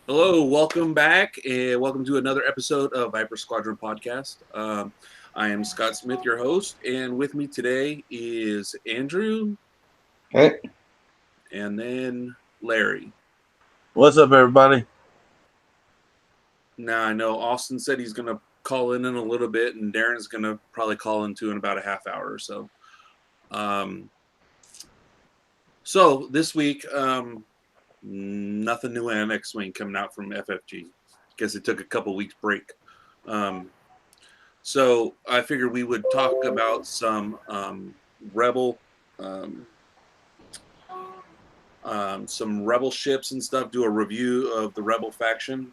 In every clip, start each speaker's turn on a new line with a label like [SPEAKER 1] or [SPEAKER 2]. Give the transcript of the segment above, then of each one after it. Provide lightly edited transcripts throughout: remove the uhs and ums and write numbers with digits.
[SPEAKER 1] Hello, welcome back, and welcome to another episode of Viper Squadron podcast. I am Scott Smith, your host, and with me today is Andrew
[SPEAKER 2] Hey,
[SPEAKER 1] and then Larry.
[SPEAKER 3] What's up, everybody?
[SPEAKER 1] Now, I know Austin said he's going to call in a little bit, and Darrin's going to probably call in too in about a half hour or so. So this week, nothing new on X-Wing coming out from FFG. Guess it took a couple weeks break. So I figured we would talk about some rebel, some rebel ships and stuff. Do a review of the rebel faction.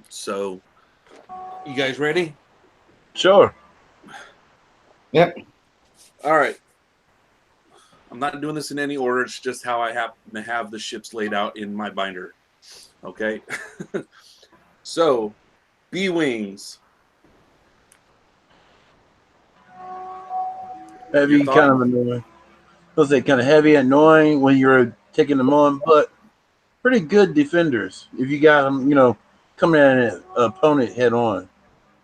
[SPEAKER 1] So you guys ready?
[SPEAKER 3] Sure.
[SPEAKER 2] yep.
[SPEAKER 1] All right. I'm not doing this in any order. It's just how I happen to have the ships laid out in my binder. Okay. So B-Wings.
[SPEAKER 3] Heavy, kind of annoying. I'll say kind of heavy, annoying when you're taking them on, but pretty good defenders if you got them, coming at an opponent head on,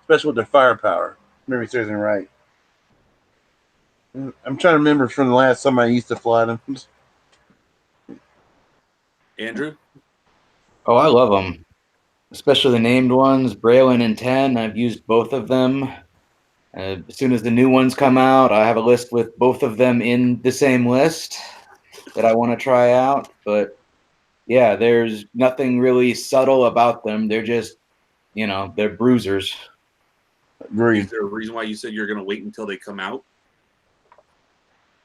[SPEAKER 3] especially with their firepower. Memory serves me right. I'm trying to remember from the last time I used to fly them.
[SPEAKER 1] Andrew?
[SPEAKER 2] Oh, I love them, especially the named ones, Braylon and 10. I've used both of them. As soon as the new ones come out, I have a list with both of them in the same list that I want to try out. But yeah, there's nothing really subtle about them. They're just, they're bruisers.
[SPEAKER 1] Is there a reason why you said you're going to wait until they come out?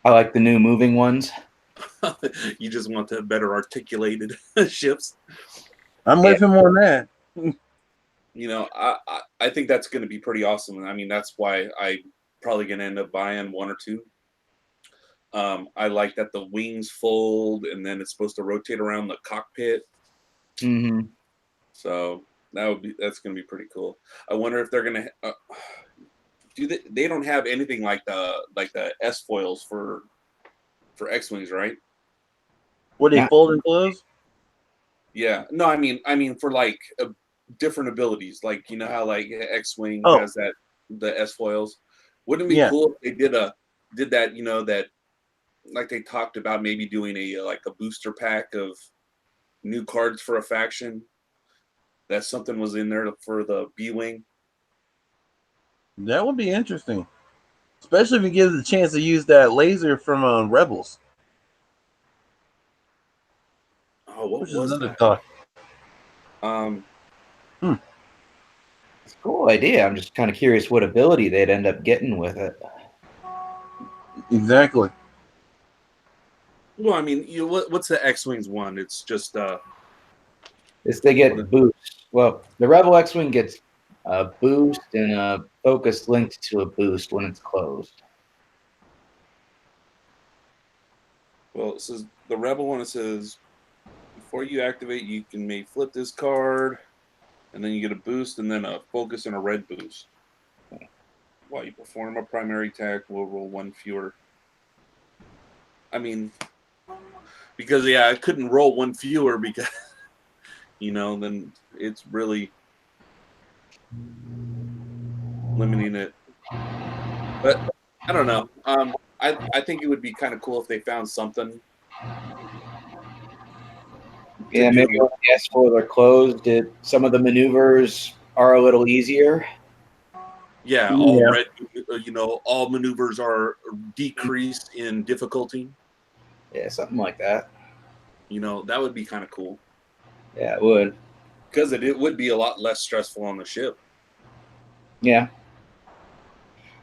[SPEAKER 2] I like the new moving ones.
[SPEAKER 1] You just want the better articulated ships.
[SPEAKER 3] I'm with him on that.
[SPEAKER 1] I think that's going to be pretty awesome. I mean, that's why I probably going to end up buying one or two. I like that the wings fold and then it's supposed to rotate around the cockpit.
[SPEAKER 2] Mm-hmm.
[SPEAKER 1] So that's going to be pretty cool. I wonder if they're going to they don't have anything like the S foils for X-Wings, right?
[SPEAKER 3] Would they fold and close?
[SPEAKER 1] Yeah. No, I mean for like different abilities, like how like X-Wing has the S foils. Wouldn't it be cool if they did that? That like they talked about maybe doing a booster pack of new cards for a faction. That something was in there for the B-Wing.
[SPEAKER 3] That would be interesting, especially if you give the chance to use that laser from Rebels.
[SPEAKER 1] Oh, what was that?
[SPEAKER 3] Thought.
[SPEAKER 2] It's a cool idea. I'm just kind of curious what ability they'd end up getting with it.
[SPEAKER 3] Exactly.
[SPEAKER 1] Well, I mean, what's the X-Wings one? It's just
[SPEAKER 2] they get boost. Well, the Rebel X-Wing gets a boost and a focus linked to a boost when it's closed.
[SPEAKER 1] Well, it says the Rebel one. It says before you activate, you may flip this card, and then you get a boost, and then a focus and a red boost. While you perform a primary attack, we'll roll one fewer. I mean, because I couldn't roll one fewer because then it's really limiting it. But I don't know. I think it would be kind of cool if they found something.
[SPEAKER 2] Yeah, maybe when the S4 are closed, some of the maneuvers are a little easier.
[SPEAKER 1] Yeah, all maneuvers are decreased in difficulty.
[SPEAKER 2] Yeah, something like that.
[SPEAKER 1] That would be kind of cool.
[SPEAKER 2] Yeah, it would.
[SPEAKER 1] Because it would be a lot less stressful on the ship.
[SPEAKER 2] Yeah.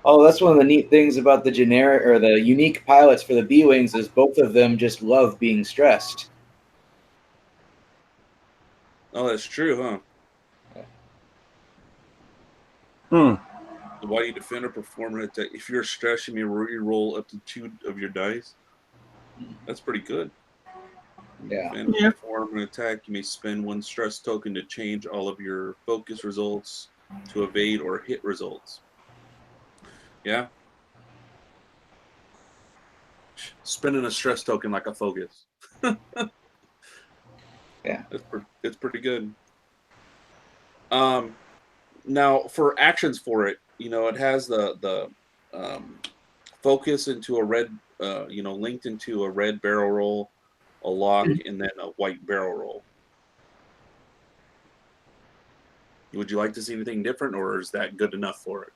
[SPEAKER 2] Oh, that's one of the neat things about the generic or the unique pilots for the B-Wings is both of them just love being stressed.
[SPEAKER 1] Oh, that's true, huh? Why do you defend or perform an attack? If you're stressed, you may re-roll up to 2 of your dice. That's pretty good.
[SPEAKER 2] Yeah.
[SPEAKER 1] Defend or perform an attack, you may spend 1 stress token to change all of your focus results to evade or hit results. Yeah. Spending a stress token like a focus.
[SPEAKER 2] Yeah.
[SPEAKER 1] It's pretty good. Now for actions for it, it has the focus into a red, linked into a red barrel roll, a lock, and then a white barrel roll. Would you like to see anything different, or is that good enough for it?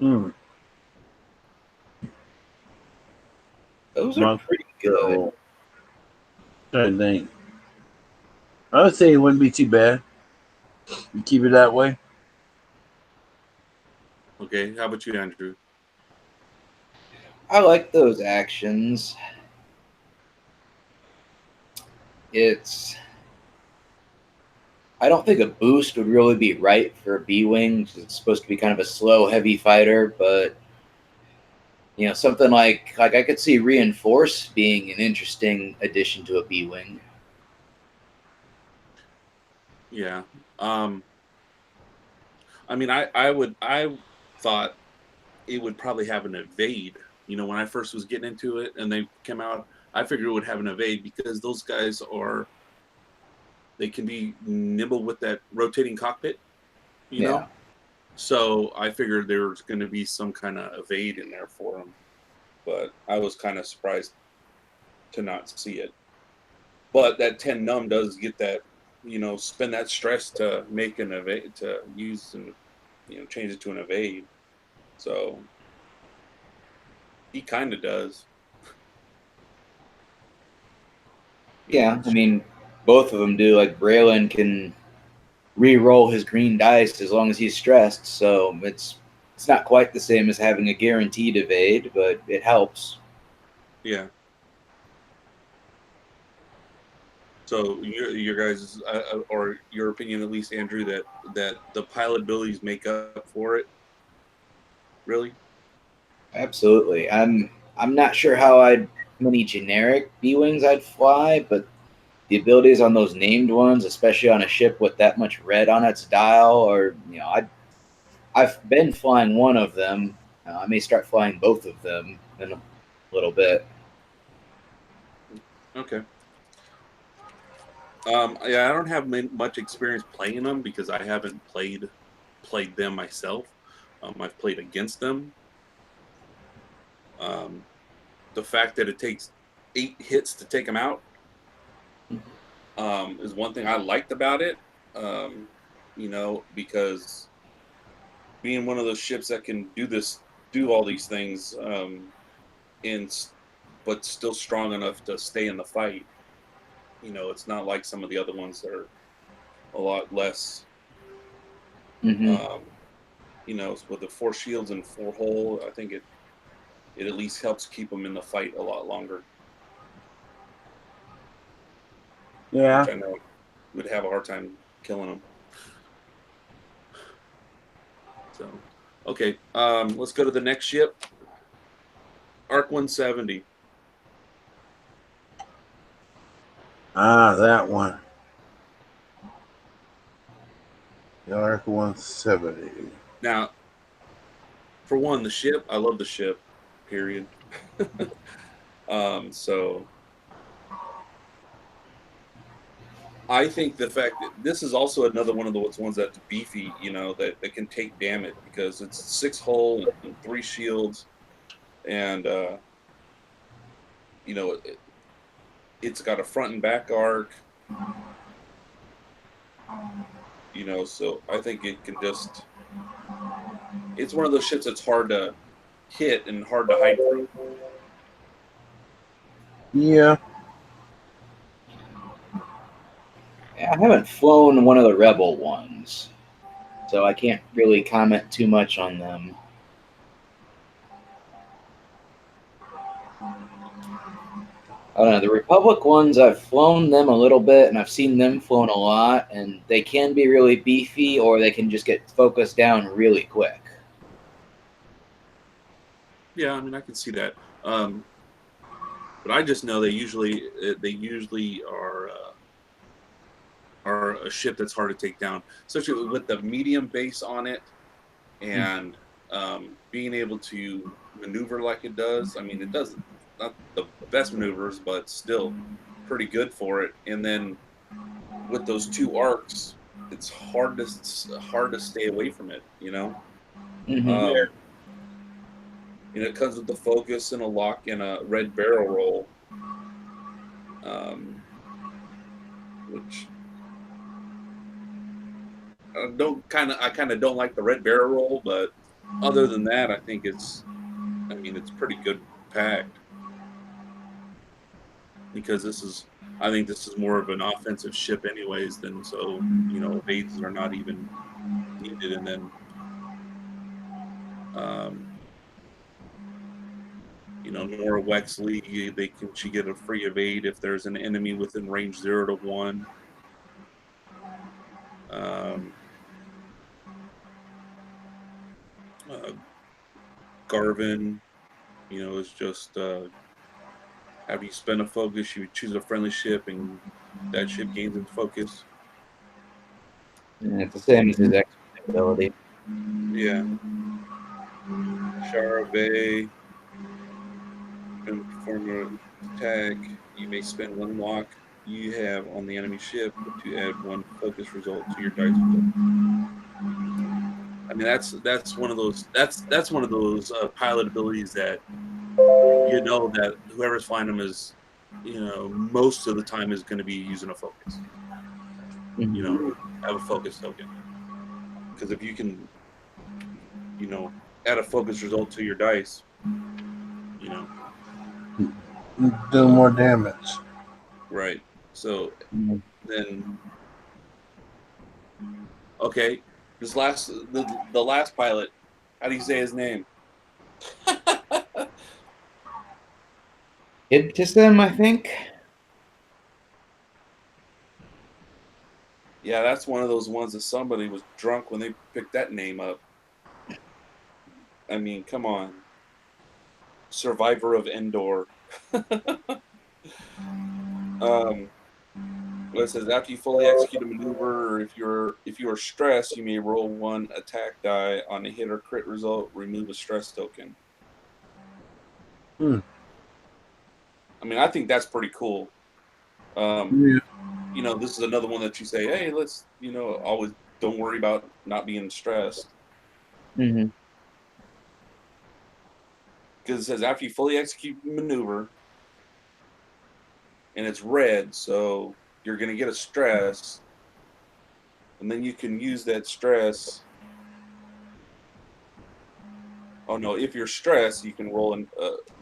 [SPEAKER 3] Hmm.
[SPEAKER 2] Those are
[SPEAKER 3] Monk
[SPEAKER 2] pretty good.
[SPEAKER 3] barrel. Trying to think. I would say it wouldn't be too bad. You keep it that way.
[SPEAKER 1] Okay, how about you, Andrew?
[SPEAKER 2] I like those actions. I don't think a boost would really be right for a B-wing. It's supposed to be kind of a slow, heavy fighter, but something like I could see reinforce being an interesting addition to a B-wing.
[SPEAKER 1] Yeah. I mean, I thought it would probably have an evade. When I first was getting into it and they came out, I figured it would have an evade because those guys they can be nimble with that rotating cockpit, you
[SPEAKER 2] Yeah.
[SPEAKER 1] know. So I figured there was going to be some kind of evade in there for them, but I was kind of surprised to not see it. But that 10 num does get that, spend that stress to make an evade, to use and change it to an evade. So he kind of does.
[SPEAKER 2] Yeah, I mean, both of them do. Like Braylon can re-roll his green dice as long as he's stressed, so it's not quite the same as having a guaranteed evade, but it helps.
[SPEAKER 1] Yeah. So your guys, or your opinion at least, Andrew, that the pilot abilities make up for it. Really?
[SPEAKER 2] Absolutely. I'm not sure how many generic B-wings I'd fly, but the abilities on those named ones, especially on a ship with that much red on its dial, or I've been flying one of them. I may start flying both of them in a little bit.
[SPEAKER 1] Okay. Yeah, I don't have much experience playing them because I haven't played them myself. I've played against them. Um, the fact that it takes 8 hits to take them out is one thing I liked about it. Because being one of those ships that can do all these things, in but still strong enough to stay in the fight. It's not like some of the other ones that are a lot less.
[SPEAKER 2] Hmm.
[SPEAKER 1] Um, with the 4 shields and 4 hull, I think it at least helps keep them in the fight a lot longer,
[SPEAKER 3] Yeah.
[SPEAKER 1] which I know would have a hard time killing them. So, okay, let's go to the next ship, Arc 170.
[SPEAKER 3] Ah, that one. The Arc 170.
[SPEAKER 1] Now, for one, the ship, I love the ship, period. So I think the fact that this is also another one of the ones that's beefy, that can take damage because it's 6 hull and 3 shields, and it's got a front and back arc, so I think it can just. It's one of those ships that's hard to hit and hard to hide from.
[SPEAKER 3] Yeah.
[SPEAKER 2] Yeah, I haven't flown one of the Rebel ones, so I can't really comment too much on them. I don't know. The Republic ones, I've flown them a little bit, and I've seen them flown a lot, and they can be really beefy, or they can just get focused down really quick.
[SPEAKER 1] Yeah, I mean I can see that, but I just know they usually are a ship that's hard to take down, especially with the medium base on it, and being able to maneuver like it does. I mean, it does not the best maneuvers, but still pretty good for it. And then with those 2 arcs, it's hard to stay away from it.
[SPEAKER 2] Mm-hmm.
[SPEAKER 1] It comes with the focus and a lock and a red barrel roll, which I kind of don't like the red barrel roll, but other than that, I think it's pretty good packed, because I think this is more of an offensive ship anyways, than so evades are not even needed. And then Nora Wexley, she get a free evade if there's an enemy within range 0 to 1. Garvin, is just after you spend a focus, you choose a friendly ship, and that ship gains its focus.
[SPEAKER 2] And it's the same as his X ability.
[SPEAKER 1] Yeah. Shara Bay. When perform an attack, you may spend 1 lock you have on the enemy ship to add 1 focus result to your dice result. I mean, that's one of those pilot abilities that that whoever's flying them is most of the time is going to be using a focus.
[SPEAKER 2] Mm-hmm.
[SPEAKER 1] Have a focus token, because if you can add a focus result to your dice,
[SPEAKER 3] do more damage.
[SPEAKER 1] right. So then, okay, the last pilot, how do you say his name?
[SPEAKER 2] Ibtisam, I think.
[SPEAKER 1] Yeah, that's one of those ones that somebody was drunk when they picked that name up. I mean, come on. Survivor of Endor. It says after you fully execute a maneuver, or if you are stressed, you may roll 1 attack die on a hit or crit result. Remove a stress token.
[SPEAKER 3] Hmm.
[SPEAKER 1] I mean, I think that's pretty cool.
[SPEAKER 3] Yeah.
[SPEAKER 1] This is another one that you say, hey, let's always don't worry about not being stressed.
[SPEAKER 2] Mm-hmm.
[SPEAKER 1] Because it says after you fully execute maneuver, and it's red, so you're going to get a stress, and then you can use that stress. Oh no! If you're stressed, you can roll and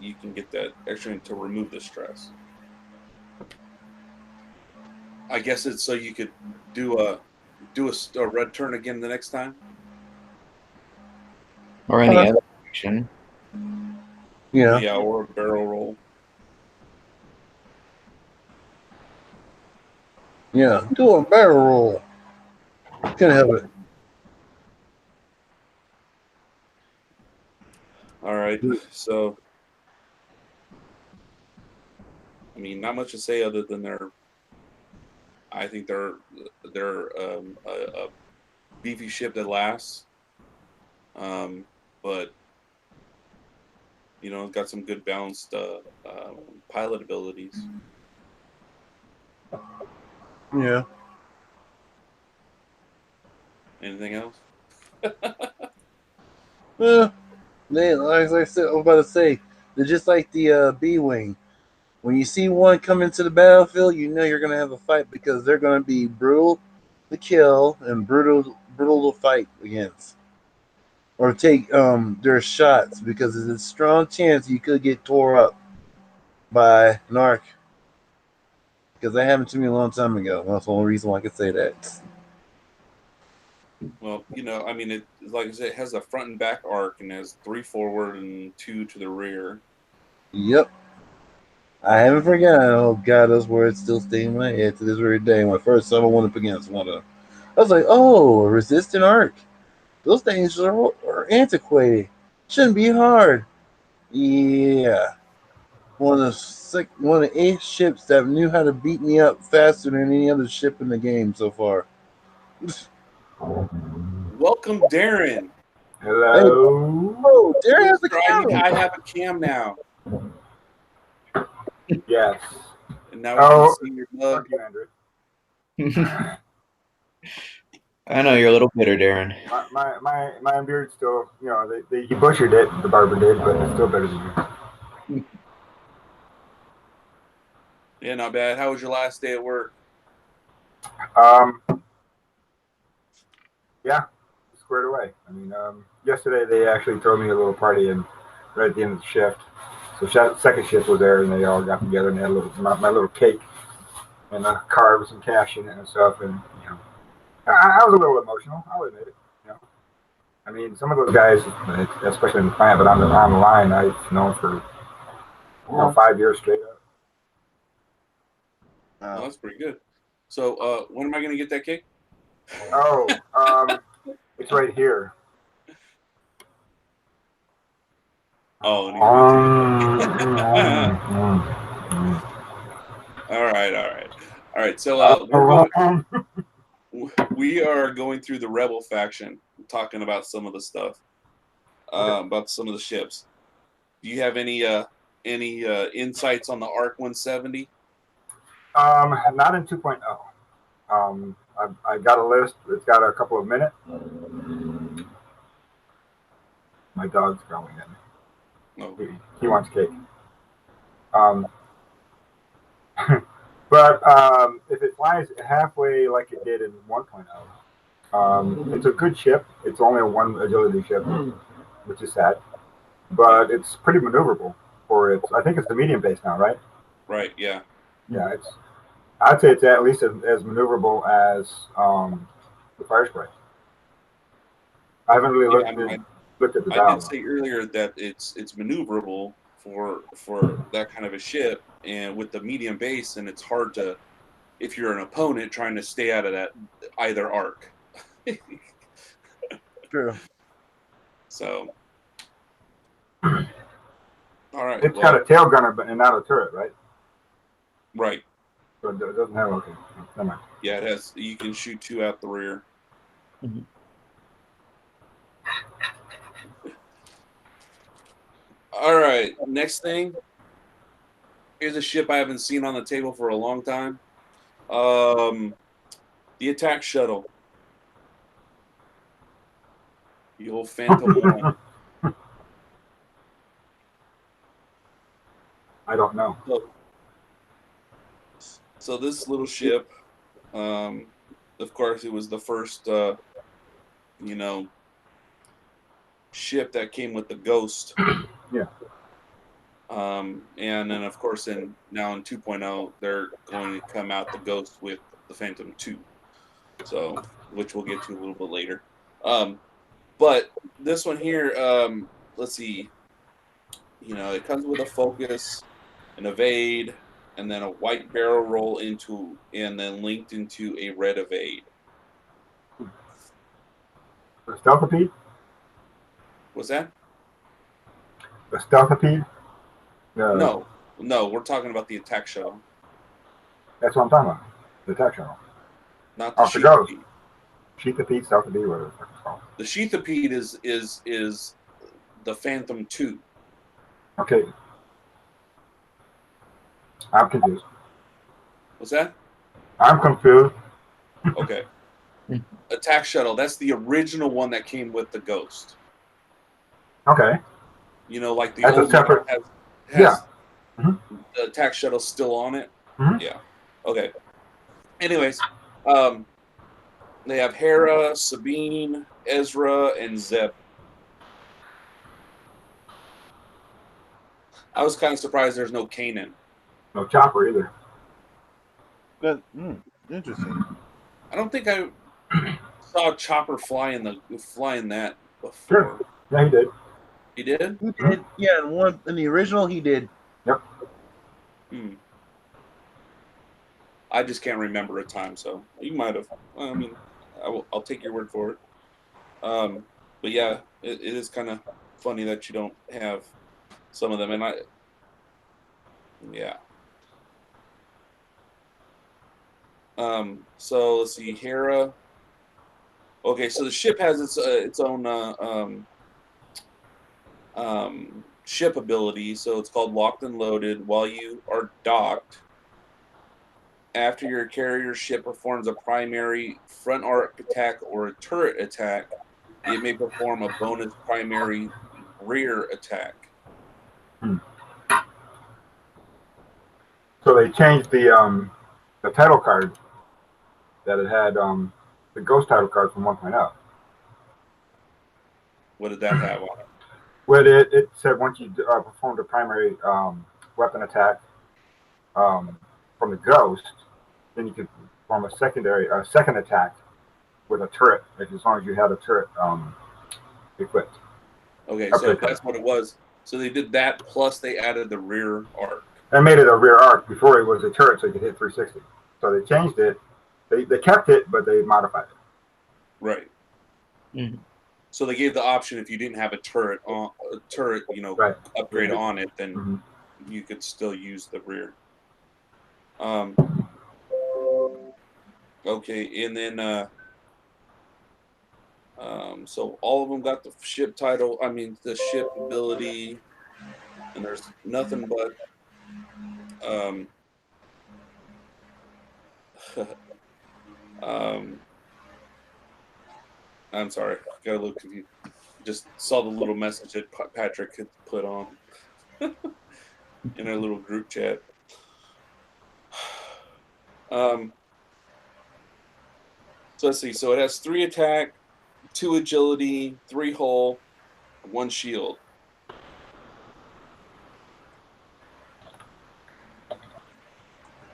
[SPEAKER 1] you can get that extra to remove the stress. I guess it's so you could do a red turn again the next time.
[SPEAKER 2] Or any other action.
[SPEAKER 3] Yeah.
[SPEAKER 1] Yeah, or a barrel roll.
[SPEAKER 3] Yeah. Do a barrel roll. Can have it.
[SPEAKER 1] All right. So, I mean, not much to say other than I think they're a beefy ship that lasts. But it's got some good balanced pilot abilities.
[SPEAKER 3] Yeah.
[SPEAKER 1] Anything else?
[SPEAKER 3] Like I said, I was about to say, they're just like the B-wing. When you see one come into the battlefield, you know you're going to have a fight because they're going to be brutal to kill and brutal to fight against, or take their shots, because there's a strong chance you could get tore up by an arc. Because that happened to me a long time ago. That's the only reason why I could say that.
[SPEAKER 1] Well, I mean, it like I said, it has a front and back arc, and has 3 forward and 2 to the rear.
[SPEAKER 3] Yep. I haven't forgotten. Oh God, those words still stay in my head to this very day. When first time I went up against one of them, I was like, "Oh, resistant arc. Those things are antiquated. Shouldn't be hard." Yeah, one of the 8 ships that knew how to beat me up faster than any other ship in the game so far.
[SPEAKER 1] Welcome, Darrin.
[SPEAKER 3] Hey,
[SPEAKER 4] Hello.
[SPEAKER 3] oh, there has a
[SPEAKER 1] I
[SPEAKER 3] camera.
[SPEAKER 1] have a cam now.
[SPEAKER 4] Yes.
[SPEAKER 1] And now we can see your mug.
[SPEAKER 4] Fuck you, Andrew.
[SPEAKER 2] I know you're a little bitter, Darrin.
[SPEAKER 4] My beard still, he butchered it, the barber did, but it's still better than you.
[SPEAKER 1] Yeah, not bad. How was your last day at work?
[SPEAKER 4] Yeah, squared away. I mean, yesterday they actually threw me a little party and right at the end of the shift. So second shift was there, and they all got together and they had my little cake and a card with some cash in it and stuff. And I was a little emotional. I'll admit it. I mean, some of those guys, especially in the plant, but on the line, I've known for 5 years straight up.
[SPEAKER 1] Wow. That's pretty good. So, when am I going to get that cake?
[SPEAKER 4] Oh, it's right here.
[SPEAKER 1] Oh, all right. So we are going through the Rebel faction, talking about some of the stuff, about some of the ships. Do you have any insights on the ARC 170?
[SPEAKER 4] Not in 2.0. I got a list. It's got a couple of minutes. My dog's growling at me.
[SPEAKER 1] No.
[SPEAKER 4] He wants cake. But if it flies halfway like it did in 1.0, it's a good ship. It's only a 1 agility ship, which is sad. But it's pretty maneuverable for its. I think it's the medium base now, right?
[SPEAKER 1] Right. Yeah.
[SPEAKER 4] Yeah. I'd say it's at least as maneuverable as the Fire Sprite. I haven't really looked at the dial.
[SPEAKER 1] I did say earlier that it's maneuverable for that kind of a ship, and with the medium base, and it's hard to, if you're an opponent trying to stay out of that either arc.
[SPEAKER 3] True.
[SPEAKER 1] So, all right.
[SPEAKER 4] It's got a tail gunner, but not a turret, right?
[SPEAKER 1] Right.
[SPEAKER 4] So it doesn't have. Okay, never mind.
[SPEAKER 1] Yeah, it has. You can shoot 2 out the rear.
[SPEAKER 2] Mm-hmm.
[SPEAKER 1] All right. Next thing. Here's a ship I haven't seen on the table for a long time. The attack shuttle. The old Phantom 1.
[SPEAKER 4] I don't know.
[SPEAKER 1] So this little ship, of course, it was the first, ship that came with the Ghost.
[SPEAKER 4] Yeah.
[SPEAKER 1] And then, of course, now in 2.0, they're going to come out the Ghost with the Phantom 2. So, which we'll get to a little bit later. But this one here, let's see. It comes with a focus, an evade, and then a white barrel roll and then linked into a red evade.
[SPEAKER 4] The stealthipede?
[SPEAKER 1] What's that?
[SPEAKER 4] The stealthipede?
[SPEAKER 1] No, we're talking about the attack shuttle.
[SPEAKER 4] That's what I'm talking about. The attack shuttle.
[SPEAKER 1] Not the
[SPEAKER 4] Sheathipede. Sheathipede, stealthipede, whatever the fuck it's called.
[SPEAKER 1] The Sheathipede is the Phantom 2.
[SPEAKER 4] Okay. I'm confused.
[SPEAKER 1] What's that?
[SPEAKER 4] I'm confused.
[SPEAKER 1] Okay. Attack shuttle, that's the original one that came with the Ghost.
[SPEAKER 4] Okay.
[SPEAKER 1] Like the
[SPEAKER 4] that's
[SPEAKER 1] old
[SPEAKER 4] a separate.
[SPEAKER 1] One has
[SPEAKER 4] yeah. Mm-hmm.
[SPEAKER 1] The attack shuttle still on it.
[SPEAKER 4] Mm-hmm.
[SPEAKER 1] Yeah. Okay. Anyways, they have Hera, Sabine, Ezra, and Zeb. I was kind of surprised there's no Kanan.
[SPEAKER 4] No Chopper either.
[SPEAKER 3] But interesting.
[SPEAKER 1] I don't think I saw Chopper fly in that before.
[SPEAKER 4] Sure. Yeah, he did.
[SPEAKER 1] He did?
[SPEAKER 3] He did. Yeah, in the original, he did.
[SPEAKER 4] Yep.
[SPEAKER 1] I just can't remember a time, so you might have. I mean, I'll take your word for it. But yeah, it is kind of funny that you don't have some of them, and yeah. So let's see, Hera. Okay, so the ship has its own ship ability, so it's called Locked and Loaded. While you are docked, after your carrier ship performs a primary front arc attack or a turret attack, it may perform a bonus primary rear attack.
[SPEAKER 4] So they changed the title card that it had, the ghost title card from 1.0.
[SPEAKER 1] What did that have on it?
[SPEAKER 4] Well, it said once you performed a primary weapon attack from the ghost, then you could perform a second attack with a turret, as long as you had a turret equipped.
[SPEAKER 1] Okay, so that's what it was. So they did that, plus they added the rear arc.
[SPEAKER 4] They made it a rear arc. Before it was a turret, so you could hit 360. So they changed it. They kept it, but they modified it.
[SPEAKER 1] Right.
[SPEAKER 2] Mm-hmm.
[SPEAKER 1] So they gave the option if you didn't have a turret,
[SPEAKER 4] Right.
[SPEAKER 1] upgrade on it, then
[SPEAKER 4] Mm-hmm.
[SPEAKER 1] you could still use the rear. Okay, and then so all of them got the ship title. I mean, the ship ability, and there's nothing but I'm sorry, got a little confused. Just saw the little message that Patrick had put on in our little group chat. So let's see. So it has 3 attack, 2 agility, 3 hull, 1 shield.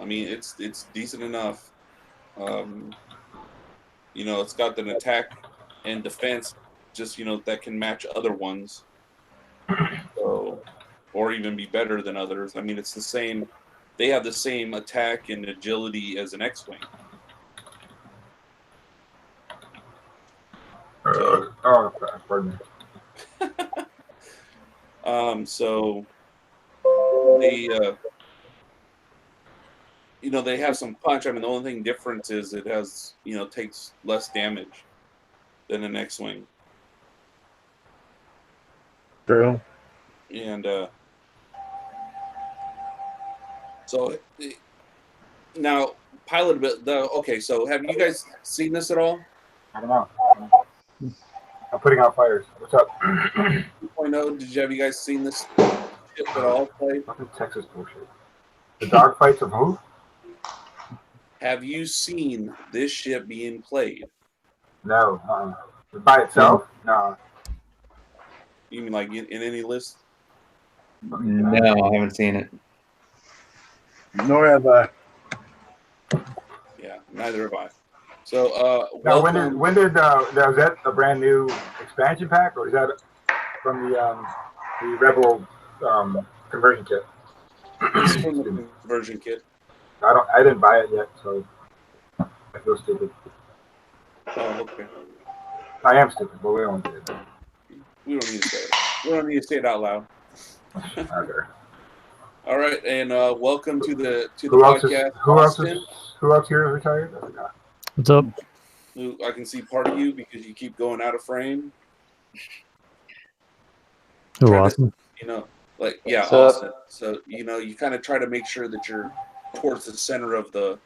[SPEAKER 1] I mean, it's decent enough. It's got an attack and defense, just that can match other ones. So, or even be better than others. I mean, it's the same. They have the same attack and agility as an X-wing. So,
[SPEAKER 4] Pardon me.
[SPEAKER 1] So they, they have some punch. I mean, the only thing difference is it has, takes less damage than an X-wing.
[SPEAKER 3] True.
[SPEAKER 1] And so now pilot a bit. Okay, so have you guys seen this at all?
[SPEAKER 4] I don't know. I'm putting out fires. What's up?
[SPEAKER 1] 2.0, have you guys seen this ship at all play?
[SPEAKER 4] Fucking Texas bullshit. The dogfights of who?
[SPEAKER 1] Have you seen this ship being played?
[SPEAKER 4] No. By itself? No.
[SPEAKER 1] You mean like in any list?
[SPEAKER 2] No, I haven't seen it.
[SPEAKER 3] Nor have I.
[SPEAKER 1] Yeah, neither have I. So,
[SPEAKER 4] now, when did was that a brand new expansion pack, or is that from the Rebel conversion kit?
[SPEAKER 1] It's from the conversion kit.
[SPEAKER 4] I didn't buy it yet, so I feel stupid.
[SPEAKER 1] Oh, okay.
[SPEAKER 4] I am stupid, but we don't do it.
[SPEAKER 1] We don't need to say it. We don't need to say it out loud.
[SPEAKER 4] Okay.
[SPEAKER 1] All right, and welcome to the
[SPEAKER 4] Who else
[SPEAKER 1] podcast.
[SPEAKER 4] Who else here is retired? I forgot.
[SPEAKER 5] What's up?
[SPEAKER 1] Who I can see part of you because you keep going out of frame.
[SPEAKER 5] Who, Austin?
[SPEAKER 1] Austin. So you kind of try to make sure that you're towards the center of the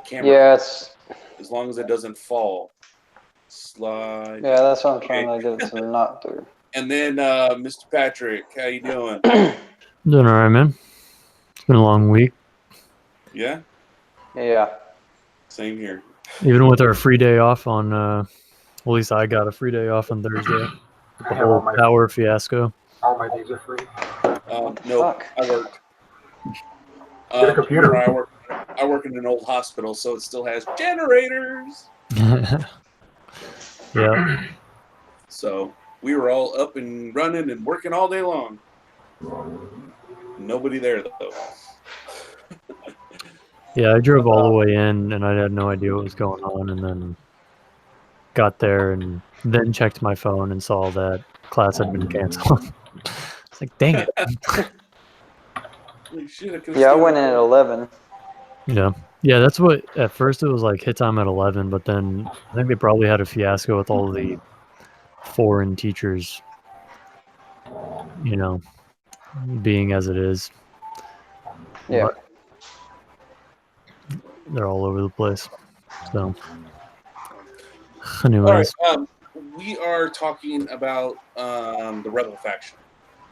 [SPEAKER 1] camera.
[SPEAKER 6] Yes.
[SPEAKER 1] As long as it doesn't fall. Slide.
[SPEAKER 6] Yeah, that's what I'm trying to get it to not do.
[SPEAKER 1] And then Mr. Patrick, how you doing?
[SPEAKER 5] Doing all right, man. It's been a long week.
[SPEAKER 1] Yeah?
[SPEAKER 6] Yeah.
[SPEAKER 1] Same here.
[SPEAKER 5] Even with our free day off on, at least I got a free day off on Thursday. The whole power fiasco.
[SPEAKER 4] All my days are free.
[SPEAKER 1] No, I worked.
[SPEAKER 4] Get a computer.
[SPEAKER 1] I work in an old hospital, so it still has generators.
[SPEAKER 5] Yeah.
[SPEAKER 1] So we were all up and running and working all day long. Nobody there, though.
[SPEAKER 5] Yeah, I drove all the way in, and I had no idea what was going on, and then got there and then checked my phone and saw that class had been canceled. It's like, dang it.
[SPEAKER 6] Yeah, I went in at 11.
[SPEAKER 5] Yeah. Yeah, that's what, at first it was like hit time at 11, but then I think they probably had a fiasco with all the foreign teachers you know, being as it is.
[SPEAKER 6] Yeah.
[SPEAKER 5] But they're all over the place. So, anyways,
[SPEAKER 1] All right. We are talking about the Rebel faction.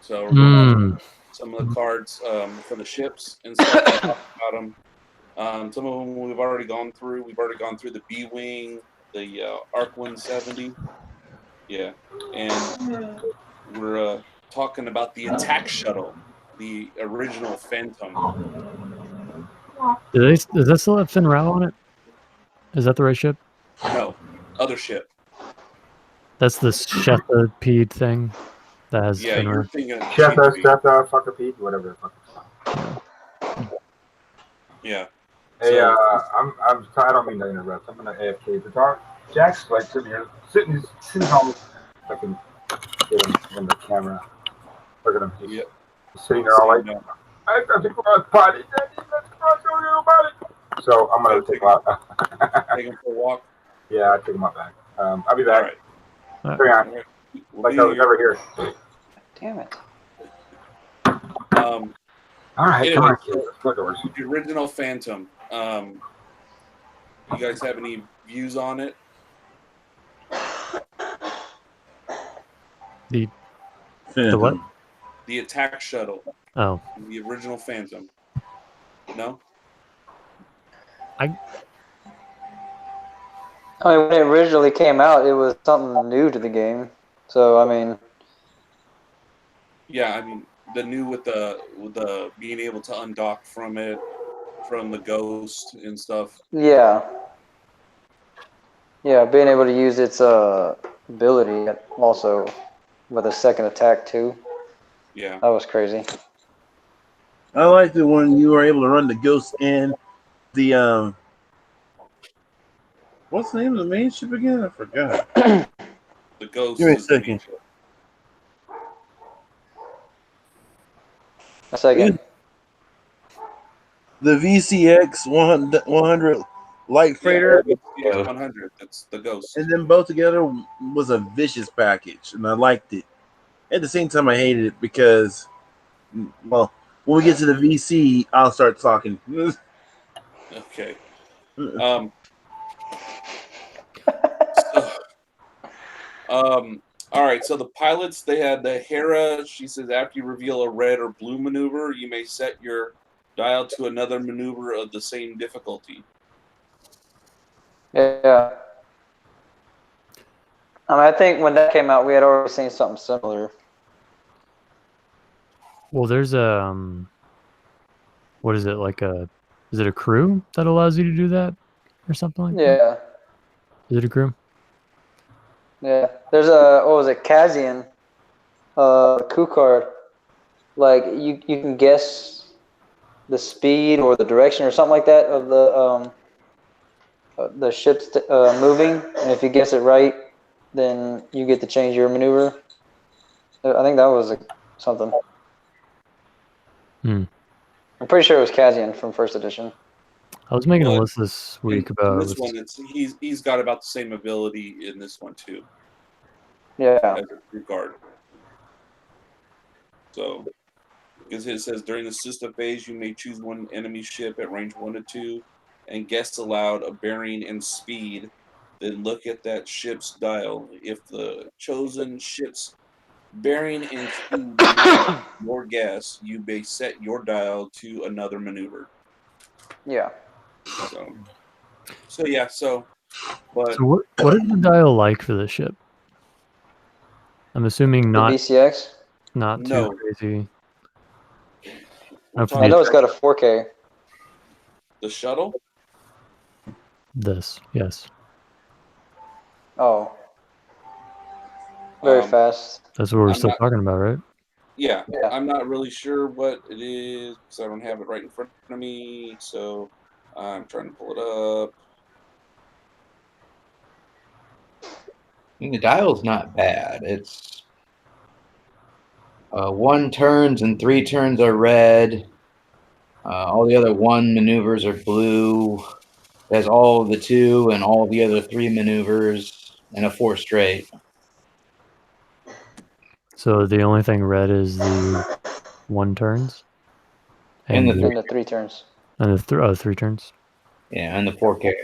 [SPEAKER 1] So we're going over some of the cards for the ships and stuff. And talk about them. Some of them we've already gone through. We've already gone through the B-Wing, the Arc 170. Yeah. And we're talking about the attack shuttle, the original Phantom.
[SPEAKER 5] does that still have Finn Rao on it? Is that the right ship?
[SPEAKER 1] No, other ship.
[SPEAKER 5] That's the Shethapede thing that has
[SPEAKER 1] Yeah,
[SPEAKER 5] Finn
[SPEAKER 1] you're
[SPEAKER 5] Rao.
[SPEAKER 1] thinking of
[SPEAKER 4] Chef,
[SPEAKER 1] Cheapy.
[SPEAKER 4] fucker Pete, whatever the fuck it's called.
[SPEAKER 1] Yeah.
[SPEAKER 4] Hey,
[SPEAKER 1] So,
[SPEAKER 4] I don't mean to interrupt. I'm gonna AFK the dark. Jack's like sitting here, sitting home. I can get him in the camera. Look at him. He's
[SPEAKER 1] yep.
[SPEAKER 4] sitting there all like,
[SPEAKER 1] Same,
[SPEAKER 4] I got to go out potty. Daddy, let's go out to a potty. So I'm gonna take him out.
[SPEAKER 1] Take him for a walk.
[SPEAKER 4] Yeah, I take him out back. I'll be back.
[SPEAKER 1] All right.
[SPEAKER 4] Carry on.
[SPEAKER 1] All right. We'll
[SPEAKER 4] Like
[SPEAKER 1] be
[SPEAKER 4] I was
[SPEAKER 1] here.
[SPEAKER 4] never here.
[SPEAKER 6] Damn it.
[SPEAKER 4] All right,
[SPEAKER 1] Anyway,
[SPEAKER 4] come on, kids. Look over.
[SPEAKER 1] the original Phantom. You guys have any views on it?
[SPEAKER 5] The what?
[SPEAKER 1] The attack shuttle.
[SPEAKER 5] Oh,
[SPEAKER 1] The original Phantom. No?
[SPEAKER 6] I mean, when it originally came out, it was something new to the game. So, I mean,
[SPEAKER 1] Yeah, I mean the new with the being able to undock from it, from the ghost and stuff.
[SPEAKER 6] yeah. Yeah, being able to use its ability also with a second attack too.
[SPEAKER 1] Yeah.
[SPEAKER 6] That was crazy.
[SPEAKER 3] I liked it when you were able to run the ghost and the what's the name of the main ship again? I forgot.
[SPEAKER 1] The ghost.
[SPEAKER 3] Give me a
[SPEAKER 1] is the
[SPEAKER 3] second.
[SPEAKER 1] ship.
[SPEAKER 6] A second.
[SPEAKER 3] The VCX 100 light freighter,
[SPEAKER 1] Yeah, 100. That's the ghost.
[SPEAKER 3] and then both together was a vicious package, and I liked it. At the same time, I hated it because, well, when we get to the VC, I'll start talking.
[SPEAKER 1] Okay. All right. So the pilots, they had the Hera. She says after you reveal a red or blue maneuver, you may set your dial to another maneuver of the same difficulty.
[SPEAKER 6] Yeah. I mean, I think when that came out, we had already seen something similar.
[SPEAKER 5] well, there's a what is it like a? Is it a crew that allows you to do that, or something like that?
[SPEAKER 6] Yeah.
[SPEAKER 5] Is it a crew?
[SPEAKER 6] Yeah. There's a, what was it, Kazian coup card. Like, you can guess the speed or the direction or something like that of the ship's moving, and if you guess it right, then you get to change your maneuver. I think that was something.
[SPEAKER 5] Hmm.
[SPEAKER 6] I'm pretty sure it was Kazian from first edition.
[SPEAKER 5] I was making a
[SPEAKER 1] Well,
[SPEAKER 5] list this week
[SPEAKER 1] in
[SPEAKER 5] about
[SPEAKER 1] this one, he's got about the same ability in this one too.
[SPEAKER 6] Yeah.
[SPEAKER 1] As a crew guard. So, because it says during the system phase, you may choose one enemy ship at range 1 to 2, and guess aloud a bearing and speed. Then look at that ship's dial. If the chosen ship's bearing and speed your guess, you may set your dial to another maneuver.
[SPEAKER 6] Yeah.
[SPEAKER 1] So yeah. But
[SPEAKER 5] So what is the dial like for this ship? I'm assuming
[SPEAKER 6] The
[SPEAKER 5] not
[SPEAKER 6] VCX?
[SPEAKER 5] too
[SPEAKER 1] No.
[SPEAKER 5] crazy.
[SPEAKER 1] we're
[SPEAKER 6] I know
[SPEAKER 1] talking
[SPEAKER 6] it's got a 4K.
[SPEAKER 1] the shuttle.
[SPEAKER 5] This, yes.
[SPEAKER 6] Oh. Very fast.
[SPEAKER 5] That's what we're
[SPEAKER 1] I'm
[SPEAKER 5] still
[SPEAKER 1] not-
[SPEAKER 5] talking about, right?
[SPEAKER 1] Yeah,
[SPEAKER 6] Yeah.
[SPEAKER 1] I'm not really sure what it is because I don't have it right in front of me. So I'm trying to pull it up.
[SPEAKER 2] I mean, the dial's not bad. It's 1 turns and 3 turns are red. All the other 1 maneuvers are blue. It has all of the 2 and all the other 3 maneuvers and a 4 straight.
[SPEAKER 5] So the only thing red is the 1 turns,
[SPEAKER 2] And the
[SPEAKER 6] And the 3 turns.
[SPEAKER 5] and the 3 turns.
[SPEAKER 2] Yeah, and the 4K.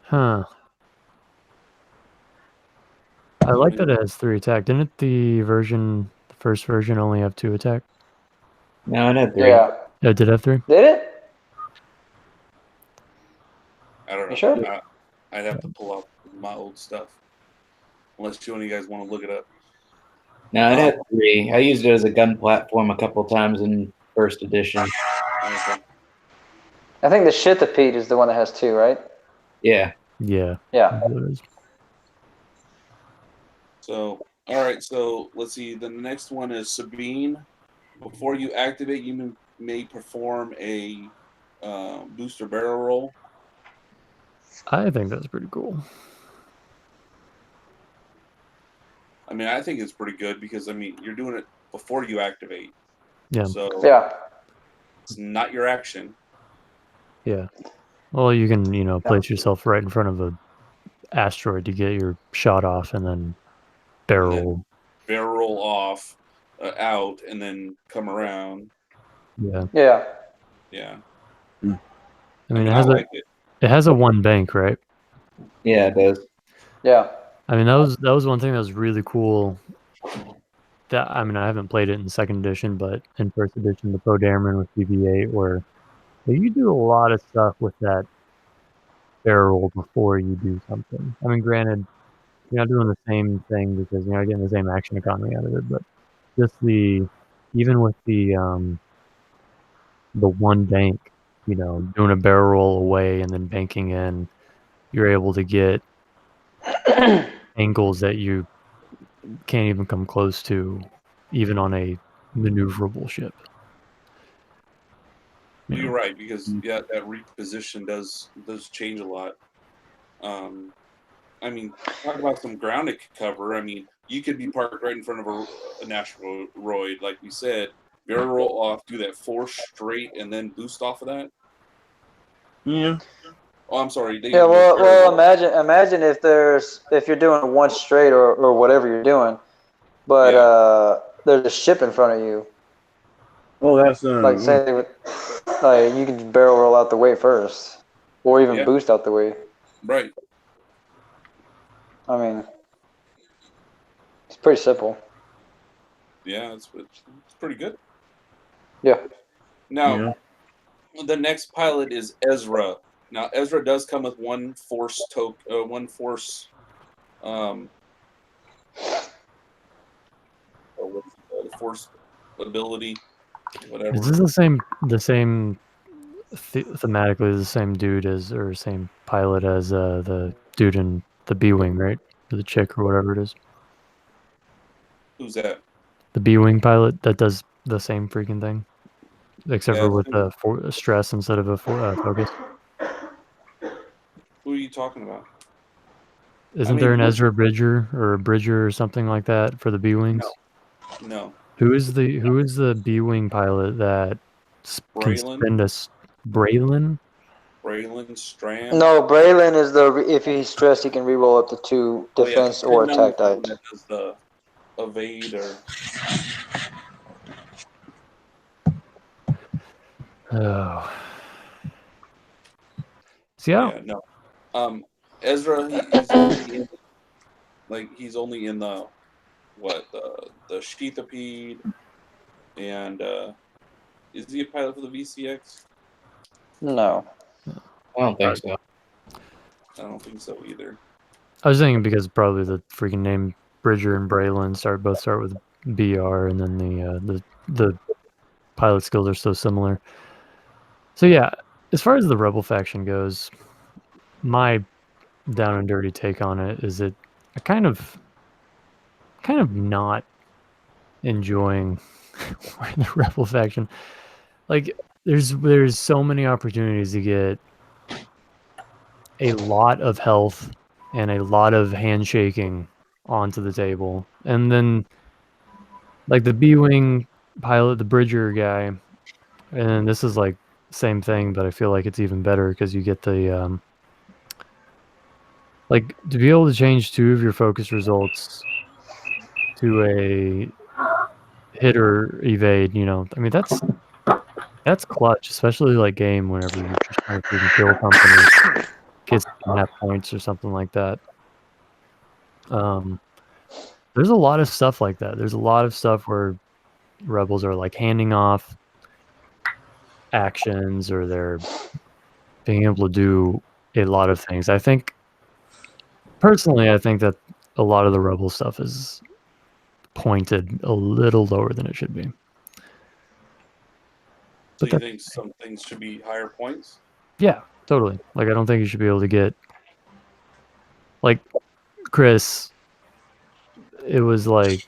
[SPEAKER 5] Huh. I like that it has 3 attack. Didn't the first version only have 2 attack?
[SPEAKER 2] No, it had 3.
[SPEAKER 6] Yeah.
[SPEAKER 5] It did have 3?
[SPEAKER 6] Did it?
[SPEAKER 1] I don't know.
[SPEAKER 6] You sure?
[SPEAKER 1] I'd have to pull up my old stuff. Unless you guys want to look it up.
[SPEAKER 2] No, it had 3. I used it as a gun platform a couple times in first edition.
[SPEAKER 1] Okay.
[SPEAKER 6] I think the Shitapede is the one that has 2, right?
[SPEAKER 2] Yeah.
[SPEAKER 5] Yeah.
[SPEAKER 6] Yeah.
[SPEAKER 5] That's what it is.
[SPEAKER 1] So, all right. So let's see. The next one is Sabine. Before you activate, you may perform a booster barrel roll.
[SPEAKER 5] I think that's pretty cool.
[SPEAKER 1] I mean, I think it's pretty good because, I mean, you're doing it before you activate.
[SPEAKER 5] Yeah.
[SPEAKER 1] So
[SPEAKER 6] Yeah.
[SPEAKER 1] it's not your action.
[SPEAKER 5] Yeah. Well, you can, place yourself right in front of a asteroid to get your shot off and then barrel.
[SPEAKER 1] Barrel off, out, and then come around.
[SPEAKER 5] Yeah.
[SPEAKER 6] Yeah.
[SPEAKER 1] Yeah.
[SPEAKER 5] I mean,
[SPEAKER 1] I like it.
[SPEAKER 5] it has a 1 bank, right?
[SPEAKER 2] Yeah, it does.
[SPEAKER 6] Yeah.
[SPEAKER 5] I mean, that was one thing that was really cool. I haven't played it in 2nd edition, but in 1st edition, the Poe Dameron with BB-8, where you do a lot of stuff with that barrel before you do something. I mean, granted, you're not doing the same thing because you're not getting the same action economy out of it, but just even with the 1 bank, doing a barrel roll away and then banking in, you're able to get angles that you can't even come close to, even on a maneuverable ship.
[SPEAKER 1] You're right, because that reposition does change a lot. I mean, talk about some ground it could cover. I mean, you could be parked right in front of an asteroid, like we said, barrel roll off, do that 4 straight, and then boost off of that.
[SPEAKER 3] Yeah.
[SPEAKER 1] Oh, I'm sorry.
[SPEAKER 6] Yeah. Well, imagine if you're doing 1 straight or whatever you're doing, but there's a ship in front of you.
[SPEAKER 3] Oh, that's
[SPEAKER 6] Like say, you can barrel roll out the way first, or even boost out the way.
[SPEAKER 1] Right.
[SPEAKER 6] I mean, it's pretty simple.
[SPEAKER 1] Yeah, it's pretty good.
[SPEAKER 6] Yeah.
[SPEAKER 1] Now, the next pilot is Ezra. Now, Ezra does come with 1 force force ability, whatever.
[SPEAKER 5] Is this the same thematically the same dude or same pilot as the dude in the B-Wing, right? Or the chick or whatever it is.
[SPEAKER 1] Who's that?
[SPEAKER 5] The B-Wing pilot that does the same freaking thing, except for with
[SPEAKER 1] who-
[SPEAKER 5] a stress instead of a focus.
[SPEAKER 1] Who are you talking about?
[SPEAKER 5] Isn't there an Ezra Bridger or a Bridger or something like that for the B-Wings?
[SPEAKER 1] No.
[SPEAKER 5] Who is the B-Wing pilot that can spend Braylon?
[SPEAKER 1] Braylon Strand.
[SPEAKER 6] No, Braylon is if he's stressed, he can reroll up to 2 defense or attack dice.
[SPEAKER 1] That does the evade or.
[SPEAKER 5] Oh. See how?
[SPEAKER 1] Yeah, no. Ezra, he's only in the Sheathapede, and is he a pilot for the VCX?
[SPEAKER 6] No.
[SPEAKER 2] I don't think so.
[SPEAKER 1] I don't think so either.
[SPEAKER 5] I was thinking because probably the freaking name Bridger and Braylon both start with BR, and then the pilot skills are so similar. So yeah, as far as the Rebel faction goes, my down and dirty take on it is that I kind of not enjoying the Rebel faction. Like there's so many opportunities to get a lot of health and a lot of handshaking onto the table. And then like the B-Wing pilot, the Bridger guy, and this is like same thing, but I feel like it's even better because you get the like to be able to change 2 of your focus results to a hit or evade, you know, I mean that's clutch, especially like game whenever you're just trying to freaking kill something, get some half points or something like that. There's a lot of stuff like that. There's a lot of stuff where rebels are like handing off actions or they're being able to do a lot of things. I think personally, I think that a lot of the rebel stuff is pointed a little lower than it should be.
[SPEAKER 1] So you think some things should be higher points?
[SPEAKER 5] Yeah, totally. Like I don't think you should be able to get like Chris. It was like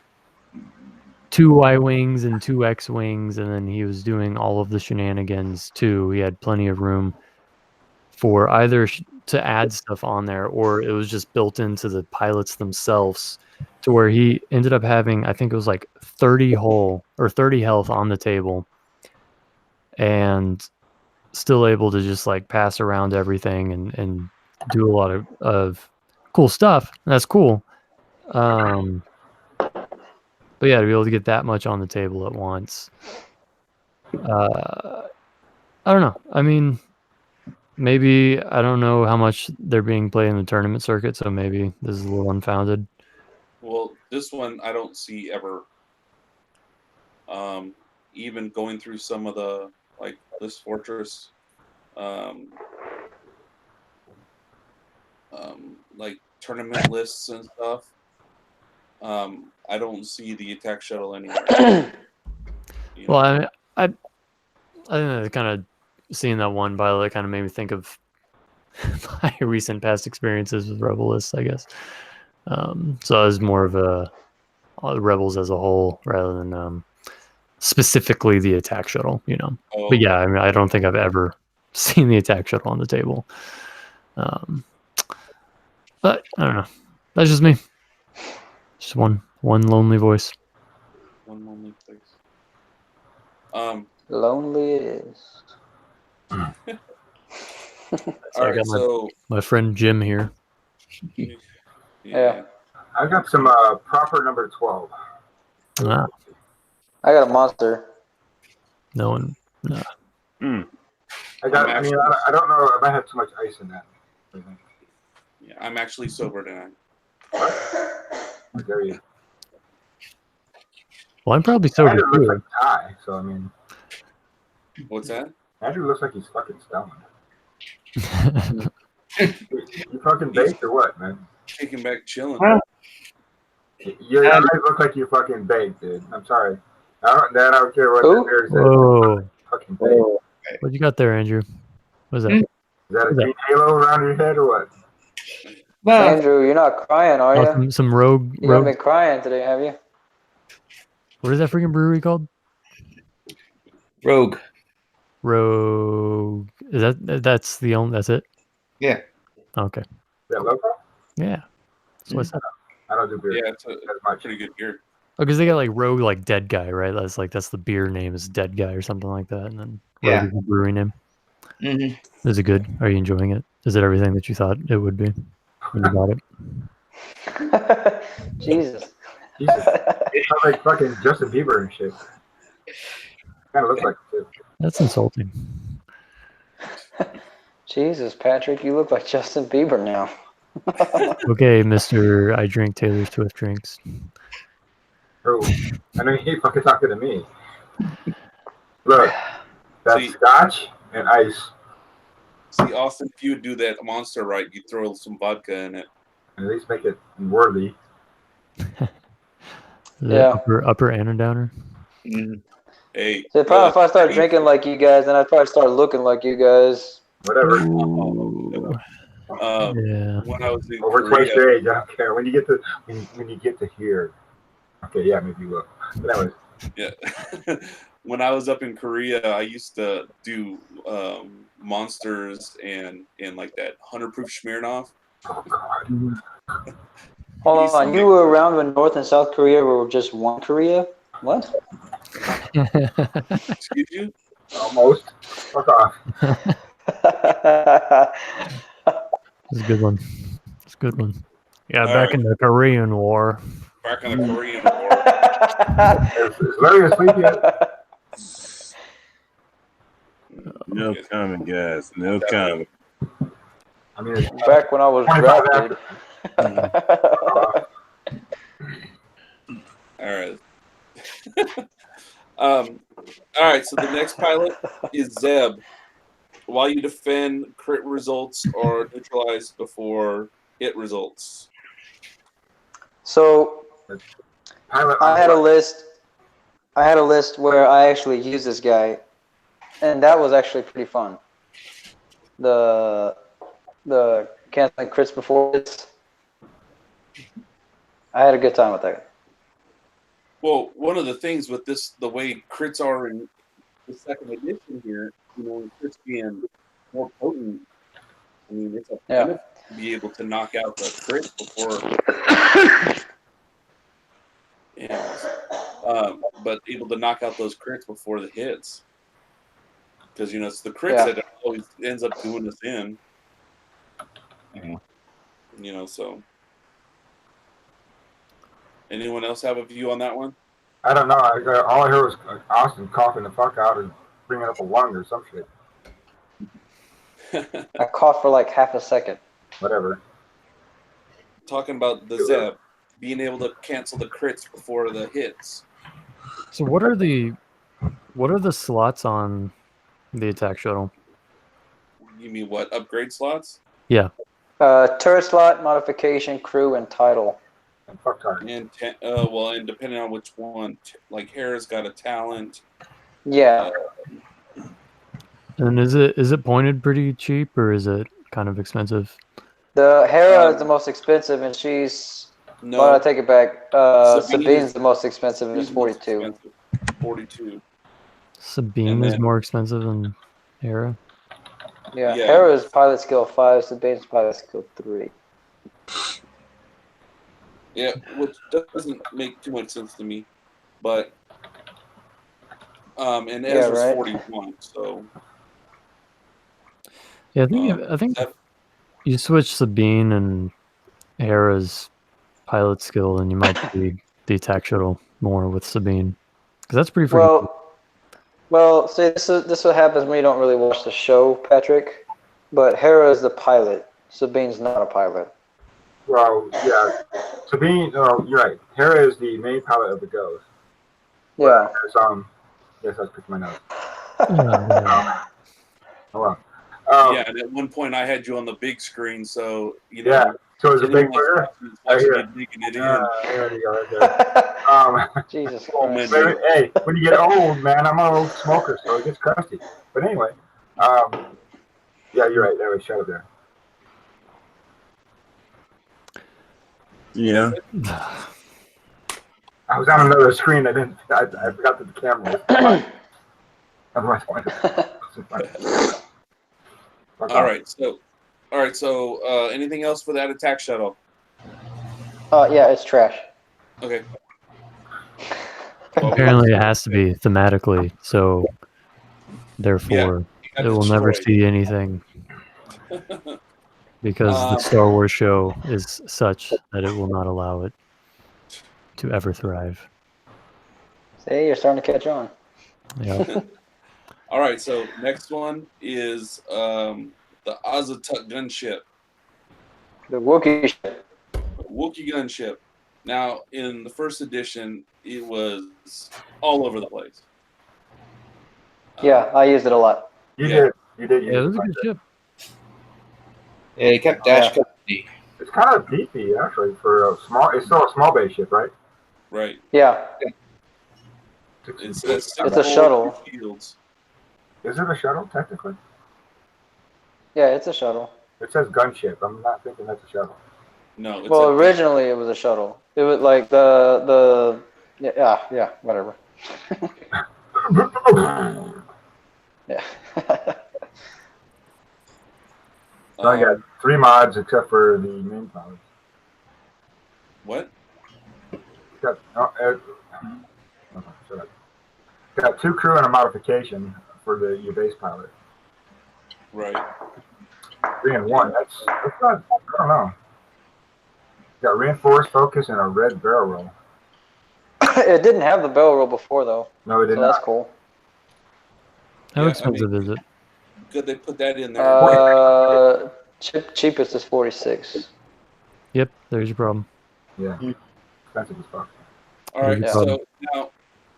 [SPEAKER 5] 2 Y-wings and 2 X-wings, and then he was doing all of the shenanigans too. He had plenty of room for either to add stuff on there, or it was just built into the pilots themselves, to where he ended up having, I think it was like 30 hull or 30 health on the table, and still able to just like pass around everything and do a lot of cool stuff. That's cool. But yeah, to be able to get that much on the table at once. I don't know. I mean, maybe, I don't know how much they're being played in the tournament circuit, so maybe this is a little unfounded.
[SPEAKER 1] Well, this one I don't see ever. Even going through some of the like this fortress, like tournament lists and stuff. I don't see the attack shuttle anywhere.
[SPEAKER 5] Well, I think that kind of seeing that one pilot kind of made me think of my recent past experiences with Rebel lists, I guess. So I was more of a Rebels as a whole rather than specifically the attack shuttle, you know.
[SPEAKER 1] Oh,
[SPEAKER 5] But yeah, I mean, I don't think I've ever seen the attack shuttle on the table. But I don't know. That's just me. Just one lonely voice.
[SPEAKER 1] one lonely place.
[SPEAKER 6] Lonely it is.
[SPEAKER 1] All
[SPEAKER 5] I
[SPEAKER 1] right,
[SPEAKER 5] got
[SPEAKER 1] so
[SPEAKER 5] my friend Jim here.
[SPEAKER 6] Yeah.
[SPEAKER 4] I got some proper number 12.
[SPEAKER 5] Ah,
[SPEAKER 6] I got a monster.
[SPEAKER 5] no one. No.
[SPEAKER 4] I don't know. I might have too much ice in that. I think.
[SPEAKER 1] Yeah, I'm actually sober tonight.
[SPEAKER 4] How dare you?
[SPEAKER 5] Well, I'm probably sober
[SPEAKER 4] Andrew looks
[SPEAKER 5] too.
[SPEAKER 4] like Ty, so I mean,
[SPEAKER 1] What's that?
[SPEAKER 4] Andrew looks like he's fucking stoned. You fucking baked or what, man?
[SPEAKER 1] Taking back chilling.
[SPEAKER 4] Your eyes look like you fucking baked, dude. I'm sorry. I don't care what
[SPEAKER 6] Who?
[SPEAKER 4] the bear says.
[SPEAKER 5] Whoa.
[SPEAKER 4] Fucking baked.
[SPEAKER 5] What you got there, Andrew? What is that?
[SPEAKER 4] Is that a green halo around your head or what?
[SPEAKER 2] No,
[SPEAKER 6] Andrew, you're not crying, are
[SPEAKER 5] Oh,
[SPEAKER 6] you?
[SPEAKER 5] some rogue.
[SPEAKER 6] You haven't been crying today, have you?
[SPEAKER 5] What is that freaking brewery called?
[SPEAKER 2] Rogue.
[SPEAKER 5] Rogue. Is that's the only? That's it.
[SPEAKER 2] Yeah.
[SPEAKER 5] Okay.
[SPEAKER 4] Is that local?
[SPEAKER 5] Yeah. That's what I said.
[SPEAKER 4] I don't do beer.
[SPEAKER 1] Yeah, it's a
[SPEAKER 4] That's much.
[SPEAKER 1] pretty good beer.
[SPEAKER 5] Oh, because they got like Rogue, like Dead Guy, right? That's the beer name is Dead Guy or something like that, and then
[SPEAKER 2] Yeah.
[SPEAKER 5] Rogue is the brewery name.
[SPEAKER 2] Mm-hmm.
[SPEAKER 5] Is it good? Are you enjoying it? Is it everything that you thought it would be when you bought it?
[SPEAKER 6] Jesus.
[SPEAKER 4] Jesus. It sounds like fucking Justin Bieber and shit. Kind of looks like it too.
[SPEAKER 5] That's insulting.
[SPEAKER 6] Jesus, Patrick, you look like Justin Bieber now.
[SPEAKER 5] Okay, Mr. I drink Taylor Swift drinks.
[SPEAKER 4] Oh, I know you ain't fucking talking to me. Look, that's
[SPEAKER 1] See-
[SPEAKER 4] scotch and ice.
[SPEAKER 1] See, Austin, if you would do that monster right, you'd throw some vodka in it.
[SPEAKER 4] At least make it worthy.
[SPEAKER 5] Is
[SPEAKER 6] Yeah.
[SPEAKER 5] that upper and a downer?
[SPEAKER 1] Hey,
[SPEAKER 6] So probably if I start
[SPEAKER 1] hey,
[SPEAKER 6] drinking like you guys, then I'd probably start looking like you guys.
[SPEAKER 4] Whatever.
[SPEAKER 5] Yeah.
[SPEAKER 1] when I was in
[SPEAKER 4] Over twice
[SPEAKER 1] Korea,
[SPEAKER 4] your age, I don't care. When you get to here. Okay, yeah, maybe you will. But anyways,
[SPEAKER 1] yeah. When I was up in Korea, I used to do monsters and like that 100-proof Smirnoff.
[SPEAKER 4] oh god.
[SPEAKER 6] Hold on, you were around when North and South Korea were just one Korea? What?
[SPEAKER 1] Excuse you?
[SPEAKER 4] Almost. Fuck off.
[SPEAKER 5] It's a good one. It's a good one. Yeah,
[SPEAKER 1] All
[SPEAKER 5] back
[SPEAKER 1] right.
[SPEAKER 5] in the Korean War.
[SPEAKER 1] Back on the Korean War.
[SPEAKER 4] Is Larry asleep yet?
[SPEAKER 3] No comment, guys. No comment.
[SPEAKER 4] I mean, it's
[SPEAKER 6] Back when I was
[SPEAKER 4] 25
[SPEAKER 6] drafted.
[SPEAKER 1] All right. All right. So the next pilot is Zeb. While you defend, crit results are neutralized before hit results.
[SPEAKER 6] So
[SPEAKER 4] pilot.
[SPEAKER 6] I had a list. I had a list where I actually used this guy, and that was actually pretty fun. The canceling crits before hits. I had a good time with that.
[SPEAKER 1] Well, one of the things with this, the way crits are in the second edition here, crits being more potent. I mean, it's a benefit to be able to knock out the crits before. But able to knock out those crits before the hits. Because, it's the crits that always ends up doing us in. So. Anyone else have a view on that one?
[SPEAKER 4] I don't know. All I heard was Austin coughing the fuck out and bringing up a lung or some shit.
[SPEAKER 6] I coughed for like half a second.
[SPEAKER 4] Whatever.
[SPEAKER 1] Talking about the Zeb being able to cancel the crits before the hits.
[SPEAKER 5] So what are the slots on the attack shuttle?
[SPEAKER 1] You mean what? Upgrade slots?
[SPEAKER 5] Yeah.
[SPEAKER 6] Turret slot, modification, crew, and title.
[SPEAKER 4] And fuck target.
[SPEAKER 1] And and depending on which one, like Hera's got a talent.
[SPEAKER 6] Yeah.
[SPEAKER 5] And is it pointed pretty cheap or is it kind of expensive?
[SPEAKER 6] The Hera is the most expensive, and she's.
[SPEAKER 1] No.
[SPEAKER 6] Why did I take it back? Sabine's the most expensive. It's 42.
[SPEAKER 1] 42.
[SPEAKER 5] Sabine is more expensive than Hera.
[SPEAKER 6] Yeah. Hera is pilot skill 5. Sabine's pilot skill 3.
[SPEAKER 1] Yeah, which doesn't make too much sense to me, but and Ezra's 41, so.
[SPEAKER 5] Yeah, I think you switch Sabine and Hera's pilot skill, and you might see the attack shuttle more with Sabine, because that's pretty freaking.
[SPEAKER 6] Well, see, this is what happens when you don't really watch the show, Patrick. But Hera is the pilot. Sabine's not a pilot.
[SPEAKER 4] Well, yeah. Sabine, you're right. Hera is the main pilot of the Ghost.
[SPEAKER 6] Yeah.
[SPEAKER 4] Yes, I was picking my notes.
[SPEAKER 1] Hold on. Yeah, and at one point I had you on the big screen, so
[SPEAKER 4] Yeah, so it's a big burger.
[SPEAKER 1] There you
[SPEAKER 4] go, right there.
[SPEAKER 6] Jesus Christ.
[SPEAKER 4] Hey, when you get old, man, I'm an old smoker, so it gets crusty. But anyway, yeah, you're right. There was shadow there.
[SPEAKER 3] Yeah.
[SPEAKER 4] I was on another screen. I forgot that the camera was. Otherwise,
[SPEAKER 1] All right. So, anything else for that attack shuttle?
[SPEAKER 6] Yeah, it's trash.
[SPEAKER 1] Okay.
[SPEAKER 5] Apparently, it has to be thematically, so therefore, it will never see anything. Because the Star Wars show is such that it will not allow it to ever thrive.
[SPEAKER 6] See, you're starting to catch on.
[SPEAKER 5] Yeah.
[SPEAKER 1] All right, so next one is the Azatut gunship.
[SPEAKER 6] The Wookiee ship.
[SPEAKER 1] Wookiee gunship. Now, in the first edition, it was all over the place.
[SPEAKER 6] Yeah, I used it a lot.
[SPEAKER 4] You did.
[SPEAKER 5] Yeah, it was a good ship.
[SPEAKER 2] Yeah, he kept dash company.
[SPEAKER 4] It's kind of beefy, actually, for a small. It's still a small base ship, right?
[SPEAKER 1] Right.
[SPEAKER 6] Yeah.
[SPEAKER 1] It's
[SPEAKER 6] a shuttle.
[SPEAKER 1] Fields.
[SPEAKER 4] Is it a shuttle, technically?
[SPEAKER 6] Yeah, it's a shuttle.
[SPEAKER 4] It says gunship. I'm not thinking that's a shuttle.
[SPEAKER 1] No. It's
[SPEAKER 6] well, originally it was a shuttle. It was like yeah, whatever. Yeah.
[SPEAKER 4] So I got 3 mods except for the main pilots.
[SPEAKER 1] What?
[SPEAKER 4] Got got 2 crew and a modification for your base pilot.
[SPEAKER 1] Right.
[SPEAKER 4] 3 and 1. That's not. I don't know. got reinforced focus and a red barrel roll.
[SPEAKER 6] It didn't have the barrel roll before though,
[SPEAKER 4] No, it did
[SPEAKER 6] so
[SPEAKER 4] not.
[SPEAKER 6] that's cool.
[SPEAKER 5] How
[SPEAKER 1] Yeah, I
[SPEAKER 5] expensive
[SPEAKER 1] mean,
[SPEAKER 5] is it?
[SPEAKER 1] Good they put that in there.
[SPEAKER 6] Cheapest is 46.
[SPEAKER 5] Yep, there's your problem.
[SPEAKER 4] Yeah, expensive as fuck.
[SPEAKER 1] All right,
[SPEAKER 5] Yeah.
[SPEAKER 1] so now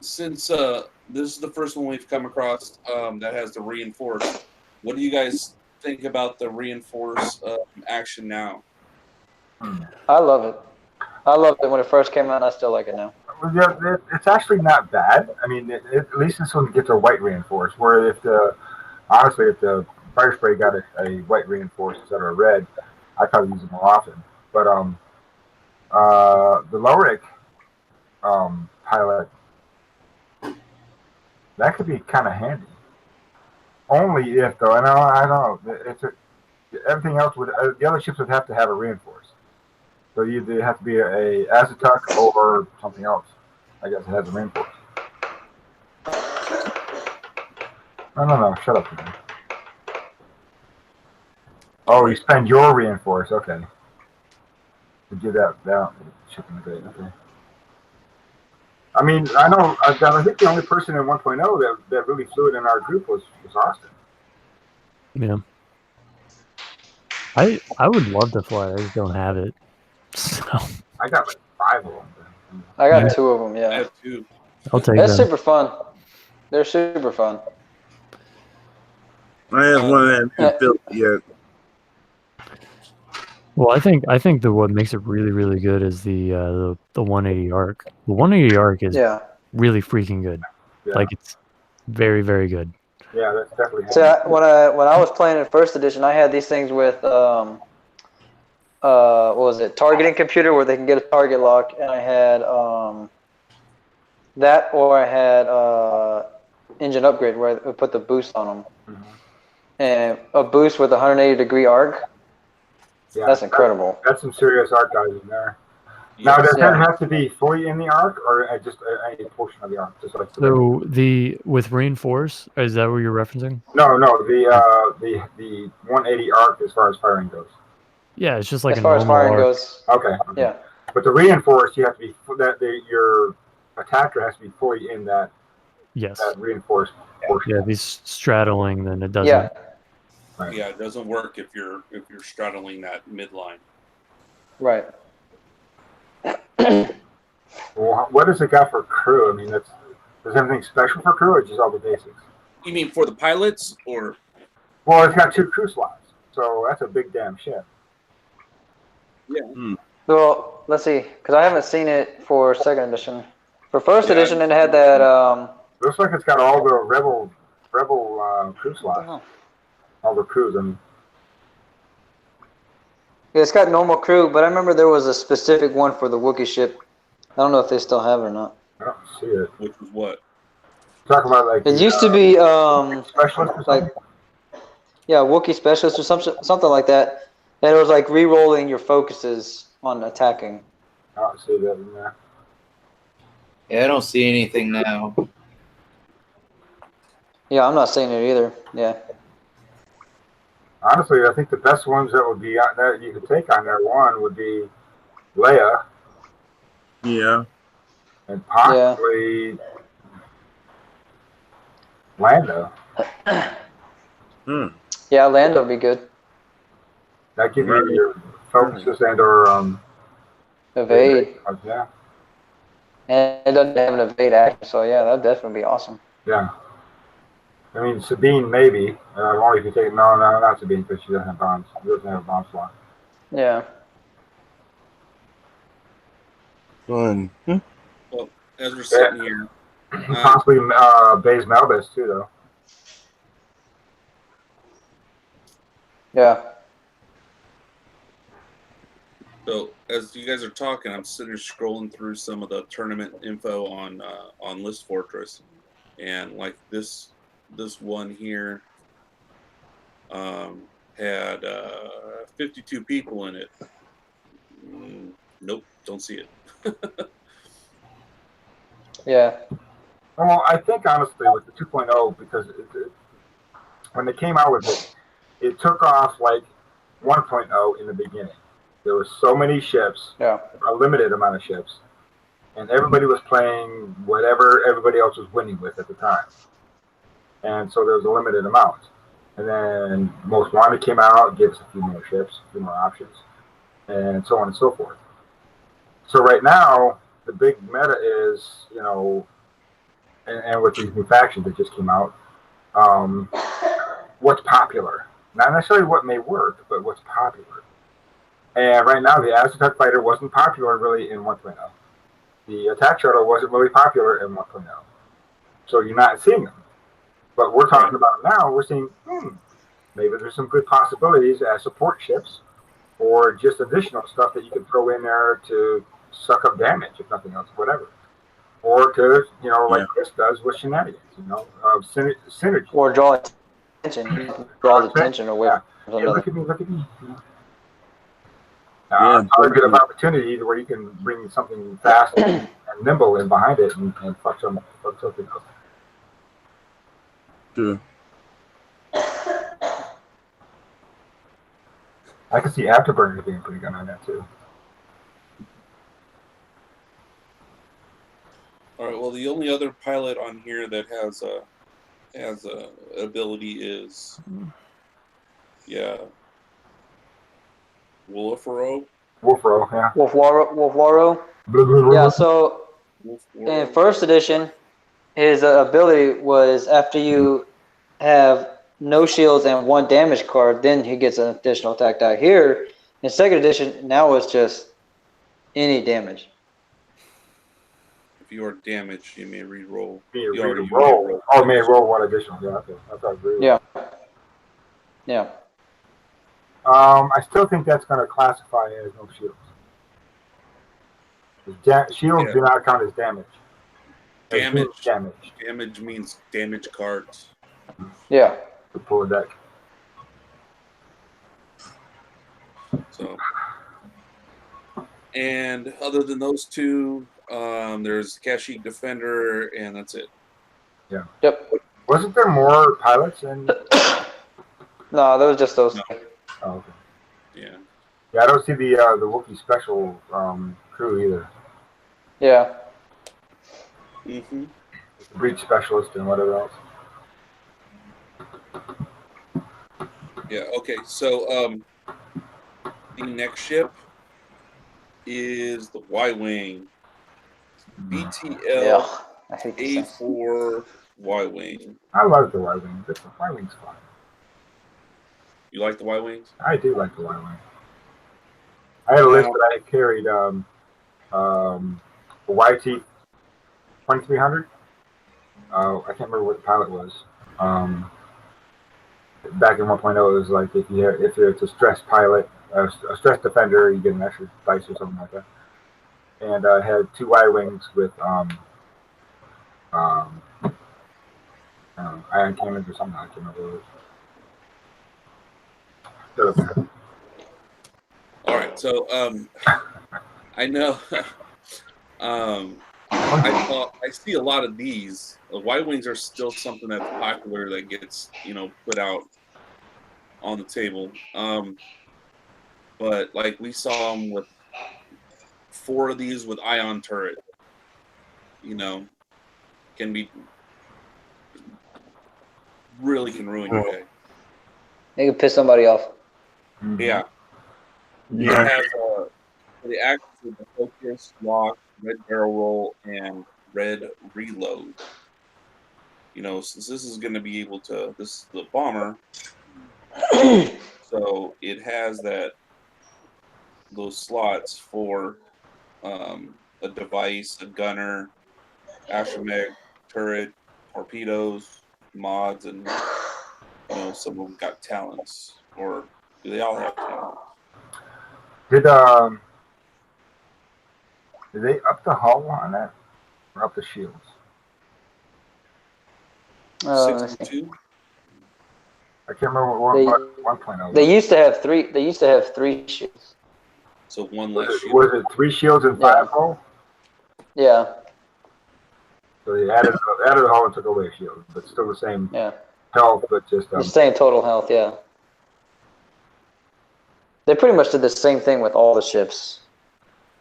[SPEAKER 1] since this is the first one we've come across that has the reinforce, what do you guys think about the reinforce action now?
[SPEAKER 6] I love it. I loved it when it first came out, and I still like it now.
[SPEAKER 4] Well, yeah, it's actually not bad. I mean, at least this one gets a white reinforce. Where if the fire spray got a white reinforce instead of a red, I probably use it more often. But the Lorik pilot, that could be kind of handy. Only if though, I don't know. Everything else would the other ships would have to have a reinforce. So either have to be a Azatec or something else. I guess it has a reinforce. No. Shut up, man. Oh, you spend your reinforce. Okay. To give that shipping grade. Okay. I mean, I know. I think the only person in 1.0 that really flew it in our group was Austin.
[SPEAKER 5] Yeah. I would love to fly. I just don't have it. So
[SPEAKER 4] I got like 5 of them.
[SPEAKER 6] I got
[SPEAKER 5] Yeah.
[SPEAKER 6] 2 of them.
[SPEAKER 1] I
[SPEAKER 6] Yeah,
[SPEAKER 1] have 2.
[SPEAKER 5] I'll take
[SPEAKER 6] that's
[SPEAKER 5] them.
[SPEAKER 6] super fun. They're super fun.
[SPEAKER 3] I have one that hasn't built yet.
[SPEAKER 5] Well, I think that what makes it really, really good is the 180 arc. The 180 arc is
[SPEAKER 6] Yeah.
[SPEAKER 5] really freaking good.
[SPEAKER 4] Yeah.
[SPEAKER 5] Like it's very, very good.
[SPEAKER 4] Yeah, that's definitely.
[SPEAKER 6] So when I was playing in first edition, I had these things with what was it? Targeting computer where they can get a target lock, and I had that, or I had engine upgrade where I put the boost on them, and a boost with 180-degree arc.
[SPEAKER 4] Yeah,
[SPEAKER 6] That's incredible.
[SPEAKER 4] That's some serious arc guys in there.
[SPEAKER 1] Yes.
[SPEAKER 4] Now, does
[SPEAKER 6] Yeah.
[SPEAKER 4] that have to be fully in the arc, or just a portion of the arc? Just like
[SPEAKER 5] So with reinforce, is that what you're referencing?
[SPEAKER 4] No, the 180 arc as far as firing goes.
[SPEAKER 5] Yeah, it's just like
[SPEAKER 6] As
[SPEAKER 5] a
[SPEAKER 6] far as
[SPEAKER 5] normal
[SPEAKER 6] firing
[SPEAKER 5] arc.
[SPEAKER 6] goes,
[SPEAKER 4] Okay.
[SPEAKER 6] yeah.
[SPEAKER 4] But the reinforced, you have to be your attacker has to be fully in that
[SPEAKER 5] Yes.
[SPEAKER 4] reinforced portion.
[SPEAKER 5] Yeah, if he's straddling, then it doesn't.
[SPEAKER 6] Yeah.
[SPEAKER 4] Right.
[SPEAKER 1] Yeah, it doesn't work if you're straddling that midline.
[SPEAKER 6] Right.
[SPEAKER 4] Well, what does it got for crew? I mean, does anything special for crew, or just all the basics?
[SPEAKER 1] You mean for the pilots, or?
[SPEAKER 4] Well, it's got 2 crew slots, so that's a big damn ship.
[SPEAKER 1] Yeah.
[SPEAKER 6] Well, let's see, because I haven't seen it for second edition. For first
[SPEAKER 1] Yeah,
[SPEAKER 6] edition, it had that.
[SPEAKER 4] Looks like it's got all the rebel crew slots. All the crews, I mean.
[SPEAKER 6] Yeah, it's got normal crew, but I remember there was a specific one for the Wookiee ship. I don't know if they still have it or not.
[SPEAKER 4] I don't see it.
[SPEAKER 1] Which was what?
[SPEAKER 4] Talk about like
[SPEAKER 6] It used to be
[SPEAKER 4] specialist or
[SPEAKER 6] like
[SPEAKER 4] something.
[SPEAKER 6] yeah, Wookiee specialist or something like that. And it was like re-rolling your focuses on attacking.
[SPEAKER 4] I don't see that in there.
[SPEAKER 2] Yeah, I don't see anything now.
[SPEAKER 6] Yeah, I'm not seeing it either. Yeah.
[SPEAKER 4] Honestly, I think the best ones that would be that you could take on there one would be Leia
[SPEAKER 3] Yeah.
[SPEAKER 4] and possibly Lando.
[SPEAKER 6] Yeah, Lando would be good.
[SPEAKER 4] That give you your focuses and or
[SPEAKER 6] Evade.
[SPEAKER 4] Yeah.
[SPEAKER 6] And it doesn't have an evade action, so yeah, that'd definitely be awesome.
[SPEAKER 4] Yeah. I mean, Sabine maybe. Only if you take no, not Sabine because she doesn't have bombs. She doesn't have a bomb slot.
[SPEAKER 6] Yeah.
[SPEAKER 3] Fun.
[SPEAKER 1] Well, as we're sitting here,
[SPEAKER 4] Possibly Baze Malbus too, though.
[SPEAKER 6] Yeah.
[SPEAKER 1] so as you guys are talking, I'm sitting here scrolling through some of the tournament info on List Fortress, and like this one here had 52 people in it. Nope, don't see it.
[SPEAKER 6] Yeah.
[SPEAKER 4] Well, I think honestly with the 2.0, because when they came out with it, it took off like 1.0 in the beginning. There were so many ships,
[SPEAKER 6] Yeah.
[SPEAKER 4] a limited amount of ships, and everybody was playing whatever everybody else was winning with at the time. And so there was a limited amount. And then Most Wanted came out, gave us a few more ships, a few more options, and so on and so forth. So right now, the big meta is, and with these new factions that just came out, what's popular. Not necessarily what may work, but what's popular. And right now, the Aztec Fighter wasn't popular really in 1.0. The Attack Shuttle wasn't really popular in 1.0. So you're not seeing them. But we're talking about now, we're seeing, maybe there's some good possibilities as support ships or just additional stuff that you can throw in there to suck up damage, if nothing else, whatever. Or to, like Chris does with shenanigans, synergy.
[SPEAKER 6] Or draw attention. Draw the attention away from
[SPEAKER 4] Hey,
[SPEAKER 6] another.
[SPEAKER 4] look at me.
[SPEAKER 3] Yeah,
[SPEAKER 4] Target of opportunity where you can bring something fast and nimble in behind it and fuck something up.
[SPEAKER 3] True.
[SPEAKER 4] I can see Afterburner being pretty good on that too.
[SPEAKER 1] All right. Well, the only other pilot on here that has a ability is, Wolfero.
[SPEAKER 4] Yeah.
[SPEAKER 6] Wolfwaro. Yeah, so in first edition, his ability was after you have no shields and 1 damage card, then he gets an additional attack die. Here, in second edition, now it's just any damage.
[SPEAKER 1] If you are damaged, you may re-roll.
[SPEAKER 4] Roll. Oh, may roll 1 additional. Yeah, okay. That's how I
[SPEAKER 6] Yeah.
[SPEAKER 4] I still think that's going to classify as no shields. Shields do not count as damage.
[SPEAKER 1] Damage means damage cards.
[SPEAKER 6] Yeah.
[SPEAKER 4] To pull a deck.
[SPEAKER 1] So, and other than those two, there's Kashyyyk Defender, and that's it.
[SPEAKER 4] Yeah.
[SPEAKER 6] Yep.
[SPEAKER 4] Wasn't there more pilots in?
[SPEAKER 6] No, there was just those.
[SPEAKER 1] No.
[SPEAKER 4] Oh, okay.
[SPEAKER 1] Yeah.
[SPEAKER 4] Yeah, I don't see the Wookiee special crew either.
[SPEAKER 6] Yeah.
[SPEAKER 1] Mm-hmm.
[SPEAKER 4] Breach specialist and whatever else.
[SPEAKER 1] Yeah. Okay. So, the next ship is the Y-wing. BTL
[SPEAKER 6] I hate this thing.
[SPEAKER 1] A4 Y-wing.
[SPEAKER 4] I love the Y-wing. The Y-wing's fun.
[SPEAKER 1] You like the Y-wings?
[SPEAKER 4] I do like the Y-wing. I had a list that I carried YT 2300. I can't remember what the pilot was. Back in 1.0, it was like if it's a stressed pilot, a stressed defender, you get an extra dice or something like that. And I had 2 Y-wings with ion cannons or something. I can't remember what it was.
[SPEAKER 1] All right. So, I know. I see a lot of these. The Y-wings are still something that's popular that gets put out on the table. But like we saw them with 4 of these with ion turret. Can ruin your day.
[SPEAKER 6] They can piss somebody off.
[SPEAKER 1] Yeah.
[SPEAKER 3] Yeah.
[SPEAKER 1] It has the acts with the focus, lock, red barrel roll, and red reload. Since this is going to be able to, this is the bomber, so it has those slots for a device, a gunner, astromech, turret, torpedoes, mods, and some of them got talents, or do they all have talents?
[SPEAKER 4] Did they up the hull on that or up the shields?
[SPEAKER 1] 62.
[SPEAKER 4] I can't remember what 1.0.
[SPEAKER 6] They used to have 3. They used to have 3 shields.
[SPEAKER 1] So 1 less shield.
[SPEAKER 4] Was it 3 shields and 5 hull?
[SPEAKER 6] Yeah.
[SPEAKER 4] So they added the hull and took away a shield, but still the same health, but just
[SPEAKER 6] the same total health. Yeah. They pretty much did the same thing with all the ships.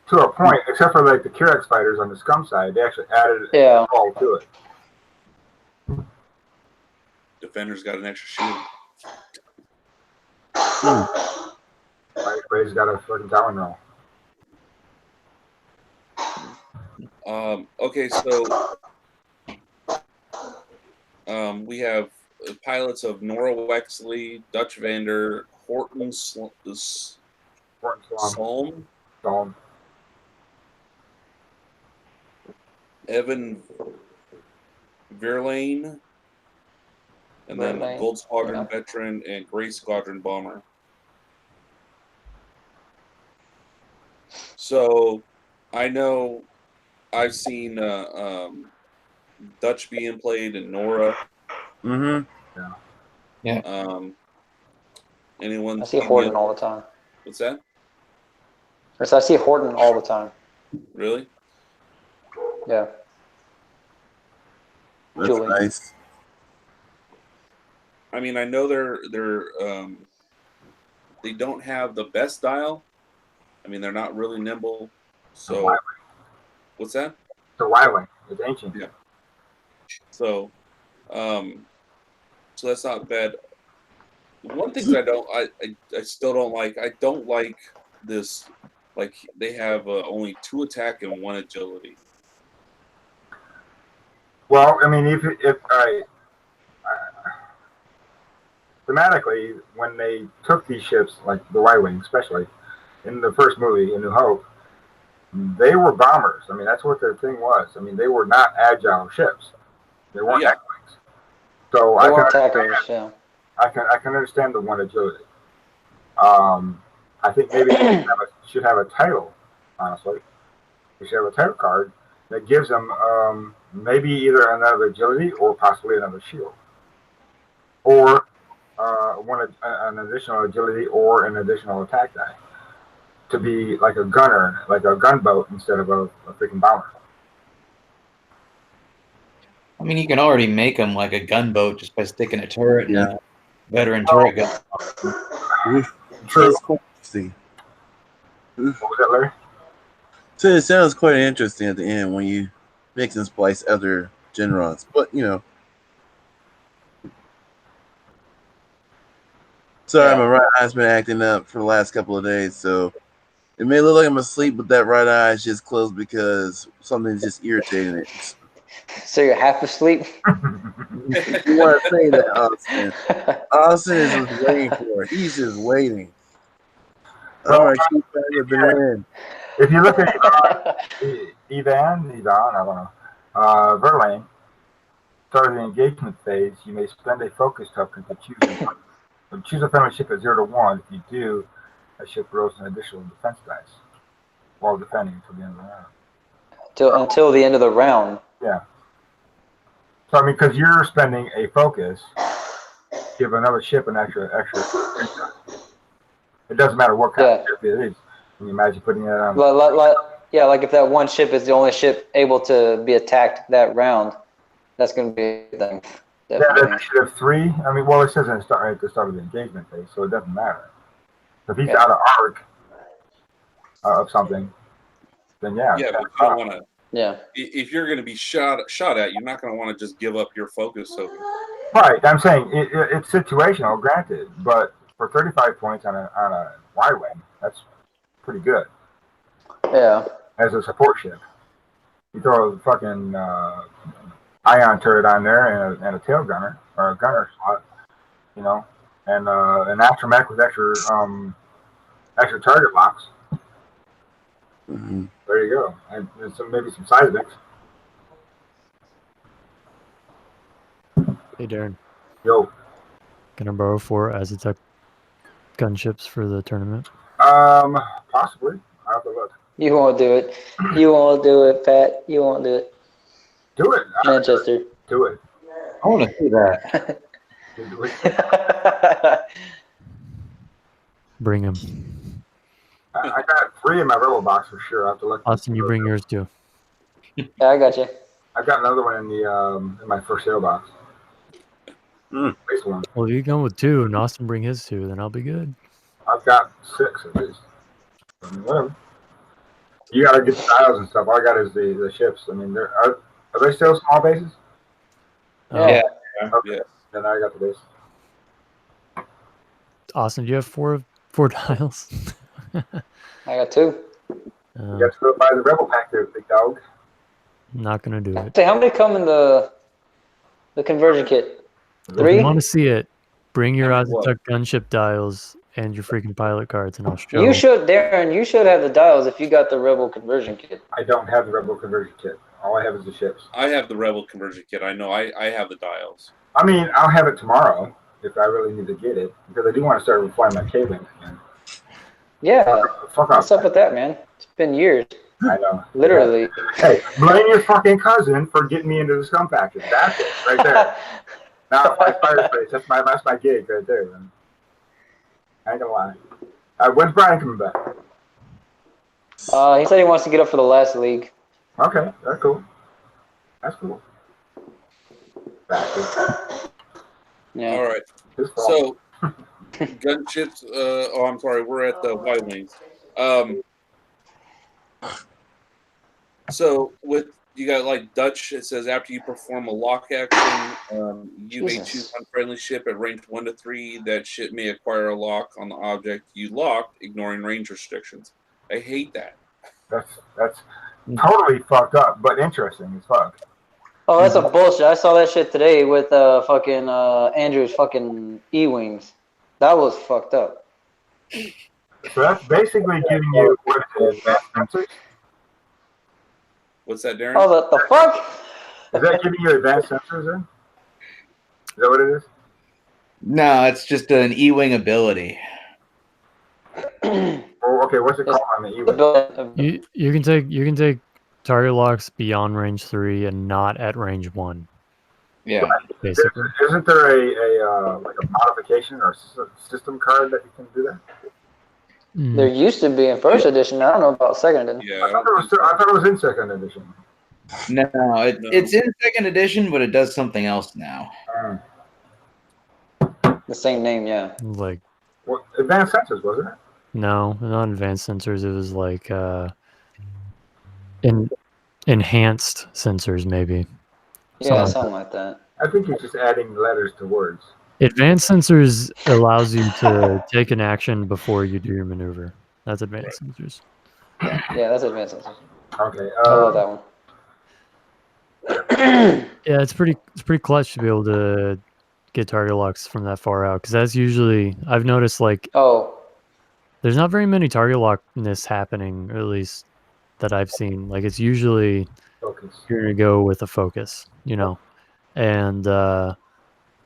[SPEAKER 4] To a point, except for like the Kirax fighters on the Scum side, they actually added
[SPEAKER 6] Yeah.
[SPEAKER 4] all to it.
[SPEAKER 1] Defender's got an extra shield.
[SPEAKER 4] Right, Ray's got a fucking Talon roll.
[SPEAKER 1] Okay, so we have pilots of Nora Wexley, Dutch Vander, Horton Salm, Evan Verlaine, and then
[SPEAKER 6] Verlaine,
[SPEAKER 1] Gold Squadron
[SPEAKER 6] yeah.
[SPEAKER 1] veteran and Gray Squadron bomber. So I know I've seen Dutch being played in Nora.
[SPEAKER 3] Mm-hmm.
[SPEAKER 2] Yeah.
[SPEAKER 1] Anyone?
[SPEAKER 6] I see Horton all the time.
[SPEAKER 1] What's that?
[SPEAKER 6] Yes, I see Horton all the time.
[SPEAKER 1] Really?
[SPEAKER 6] Yeah.
[SPEAKER 3] That's
[SPEAKER 6] Julie.
[SPEAKER 3] nice.
[SPEAKER 1] I mean, I know they don't have the best dial. I mean, they're not really nimble. So, what's that?
[SPEAKER 4] It's a Y-wing. It's ancient.
[SPEAKER 1] Yeah. So, so that's not bad. One thing I still don't like. I don't like this. Like they have only 2 attack and 1 agility.
[SPEAKER 4] Well, I mean, if thematically, when they took these ships, like the Y-wing, especially in the first movie, In New Hope, they were bombers. I mean, that's what their thing was. I mean, they were not agile ships. They weren't X-wings. So
[SPEAKER 6] They weren't attackers, yeah.
[SPEAKER 4] I can understand the 1 agility. I think maybe they should have a title. Honestly, they should have a title card that gives them maybe either another agility or possibly another shield, or an additional agility or an additional attack die to be like a gunner, like a gunboat instead of a freaking bomber.
[SPEAKER 2] I mean, you can already make them like a gunboat just by sticking a turret and a veteran turret gun.
[SPEAKER 4] True.
[SPEAKER 3] Sounds quite interesting.
[SPEAKER 4] What was that, Larry?
[SPEAKER 3] So it sounds quite interesting at the end when you mix and splice other Genrons. But, sorry, my right eye's been acting up for the last couple of days, so it may look like I'm asleep, but that right eye is just closed because something's just irritating it.
[SPEAKER 6] So you're half asleep?
[SPEAKER 3] You want to say that, Austin. Austin is just waiting for it. He's just waiting.
[SPEAKER 4] Well,
[SPEAKER 3] All right, keep in.
[SPEAKER 4] If you look at Evan, I don't know, Verlaine, start of the engagement phase, you may spend a focus token to choose a friendly ship at 0 to 1. If you do, that ship rolls an additional defense dice while defending until the end of the round.
[SPEAKER 6] Until the end of the round.
[SPEAKER 4] Yeah. So I mean, because you're spending a focus, give another ship an extra. It doesn't matter what kind of ship it is. Can you imagine putting it on?
[SPEAKER 6] Like if that one ship is the only ship able to be attacked that round, that's going to be a thing.
[SPEAKER 4] Definitely. Yeah, they should have 3. I mean, well, it says at the start of the engagement phase, so it doesn't matter. If he's out of arc of something, then yeah.
[SPEAKER 1] Yeah, but you don't want to.
[SPEAKER 6] Yeah.
[SPEAKER 1] If you're going to be shot at, you're not going to want to just give up your focus. So.
[SPEAKER 4] Right. I'm saying it's situational, granted, but for 35 points on a Y-wing, that's pretty good.
[SPEAKER 6] Yeah.
[SPEAKER 4] As a support ship, you throw a fucking ion turret on there and a tail gunner or a gunner slot, and an astromech with extra target locks.
[SPEAKER 3] Mm-hmm.
[SPEAKER 4] There you go, and maybe some seismics.
[SPEAKER 5] Hey, Darren.
[SPEAKER 4] Yo.
[SPEAKER 5] Can I borrow 4 Aztec gunships for the tournament?
[SPEAKER 4] Possibly. I'll have to look.
[SPEAKER 6] You won't do it. You won't do it, Pat. You won't do it.
[SPEAKER 4] Do it.
[SPEAKER 6] Manchester.
[SPEAKER 4] Do it.
[SPEAKER 2] I want to see that.
[SPEAKER 5] Bring them.
[SPEAKER 4] I got 3 in my rebel box for sure. I have to look.
[SPEAKER 5] Austin, you bring yours too.
[SPEAKER 6] Yeah, I got you.
[SPEAKER 4] I've got another one in the in my first sale box. Base one.
[SPEAKER 5] Well, if you come with 2 and Austin bring his 2, then I'll be good.
[SPEAKER 4] I've got 6 of these. I mean, whatever. You gotta get the dials and stuff. All I got is the ships. I mean, are they still small bases?
[SPEAKER 6] Yeah.
[SPEAKER 4] Okay.
[SPEAKER 1] Yeah.
[SPEAKER 4] Then I got the base.
[SPEAKER 5] Austin, do you have four dials?
[SPEAKER 6] I got 2.
[SPEAKER 4] You got to go buy the Rebel pack there, big dog.
[SPEAKER 5] Not gonna do it.
[SPEAKER 6] Say, how many come in the conversion kit?
[SPEAKER 5] If
[SPEAKER 6] 3?
[SPEAKER 5] you want to see it, bring your
[SPEAKER 1] I mean, what?
[SPEAKER 5] Aztec gunship dials and your freaking pilot cards, and I'll show.
[SPEAKER 6] You should, Darren. You should have the dials if you got the Rebel conversion kit.
[SPEAKER 4] I don't have the Rebel conversion kit. All I have is the ships.
[SPEAKER 1] I have the Rebel conversion kit. I know. I have the dials.
[SPEAKER 4] I mean, I'll have it tomorrow if I really need to get it because I do want to start flying my K-Wing again.
[SPEAKER 6] Yeah.
[SPEAKER 4] Fuck
[SPEAKER 6] What's
[SPEAKER 4] off.
[SPEAKER 6] up with that, man? It's been years.
[SPEAKER 4] I know.
[SPEAKER 6] Literally.
[SPEAKER 4] Hey, blame your fucking cousin for getting me into the Scum faction. That's it, right there. Now I fly Firespace. That's my gig right there, man. I ain't gonna lie. When's Brian coming back?
[SPEAKER 6] He said he wants to get up for the last league.
[SPEAKER 4] Okay, that's cool. That's cool. Bastard.
[SPEAKER 6] Yeah.
[SPEAKER 1] All right.
[SPEAKER 4] His fault.
[SPEAKER 1] So, gunships. I'm sorry. We're at the Y wings. So with you got like Dutch. It says after you perform a lock action, you may
[SPEAKER 6] Jesus.
[SPEAKER 1] choose unfriendly ship at range 1 to 3. That ship may acquire a lock on the object you locked, ignoring range restrictions. I hate that.
[SPEAKER 4] That's totally fucked up, but interesting as fuck.
[SPEAKER 6] Oh, that's a bullshit. I saw that shit today with fucking Andrew's fucking E-wings. That was fucked up.
[SPEAKER 4] So that's basically giving you what is it, advanced sensors?
[SPEAKER 1] What's that, Darren?
[SPEAKER 6] Oh, the fuck?
[SPEAKER 4] Is that giving you advanced sensors then? Is that what it is?
[SPEAKER 2] No, it's just an E-wing ability.
[SPEAKER 4] Oh, okay, what's it called on the E-Wing?
[SPEAKER 5] You can take target locks beyond range 3 and not at range 1.
[SPEAKER 2] Yeah.
[SPEAKER 5] Basically.
[SPEAKER 4] Isn't there a like a modification or system card that you can do that?
[SPEAKER 6] There used to be in first edition. I don't know about second edition.
[SPEAKER 1] Yeah.
[SPEAKER 4] I thought it was in second edition.
[SPEAKER 2] No, it's in second edition, but it does something else now.
[SPEAKER 6] The same name, yeah.
[SPEAKER 5] Like,
[SPEAKER 4] Well, advanced sensors, wasn't it?
[SPEAKER 5] no, not advanced sensors. It was like enhanced sensors, maybe.
[SPEAKER 6] Yeah, something like that.
[SPEAKER 4] I think you're just adding letters to words.
[SPEAKER 5] Advanced sensors allows you to take an action before you do your maneuver. That's advanced sensors.
[SPEAKER 6] Yeah, that's advanced sensors.
[SPEAKER 4] Okay.
[SPEAKER 6] I love that one.
[SPEAKER 5] Yeah, it's pretty clutch to be able to get target locks from that far out, because that's usually, I've noticed, like,
[SPEAKER 6] Oh,
[SPEAKER 5] there's not very many target lockness happening, or at least that I've seen. Like, it's usually
[SPEAKER 4] Focus.
[SPEAKER 5] you're gonna go with a focus, you know, and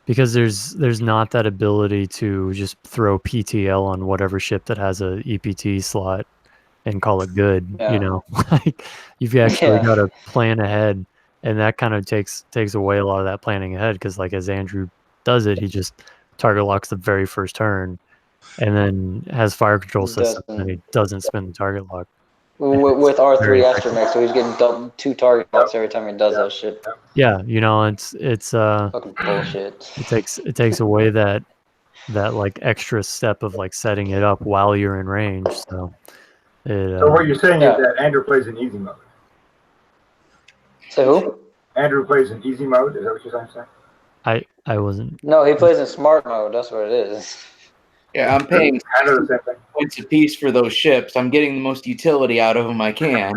[SPEAKER 5] because there's not that ability to just throw PTL on whatever ship that has a EPT slot and call it good,
[SPEAKER 6] Yeah.
[SPEAKER 5] you know. Like, you've actually got to plan ahead, and that kind of takes away a lot of that planning ahead, because, like, as Andrew does it, he just target locks the very first turn and then has fire control system, and he doesn't spin the target lock.
[SPEAKER 6] with R3
[SPEAKER 5] very
[SPEAKER 6] Astromech, so he's getting 2 target locks every time he does that shit.
[SPEAKER 5] Yeah, you know, it's
[SPEAKER 6] Fucking bullshit.
[SPEAKER 5] it takes away that like extra step of like setting it up while you're in range. So
[SPEAKER 4] So what you're saying
[SPEAKER 6] Yeah.
[SPEAKER 4] is that Andrew plays in easy mode.
[SPEAKER 6] So who?
[SPEAKER 4] Andrew plays in easy mode. Is that what you're saying?
[SPEAKER 5] I wasn't.
[SPEAKER 6] No, he plays in smart mode. That's what it is.
[SPEAKER 2] Yeah, I'm paying
[SPEAKER 4] Kind of the same thing.
[SPEAKER 2] points a piece for those ships. I'm getting the most utility out of them I can.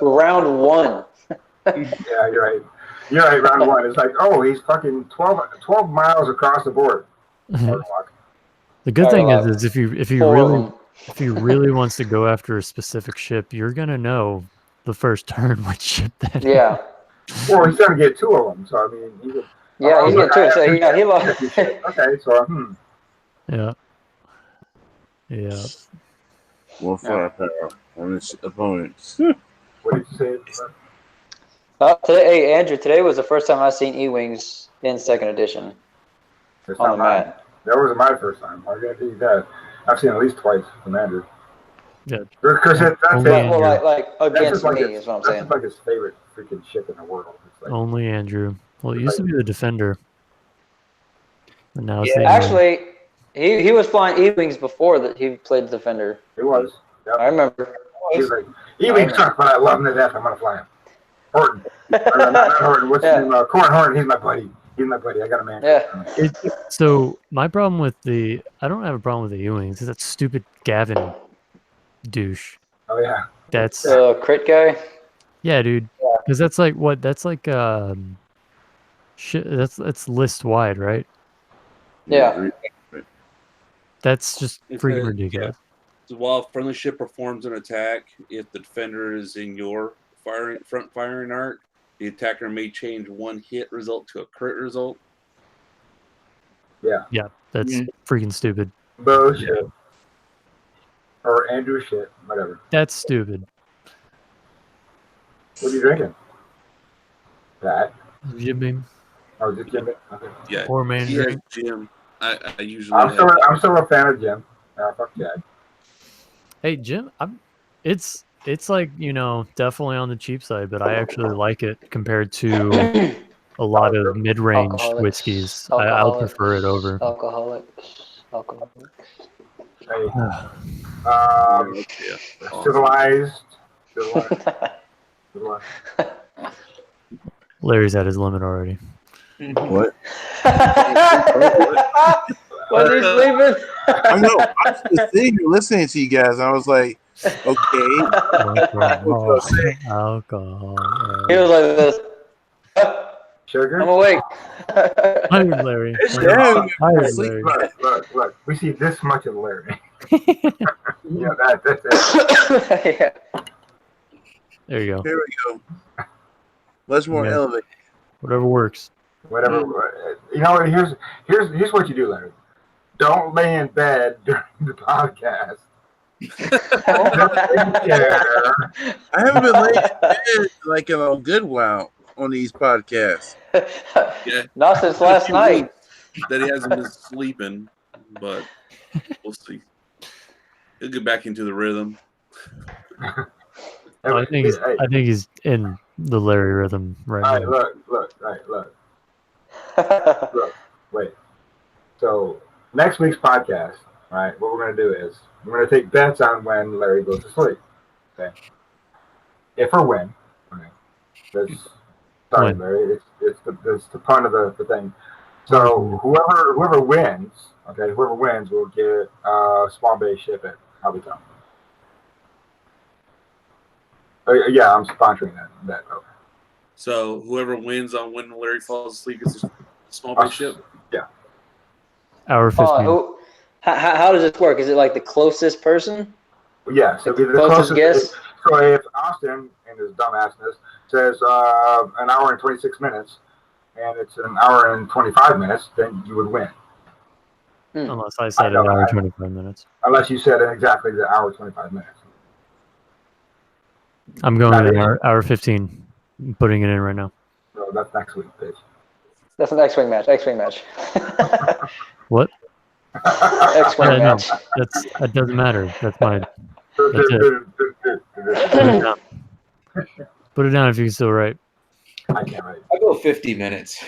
[SPEAKER 6] Round 1.
[SPEAKER 4] Yeah, you're right. You're right. Round 1. It's like, oh, he's fucking 12 miles across the board.
[SPEAKER 5] The good thing is if he really wants to go after a specific ship, you're gonna know the first turn which ship that
[SPEAKER 6] Yeah.
[SPEAKER 4] Well, he's trying to get 2 of them. So I mean, he's
[SPEAKER 6] Getting 2. So yeah, he lost.
[SPEAKER 4] Okay, so
[SPEAKER 5] Yeah. Yeah.
[SPEAKER 3] More firepower on his opponents.
[SPEAKER 4] what did you say?
[SPEAKER 6] Today, hey Andrew, today was the first time I've seen E-wings in second edition
[SPEAKER 4] It's
[SPEAKER 6] on
[SPEAKER 4] not
[SPEAKER 6] the
[SPEAKER 4] mine.
[SPEAKER 6] mat.
[SPEAKER 4] That wasn't my first time. I gotta tell you that. I've seen at least twice from Andrew.
[SPEAKER 5] Yeah.
[SPEAKER 4] Because that's
[SPEAKER 5] Only
[SPEAKER 4] it.
[SPEAKER 6] Well, like
[SPEAKER 4] That's
[SPEAKER 6] against
[SPEAKER 4] just like
[SPEAKER 6] me
[SPEAKER 4] his,
[SPEAKER 6] is what I'm
[SPEAKER 4] that's
[SPEAKER 6] saying.
[SPEAKER 4] just like his favorite freaking ship in the world. It's like,
[SPEAKER 5] Only Andrew. Well, it used to be the Defender. And now it's
[SPEAKER 2] Yeah.
[SPEAKER 5] the
[SPEAKER 6] Actually, He was flying E-wings before that he played Defender.
[SPEAKER 4] He was. Yep.
[SPEAKER 6] I remember.
[SPEAKER 4] He was like, E-wing suck, but I love him to death. I'm gonna fly him. Horton. Not Horton. What's his name? Corn Horton. He's my buddy. I got a man.
[SPEAKER 6] Yeah.
[SPEAKER 5] So my problem with I don't have a problem with the E-wings. It's that stupid Gavin douche.
[SPEAKER 4] Oh yeah.
[SPEAKER 5] That's
[SPEAKER 6] crit guy.
[SPEAKER 5] Yeah, dude. Because that's like what? That's like shit. That's list wide, right?
[SPEAKER 6] Yeah.
[SPEAKER 5] That's just freaking ridiculous.
[SPEAKER 1] So while a friendly ship performs an attack, if the defender is in your front firing arc, the attacker may change one hit result to a crit result.
[SPEAKER 4] Yeah.
[SPEAKER 5] Yeah, that's freaking stupid.
[SPEAKER 4] Bullshit. Yeah. Or Andrew shit, whatever.
[SPEAKER 5] That's stupid.
[SPEAKER 4] What are you drinking? That.
[SPEAKER 5] Jim Beam.
[SPEAKER 4] Oh, is it Jim? Okay.
[SPEAKER 1] Yeah.
[SPEAKER 5] Poor man drink.
[SPEAKER 1] Jim. I usually.
[SPEAKER 4] I'm still a fan of Jim. Fuck Chad.
[SPEAKER 5] Hey Jim, it's like, you know, definitely on the cheap side, but I actually like it compared to a lot of mid-range whiskeys. I'll prefer it over.
[SPEAKER 6] Alcoholics.
[SPEAKER 4] Hey. Civilized.
[SPEAKER 5] Larry's at his limit already.
[SPEAKER 3] What?
[SPEAKER 6] What are you sleeping?
[SPEAKER 3] I know. I was just sitting here listening to you guys. And I was like, okay.
[SPEAKER 5] Alcohol.
[SPEAKER 6] He was like this.
[SPEAKER 4] Sugar?
[SPEAKER 6] I'm awake.
[SPEAKER 5] Hi, Larry.
[SPEAKER 3] Yeah,
[SPEAKER 5] Hi, Larry.
[SPEAKER 4] Look. We see this much of Larry. Yeah, that's it.
[SPEAKER 6] Yeah.
[SPEAKER 5] There you go.
[SPEAKER 3] Here we go. Much more elevated.
[SPEAKER 5] Whatever works.
[SPEAKER 4] Whatever. You know, here's what you do, Larry. Don't lay in bed during the podcast.
[SPEAKER 3] I haven't been laying in bed like in a good while on these podcasts.
[SPEAKER 1] Yeah.
[SPEAKER 6] Not since last night.
[SPEAKER 1] That he hasn't been sleeping, but we'll see. He'll get back into the rhythm.
[SPEAKER 5] I think he's in the Larry rhythm right now.
[SPEAKER 4] Look. Look, wait. So next week's podcast, right? What we're gonna do is we're gonna take bets on when Larry goes to sleep. Okay. If or when. Okay. Sorry, Larry. It's the pun of the thing. So whoever wins, will get a small base ship at Hobbytown. Yeah, I'm sponsoring that. Okay.
[SPEAKER 1] So whoever wins on when Larry falls asleep gets a small base ship?
[SPEAKER 4] Yeah.
[SPEAKER 5] Hour 15.
[SPEAKER 6] How does this work? Is it like the closest person?
[SPEAKER 4] Yeah, so it'll be the closest guess. So if Austin, and his dumbassness, says an hour and 26 minutes, and it's an hour and 25 minutes, then you would win.
[SPEAKER 5] Unless I said an hour and 25 minutes.
[SPEAKER 4] Unless you said exactly the hour 25 minutes.
[SPEAKER 5] I'm going with hour 15. I'm putting it in right now.
[SPEAKER 4] No, that's next week, bitch.
[SPEAKER 6] That's an X-Wing match.
[SPEAKER 5] What?
[SPEAKER 6] X-Wing match.
[SPEAKER 5] That doesn't matter. That's mine. That's it. Put it down if you can still write.
[SPEAKER 4] I can't write.
[SPEAKER 2] I'll go 50 minutes.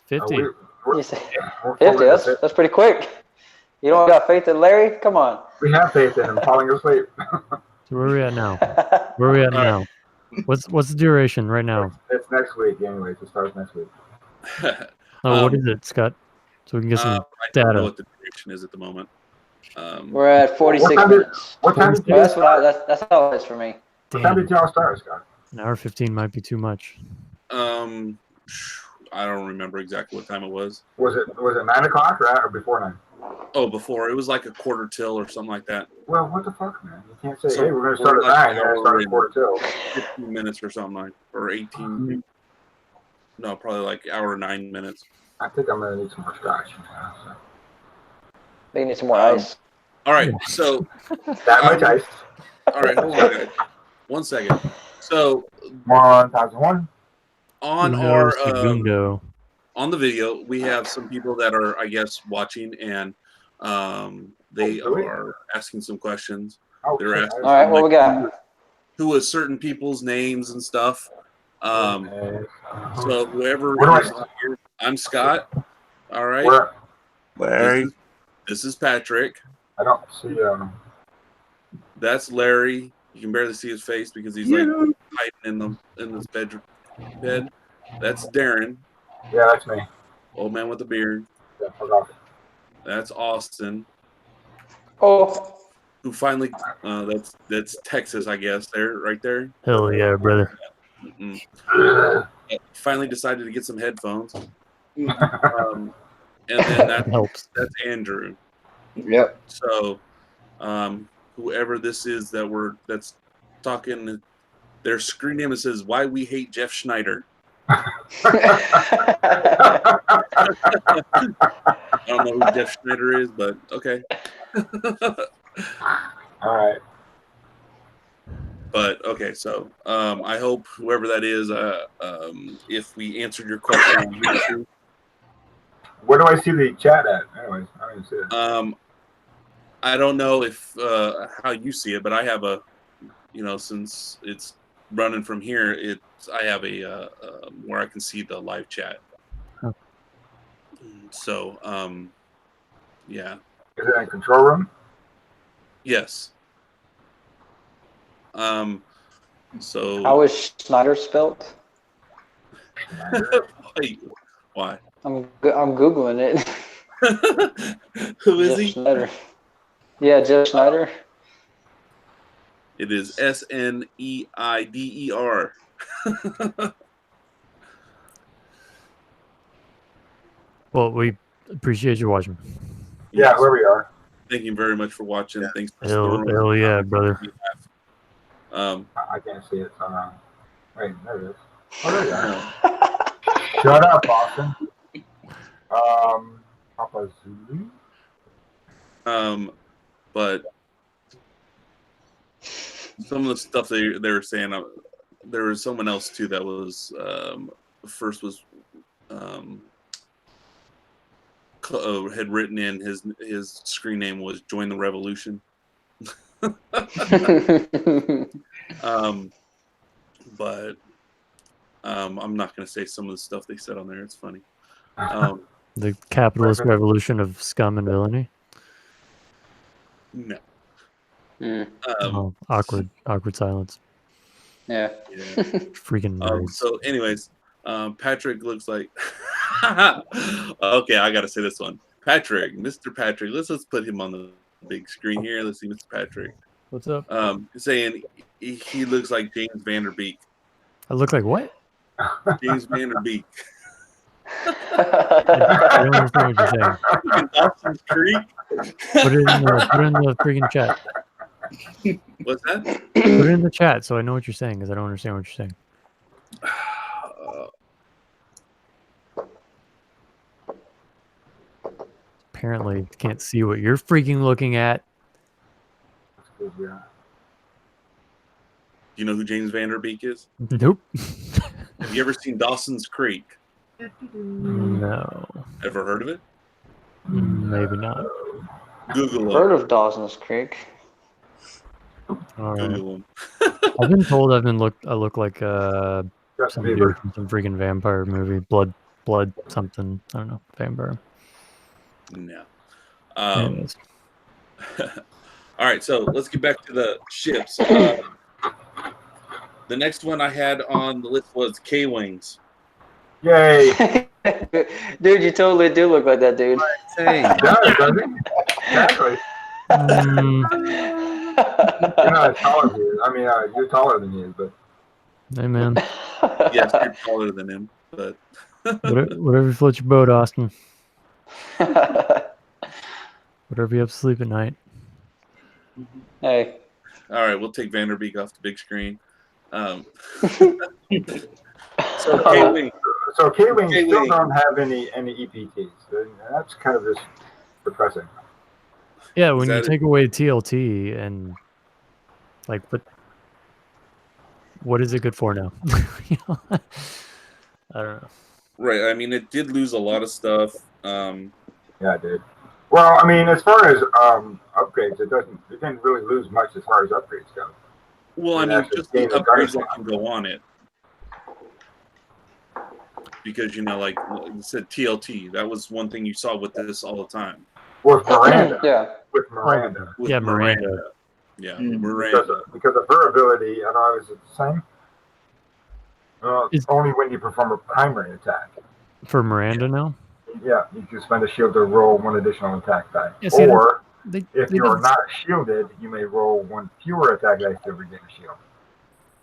[SPEAKER 5] 50?
[SPEAKER 6] You say 50? That's pretty quick. You don't got faith in Larry? Come on.
[SPEAKER 4] We have faith in him falling asleep.
[SPEAKER 5] So where are we at now? What's the duration right now?
[SPEAKER 4] It's next week anyways. It starts next week.
[SPEAKER 5] What is it, Scott? So we can get some data.
[SPEAKER 1] I don't know what the duration is at the moment.
[SPEAKER 6] We're at 46 minutes.
[SPEAKER 4] What time did you
[SPEAKER 6] that's how it is for me.
[SPEAKER 4] What time did y'all start, Scott?
[SPEAKER 5] An hour 15 might be too much.
[SPEAKER 1] I don't remember exactly what time it was.
[SPEAKER 4] Was it 9 o'clock or before 9?
[SPEAKER 1] Oh, before. It was like a quarter till or something like that.
[SPEAKER 4] Well, what the fuck, man? You can't say, hey, we're going to start at 9 and start at quarter till.
[SPEAKER 1] 15 minutes or something like, or 18. No, probably like hour 9 minutes.
[SPEAKER 4] I think I'm going to need some more scotch. So.
[SPEAKER 6] They need some more ice.
[SPEAKER 1] All right, so.
[SPEAKER 4] That much ice.
[SPEAKER 1] All right, hold on, guys. 1 second. So.
[SPEAKER 4] 1001.
[SPEAKER 1] On our on the video, we have some people that are, I guess, watching, and they are asking some questions. They're asking,
[SPEAKER 6] all right, what we got?
[SPEAKER 1] Who was certain people's names and stuff. So whoever is here, I'm Scott. All right.
[SPEAKER 3] Larry.
[SPEAKER 1] This is Patrick.
[SPEAKER 4] I don't see
[SPEAKER 1] That's Larry. You can barely see his face because he's like hiding in this bed. That's Darrin,
[SPEAKER 4] Yeah, that's me.
[SPEAKER 1] old man with a beard.
[SPEAKER 4] Yeah, fuck off.
[SPEAKER 1] That's Austin,
[SPEAKER 6] Oh,
[SPEAKER 1] who finally that's Texas, I guess. Right there.
[SPEAKER 5] Hell yeah, brother.
[SPEAKER 1] Finally decided to get some headphones. And then
[SPEAKER 5] That helps.
[SPEAKER 1] that's Andrew.
[SPEAKER 2] Yep.
[SPEAKER 1] So, whoever this is that's talking, their screen name says "Why We Hate Jeff Schneider." I don't know who Jeff Schneider is, but okay.
[SPEAKER 4] All right.
[SPEAKER 1] But okay, so I hope whoever that is, if we answered your question,
[SPEAKER 4] Where do I see the chat at? Anyways, I don't even see it.
[SPEAKER 1] I don't know if how you see it, but I have a, since it's running from here, I have a where I can see the live chat.
[SPEAKER 5] Huh.
[SPEAKER 1] So yeah.
[SPEAKER 4] Is it in control room?
[SPEAKER 1] Yes. So
[SPEAKER 6] how is Schneider spelt?
[SPEAKER 1] Why?
[SPEAKER 6] I'm googling it.
[SPEAKER 1] Who is
[SPEAKER 6] Jeff
[SPEAKER 1] he?
[SPEAKER 6] Schneider. Yeah, Jeff Schneider.
[SPEAKER 1] It is Sneider.
[SPEAKER 5] Well, we appreciate you watching.
[SPEAKER 4] Yeah, where we are.
[SPEAKER 1] Thank you very much for watching. Thanks for
[SPEAKER 5] Hell yeah, brother.
[SPEAKER 4] I can't see it. So, wait, there it is. Oh, there you are. Shut up, Austin. Papa Zulu.
[SPEAKER 1] But some of the stuff they were saying, there was someone else too that was first was had written in his screen name was "Join the Revolution." But I'm not going to say some of the stuff they said on there. It's funny.
[SPEAKER 5] The capitalist revolution of scum and villainy.
[SPEAKER 1] No.
[SPEAKER 5] Awkward silence.
[SPEAKER 6] Yeah.
[SPEAKER 5] Freaking nerds.
[SPEAKER 1] So, anyways, Patrick looks like. Okay, I got to say this one. Patrick, Mr. Patrick. Let's put him on the big screen here. Let's see, Mr. Patrick.
[SPEAKER 5] What's up?
[SPEAKER 1] Saying he looks like James Vanderbeek.
[SPEAKER 5] I look like what?
[SPEAKER 1] James Vanderbeek.
[SPEAKER 5] I don't understand what you're saying.
[SPEAKER 1] Dawson's Creek.
[SPEAKER 5] Put it in the freaking chat.
[SPEAKER 1] What's that?
[SPEAKER 5] Put it in the chat so I know what you're saying, because I don't understand what you're saying. Apparently, can't see what you're freaking looking at.
[SPEAKER 4] Yeah.
[SPEAKER 1] You know who James Vanderbeek is?
[SPEAKER 5] Nope.
[SPEAKER 1] Have you ever seen Dawson's Creek?
[SPEAKER 5] No.
[SPEAKER 1] Ever heard of it?
[SPEAKER 5] Maybe not.
[SPEAKER 1] Google it.
[SPEAKER 6] Heard of Dawson's Creek?
[SPEAKER 5] All right.
[SPEAKER 1] Google him.
[SPEAKER 5] I've been told I look like
[SPEAKER 4] Justin
[SPEAKER 5] some dude
[SPEAKER 4] Bieber.
[SPEAKER 5] from some freaking vampire movie. Blood something. I don't know. Vampire.
[SPEAKER 1] No.
[SPEAKER 5] Anyways.
[SPEAKER 1] All right, so let's get back to the ships. The next one I had on the list was K-Wings.
[SPEAKER 4] Yay!
[SPEAKER 6] Dude, you totally do look like that dude.
[SPEAKER 4] Hey, he does, doesn't he? Exactly. You're not as tall as he is. I mean, you're taller than he is, but.
[SPEAKER 5] Hey, man.
[SPEAKER 1] Yes, you're taller than him, but.
[SPEAKER 5] Whatever floats your boat, Austin. Whatever you have to sleep at night.
[SPEAKER 6] Hey.
[SPEAKER 1] All right, we'll take Vanderbeek off the big screen. So K-Wing.
[SPEAKER 4] So K-Wings still don't have any EPTs. That's kind of just depressing.
[SPEAKER 5] Yeah, when you take away TLT and like, what is it good for now? You know? I don't know.
[SPEAKER 1] Right. I mean, it did lose a lot of stuff.
[SPEAKER 4] Yeah, it did. Well, I mean, as far as upgrades, it didn't really lose much as far as upgrades go.
[SPEAKER 1] Well, I mean, just the upgrades that can go on it. Because, like you said, TLT, that was one thing you saw with this all the time.
[SPEAKER 4] With Miranda.
[SPEAKER 6] Yeah.
[SPEAKER 4] With Miranda.
[SPEAKER 1] With
[SPEAKER 5] Yeah, Miranda.
[SPEAKER 1] Yeah,
[SPEAKER 2] Mm.
[SPEAKER 1] Miranda.
[SPEAKER 4] Because of her ability, I know, is it the same?
[SPEAKER 5] Is-
[SPEAKER 4] Only when you perform a primary attack.
[SPEAKER 5] For Miranda now?
[SPEAKER 4] Yeah, you can spend a shield to roll one additional attack die.
[SPEAKER 5] Yeah, see,
[SPEAKER 4] Or,
[SPEAKER 5] They
[SPEAKER 4] if you are not shielded, you may roll one fewer attack dice to regain a shield.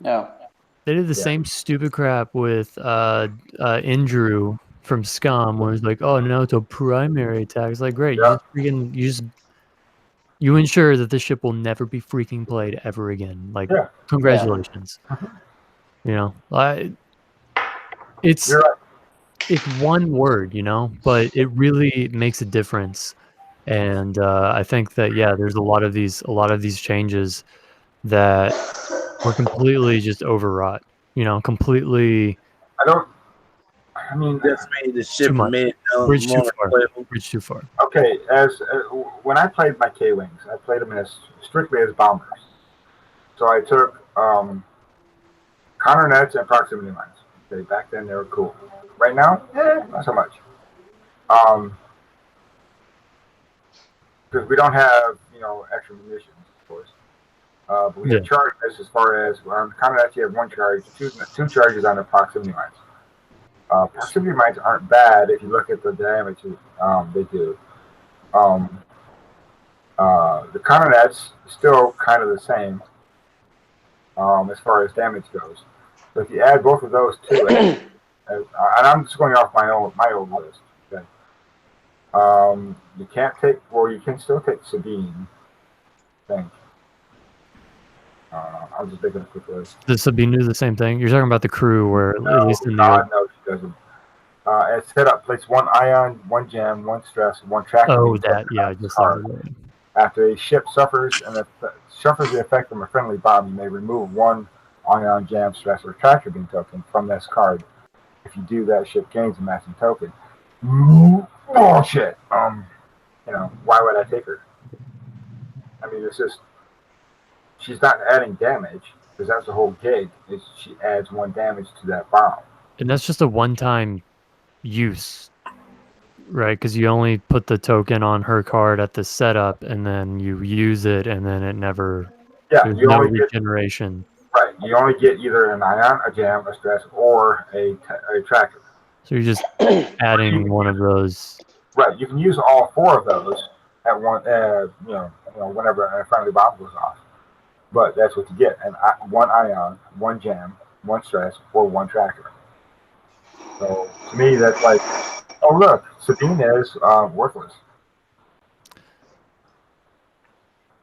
[SPEAKER 6] Yeah.
[SPEAKER 5] They did the
[SPEAKER 4] Yeah.
[SPEAKER 5] same stupid crap with Indrew from Scum, where it's like, oh no, it's a primary attack. It's like, great,
[SPEAKER 4] Yeah.
[SPEAKER 5] you ensure that this ship will never be freaking played ever again. Like,
[SPEAKER 4] Yeah.
[SPEAKER 5] congratulations. You know, it's
[SPEAKER 4] You're right.
[SPEAKER 5] it's one word, you know, but it really makes a difference. And I think that there's a lot of these changes that were completely just overwrought. You know, completely
[SPEAKER 4] I mean,
[SPEAKER 3] That's made the ship
[SPEAKER 5] too much.
[SPEAKER 3] made
[SPEAKER 5] Bridge too
[SPEAKER 3] more
[SPEAKER 5] far.
[SPEAKER 3] playable.
[SPEAKER 5] Bridge too far.
[SPEAKER 4] okay, when I played my K-Wings, I played them strictly as bombers. So I took counter nets and proximity mines. Okay, back then they were cool. Right now, not so much. Because we don't have, extra munitions, of course. But we have charges as far as on counter nets you have one charge, two charges on the proximity mines. Proximity mines aren't bad if you look at the damage they do. The counter nets still kind of the same as far as damage goes. So if you add both of those to it, and I'm just going off my old list. Okay. You can still take Sabine. I think. I'll just make it a quick list.
[SPEAKER 5] Does Sabine do the same thing? You're talking about the crew, where at least in the
[SPEAKER 4] No, she doesn't. It's set up. Place one ion, one gem, one stress, one tracker.
[SPEAKER 5] I just thought of that.
[SPEAKER 4] After a ship suffers the effect from a friendly bomb, you may remove one ion, jam, stress, or tractor beam token from this card. If you do, that ship gains a matching token. Bullshit. Why would I take her? I mean, it's just she's not adding damage because that's the whole gig. Is she adds one damage to that bomb,
[SPEAKER 5] And that's just a one-time use, right? Because you only put the token on her card at the setup, and then you use it, and then it never.
[SPEAKER 4] Yeah,
[SPEAKER 5] there's
[SPEAKER 4] you
[SPEAKER 5] no
[SPEAKER 4] only
[SPEAKER 5] regeneration.
[SPEAKER 4] Right, you only get either an ion, a jam, a stress, or a tracker.
[SPEAKER 5] So you're just adding one of those.
[SPEAKER 4] Right, you can use all four of those at one. Whenever a friendly bomb goes off. But that's what you get: one ion, one jam, one stress, or one tracker. So to me, that's like, oh look, Sabine is worthless.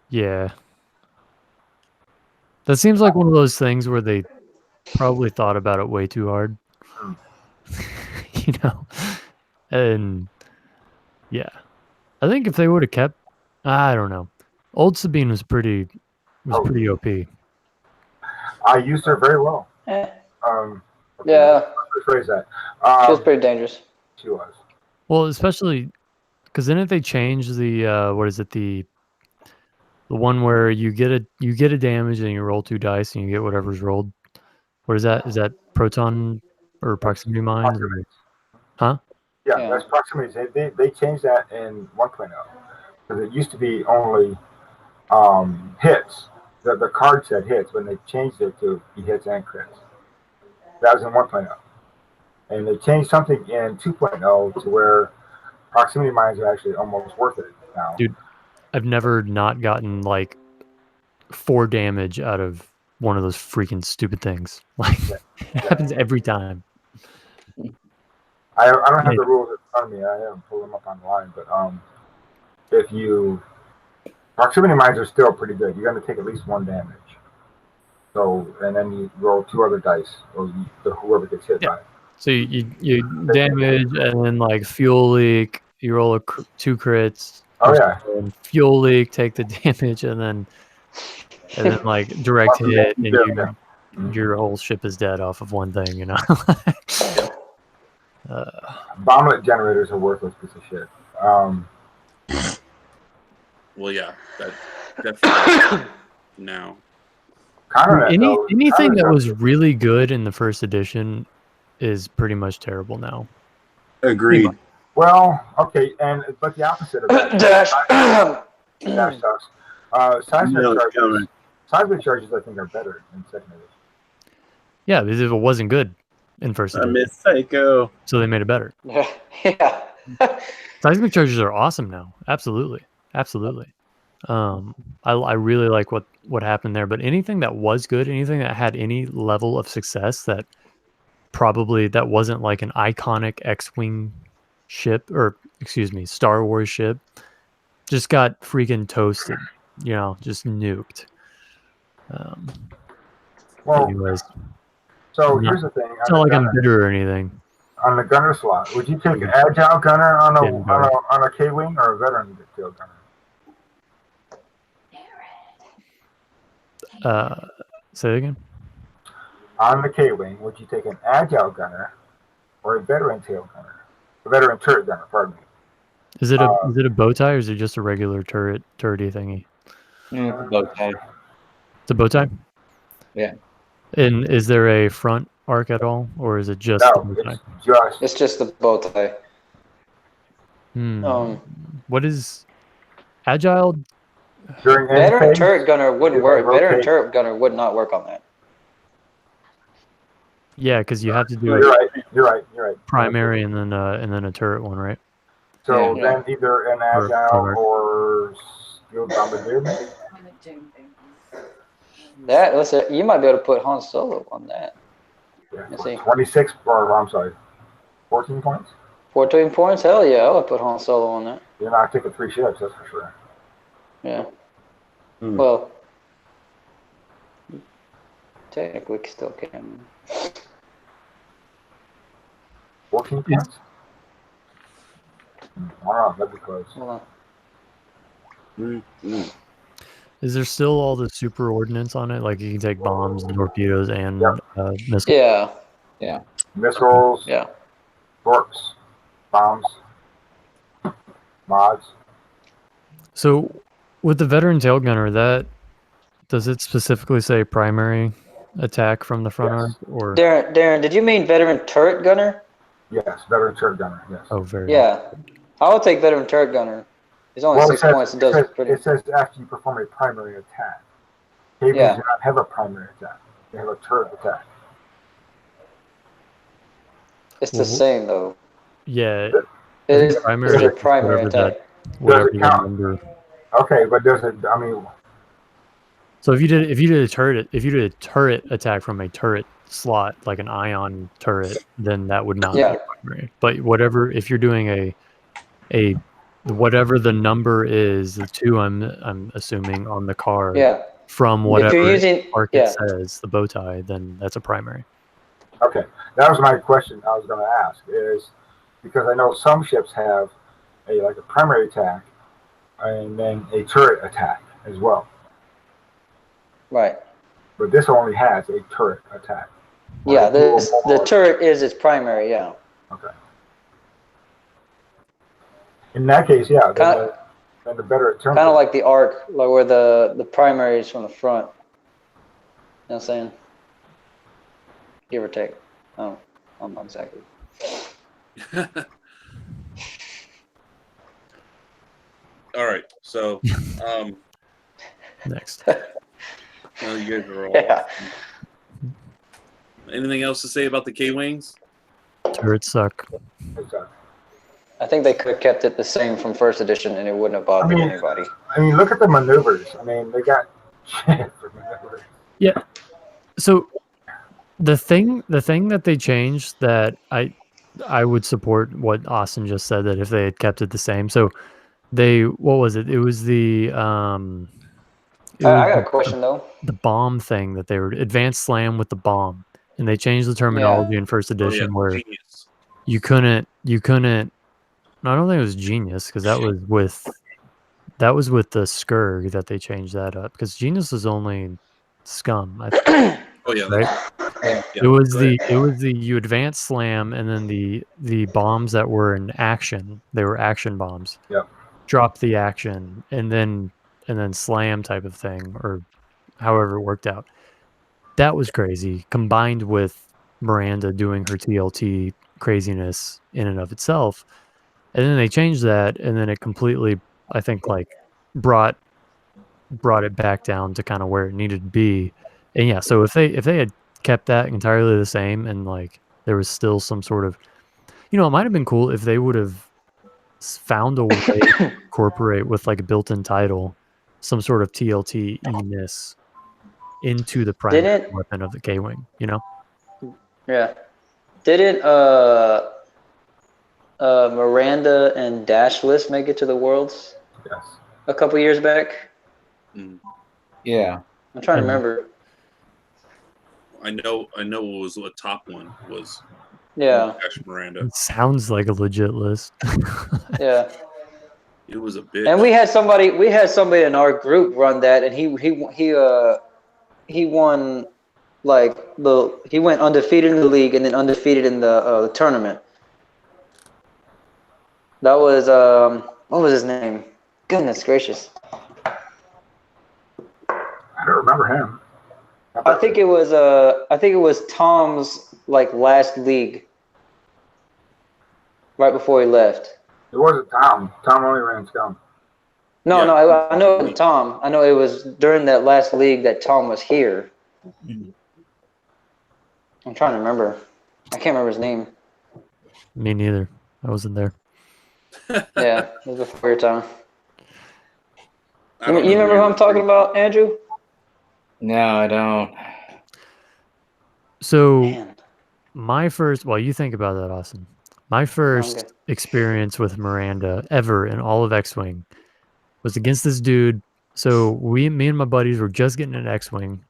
[SPEAKER 5] Yeah. That seems like one of those things where they probably thought about it way too hard. You know? And yeah. I think if they would have kept, I don't know. Old Sabine was pretty OP.
[SPEAKER 4] I used her very well.
[SPEAKER 6] Yeah.
[SPEAKER 4] Let's rephrase that.
[SPEAKER 6] She was pretty dangerous.
[SPEAKER 4] She was.
[SPEAKER 5] Well, especially because didn't they change the what is it, the one where you get a damage and you roll 2 dice and you get whatever's rolled? What is that? Is that proton or proximity mines? Huh?
[SPEAKER 4] Yeah, that's proximity. They changed that in 1.0 because it used to be only hits. The card said hits when they changed it to be hits and crits. That was in 1.0. And they changed something in 2.0 to where proximity mines are actually almost worth it now.
[SPEAKER 5] Dude, I've never not gotten like 4 damage out of one of those freaking stupid things. Like it happens every time.
[SPEAKER 4] I don't have the rules in front of me. I haven't pulled them up online, but if you proximity mines are still pretty good. You're going to take at least 1 damage. So and then you roll 2 other dice, or whoever gets hit by it.
[SPEAKER 5] So you damage and then like fuel leak. You roll 2 crits.
[SPEAKER 4] Oh yeah.
[SPEAKER 5] And fuel leak, take the damage, and then like direct hit, and your whole ship is dead off of one thing. You know.
[SPEAKER 4] Bomblet generators are worthless piece of shit.
[SPEAKER 1] Well, yeah, that definitely now.
[SPEAKER 5] Anything that was really good in the first edition is pretty much terrible now.
[SPEAKER 3] Agreed.
[SPEAKER 4] Well, okay, but the opposite of that.
[SPEAKER 6] Dash.
[SPEAKER 4] Dash sucks.
[SPEAKER 3] Knew it was coming.
[SPEAKER 4] Seismic charges, I think, are better in second edition.
[SPEAKER 5] Yeah, because if it wasn't good in first
[SPEAKER 3] I
[SPEAKER 5] edition,
[SPEAKER 3] miss Psycho.
[SPEAKER 5] so they made it better.
[SPEAKER 6] Yeah.
[SPEAKER 5] Seismic charges are awesome now. Absolutely. I really like what happened there. But anything that was good, anything that had any level of success that wasn't like an iconic X-wing ship, or excuse me, Star Wars ship, just got freaking toasted. Just nuked.
[SPEAKER 4] Well,
[SPEAKER 5] Anyways,
[SPEAKER 4] so
[SPEAKER 5] Yeah.
[SPEAKER 4] here's the thing.
[SPEAKER 5] it's not like I'm bitter or anything.
[SPEAKER 4] On the gunner slot, would you take an agile gunner on
[SPEAKER 5] Yeah, gunner.
[SPEAKER 4] a K-wing or a veteran field gunner?
[SPEAKER 5] Say it again.
[SPEAKER 4] On the K-wing, would you take an agile gunner or a veteran tail gunner? A veteran turret gunner, pardon me.
[SPEAKER 5] Is it a bow tie, or is it just a regular turrety thingy?
[SPEAKER 2] It's a bow tie.
[SPEAKER 5] It's a bow tie?
[SPEAKER 2] Yeah.
[SPEAKER 5] And is there a front arc at all, or is it just the
[SPEAKER 4] No,
[SPEAKER 5] bow tie?
[SPEAKER 4] it's just
[SPEAKER 6] It's just the bow tie.
[SPEAKER 5] What is agile?
[SPEAKER 4] during end
[SPEAKER 6] Veteran
[SPEAKER 4] phase,
[SPEAKER 6] turret gunner wouldn't
[SPEAKER 4] it
[SPEAKER 6] work.
[SPEAKER 4] rotates.
[SPEAKER 6] Veteran turret gunner would not work on that.
[SPEAKER 5] Yeah, because you have to do
[SPEAKER 4] You're right.
[SPEAKER 5] primary and then a turret one, right?
[SPEAKER 4] So
[SPEAKER 6] Yeah.
[SPEAKER 4] then either an
[SPEAKER 5] Or
[SPEAKER 4] agile
[SPEAKER 5] cover.
[SPEAKER 4] or skilled bombardier, maybe?
[SPEAKER 6] That let's say you might be able to put Han Solo on that.
[SPEAKER 4] Yeah.
[SPEAKER 6] Let's see.
[SPEAKER 4] 26, or I'm sorry, 14 points?
[SPEAKER 6] 14 points? Hell yeah, I would put Han Solo on that.
[SPEAKER 4] You're not taking 3 ships, that's for sure.
[SPEAKER 6] Yeah.
[SPEAKER 3] Hmm.
[SPEAKER 6] Well, technically still can.
[SPEAKER 4] 14 points? Wow, that'd be close.
[SPEAKER 6] Hold on.
[SPEAKER 3] Mm-hmm.
[SPEAKER 5] Is there still all the super ordnance on it? Like you can take bombs and torpedoes and
[SPEAKER 4] Yep.
[SPEAKER 5] missiles?
[SPEAKER 6] Yeah.
[SPEAKER 4] Missiles,
[SPEAKER 6] Yeah.
[SPEAKER 4] torps, bombs, mods.
[SPEAKER 5] So with the veteran tail gunner, does it specifically say primary attack from the front
[SPEAKER 4] Yes.
[SPEAKER 5] arc, or
[SPEAKER 6] Darrin, did you mean veteran turret gunner?
[SPEAKER 4] Yes, veteran turret gunner, yes.
[SPEAKER 5] very
[SPEAKER 6] Yeah. I would take veteran turret gunner. It's only
[SPEAKER 4] Well,
[SPEAKER 6] 6 points. It does pretty.
[SPEAKER 4] it says after you perform a primary attack. K-wings
[SPEAKER 6] Yeah.
[SPEAKER 4] do not have a primary attack. They have a turret attack.
[SPEAKER 6] It's the same though.
[SPEAKER 5] Yeah,
[SPEAKER 6] It is
[SPEAKER 5] primary
[SPEAKER 6] it's a
[SPEAKER 5] is
[SPEAKER 6] primary
[SPEAKER 5] whatever
[SPEAKER 6] attack.
[SPEAKER 5] whatever
[SPEAKER 4] Does it
[SPEAKER 5] the
[SPEAKER 4] count?
[SPEAKER 5] number.
[SPEAKER 4] Okay, but does it, I mean,
[SPEAKER 5] So if you did a turret attack from a turret slot, like an ion turret, then that would not
[SPEAKER 6] Yeah.
[SPEAKER 5] be primary. But if you're doing a whatever the number is, the 2 I'm assuming on the card
[SPEAKER 6] Yeah.
[SPEAKER 5] from
[SPEAKER 6] If
[SPEAKER 5] whatever
[SPEAKER 6] you're using
[SPEAKER 5] arc
[SPEAKER 6] yeah.
[SPEAKER 5] it says, the bow tie, then that's a primary.
[SPEAKER 4] okay. That was my question I was going to ask, is because I know some ships have a primary attack and then a turret attack as well.
[SPEAKER 6] Right.
[SPEAKER 4] But this only has a turret attack.
[SPEAKER 6] Yeah, the turret is its primary, yeah.
[SPEAKER 4] Okay. In that case, yeah,
[SPEAKER 6] Kinda-
[SPEAKER 4] then the better turn.
[SPEAKER 6] Kind of like the arc, like where the primary is from the front. You know what I'm saying? Give or take. Oh, I'm not exactly.
[SPEAKER 1] All right. So,
[SPEAKER 5] Next.
[SPEAKER 1] well, you guys are all.
[SPEAKER 6] Yeah.
[SPEAKER 1] Anything else to say about the K-wings?
[SPEAKER 5] Turrets suck.
[SPEAKER 6] I think they could have kept it the same from first edition, and it wouldn't have bothered anybody.
[SPEAKER 4] I mean, look at the maneuvers. I mean, they got shit for maneuvers.
[SPEAKER 5] Yeah. So the thing that they changed that I would support what Austin just said, that if they had kept it the same. So what was it? It was the
[SPEAKER 6] I got a question though.
[SPEAKER 5] the bomb thing that they were advanced slam with the bomb, and they changed the terminology in first edition where
[SPEAKER 1] genius.
[SPEAKER 5] you couldn't. I don't think it was genius because that was with the Skurg that they changed that up, because genius is only Scum.
[SPEAKER 1] Oh yeah,
[SPEAKER 5] Right?
[SPEAKER 1] Yeah,
[SPEAKER 5] It was
[SPEAKER 1] go
[SPEAKER 5] the
[SPEAKER 1] ahead.
[SPEAKER 5] you advance slam, and then the bombs that were in action, they were action bombs.
[SPEAKER 4] Yep.
[SPEAKER 5] Drop the action and then slam type of thing, or however it worked out. That was crazy, combined with Miranda doing her TLT craziness in and of itself. And then they changed that, and then it completely, I think, like brought it back down to kind of where it needed to be. And yeah, so if they had kept that entirely the same, and like there was still some sort of, it might have been cool if they would have found a way to incorporate with like a built-in title some sort of TLT-ness into the primary weapon of the K-Wing,
[SPEAKER 6] Yeah. Didn't Miranda and Dashless make it to the Worlds
[SPEAKER 4] Yes.
[SPEAKER 6] a couple years back?
[SPEAKER 2] Yeah.
[SPEAKER 6] I'm trying to remember.
[SPEAKER 1] I know what was a top one was Ash Miranda.
[SPEAKER 5] It sounds like a legit list.
[SPEAKER 6] Yeah.
[SPEAKER 1] It was a bitch.
[SPEAKER 6] And we had somebody in our group run that, and he won, like he went undefeated in the league and then undefeated in the tournament. That was what was his name? Goodness gracious.
[SPEAKER 4] I don't remember him.
[SPEAKER 6] I think it was Tom's like last league, right before he left.
[SPEAKER 4] It wasn't Tom. Tom only ran Scum.
[SPEAKER 6] No, I know it was Tom. I know it was during that last league that Tom was here. I'm trying to remember. I can't remember his name.
[SPEAKER 5] Me neither. I wasn't there.
[SPEAKER 6] Yeah, it was before your time.
[SPEAKER 1] I
[SPEAKER 6] You
[SPEAKER 1] don't
[SPEAKER 6] remember who I'm talking about, Andrew?
[SPEAKER 2] No, I don't.
[SPEAKER 5] So
[SPEAKER 6] Man.
[SPEAKER 5] my first, well, you think about that, Austin. My first experience with Miranda ever in all of X-Wing was against this dude. So me and my buddies were just getting an X-Wing,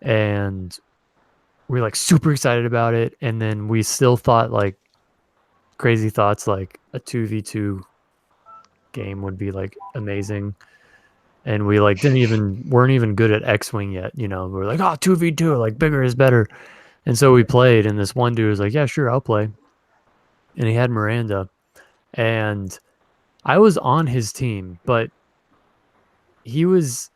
[SPEAKER 5] and we were like super excited about it. And then we still thought like crazy thoughts, like a 2v2 game would be like amazing. And we like weren't even good at X-Wing yet. We were like, oh, 2v2, like bigger is better. And so we played, and this one dude was like, yeah, sure, I'll play. And he had Miranda, and I was on his team, but he was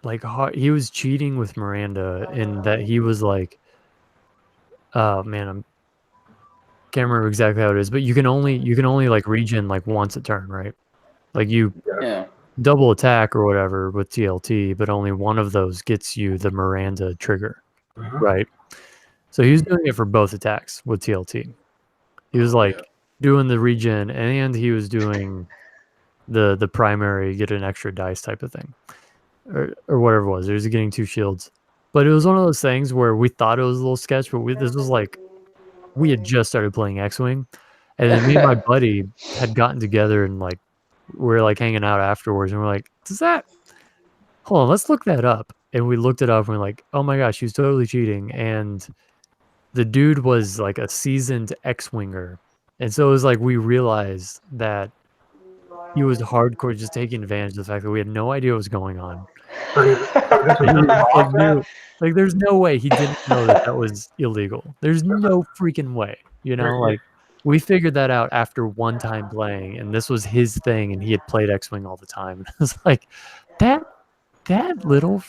[SPEAKER 5] like, he was cheating with Miranda in that he was like, oh man, can't remember exactly how it is, but you can only like regen like once a turn, right? Like you double attack or whatever with TLT, but only one of those gets you the Miranda trigger, right? So he was doing it for both attacks with TLT. He was like doing the regen, and he was doing the primary get an extra dice type of thing, or whatever it was. He was getting 2 shields, but it was one of those things where we thought it was a little sketch, but this was like we had just started playing X-Wing, and then me and my buddy had gotten together and like we're like hanging out afterwards, and we're like, hold on, let's look that up. And we looked it up, and we're like, oh my gosh, he's totally cheating. And the dude was like a seasoned X-Winger. And so it was like we realized that he was hardcore, just taking advantage of the fact that we had no idea what was going on. Like, there's no way he didn't know that was illegal. There's no freaking way, like we figured that out after one time playing, and this was his thing, and he had played X-Wing all the time. And I was like, that little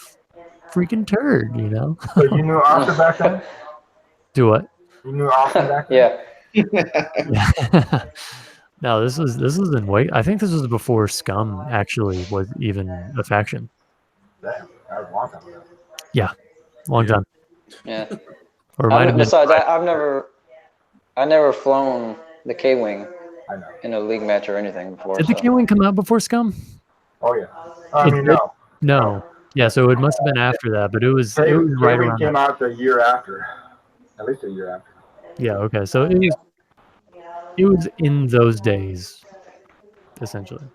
[SPEAKER 5] freaking turd,
[SPEAKER 4] So you knew Austin back then?
[SPEAKER 5] Do what?
[SPEAKER 4] You knew Austin back then?
[SPEAKER 5] Yeah. No, this was in I think this was before Scum actually was even a faction.
[SPEAKER 4] Damn, that was a long time ago.
[SPEAKER 5] Yeah, long time.
[SPEAKER 6] Yeah.
[SPEAKER 5] Or might have been.
[SPEAKER 6] Besides, I never flown the K-Wing in a league match or anything before.
[SPEAKER 5] Did the K-Wing come out before Scum?
[SPEAKER 4] Oh yeah. I mean, no.
[SPEAKER 5] No. Yeah, so it must have been after that, but it was right around.
[SPEAKER 4] Came out the year after, at least a year after.
[SPEAKER 5] Yeah. Okay. So it was in those days, essentially.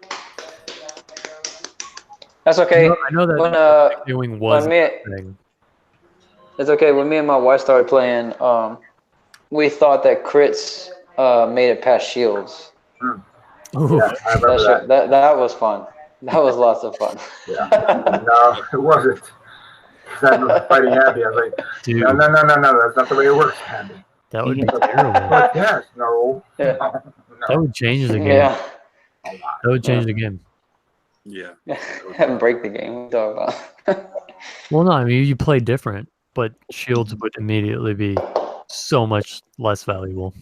[SPEAKER 6] That's okay.
[SPEAKER 5] I know that K-Wing was a thing.
[SPEAKER 6] It's okay. When me and my wife started playing, we thought that crits made it past shields.
[SPEAKER 4] Yeah, I remember that.
[SPEAKER 6] That was fun. That was lots of fun.
[SPEAKER 4] Yeah. No, it wasn't. I was fighting Abby. I was like,
[SPEAKER 5] dude,
[SPEAKER 4] no, that's not the way it works, Abby.
[SPEAKER 5] That would be terrible.
[SPEAKER 4] But yes, no.
[SPEAKER 6] Yeah.
[SPEAKER 5] That would change the game.
[SPEAKER 6] Yeah.
[SPEAKER 5] That would change the game.
[SPEAKER 1] Yeah.
[SPEAKER 6] And break the game. What are you talking about?
[SPEAKER 5] Well, no, I mean, you play different, but shields would immediately be so much less valuable.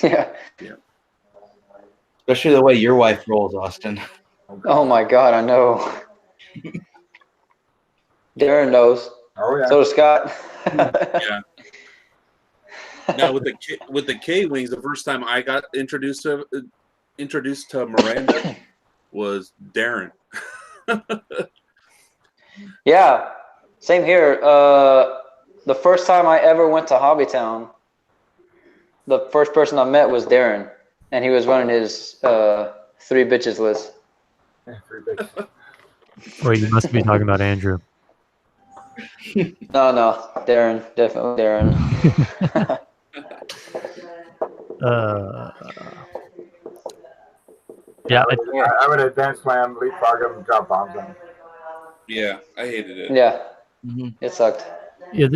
[SPEAKER 6] Yeah.
[SPEAKER 2] Especially the way your wife rolls, Austin.
[SPEAKER 6] Oh my god, I know. Darrin knows.
[SPEAKER 4] Oh yeah.
[SPEAKER 6] So does Scott.
[SPEAKER 1] Yeah. Now with the K wings, the first time I got introduced to Miranda was Darrin.
[SPEAKER 6] Yeah, same here. The first time I ever went to Hobbytown, the first person I met was Darrin, and he was running his 3 bitches list.
[SPEAKER 4] Yeah, 3 big.
[SPEAKER 5] Wait, you must be talking about Andrew.
[SPEAKER 6] No, Darrin, definitely Darrin.
[SPEAKER 5] Yeah,
[SPEAKER 4] I would advance slam, leapfrog him, drop bombs on him.
[SPEAKER 1] Yeah, I hated it.
[SPEAKER 6] Yeah,
[SPEAKER 2] Mm-hmm.
[SPEAKER 6] it sucked.
[SPEAKER 5] yeah.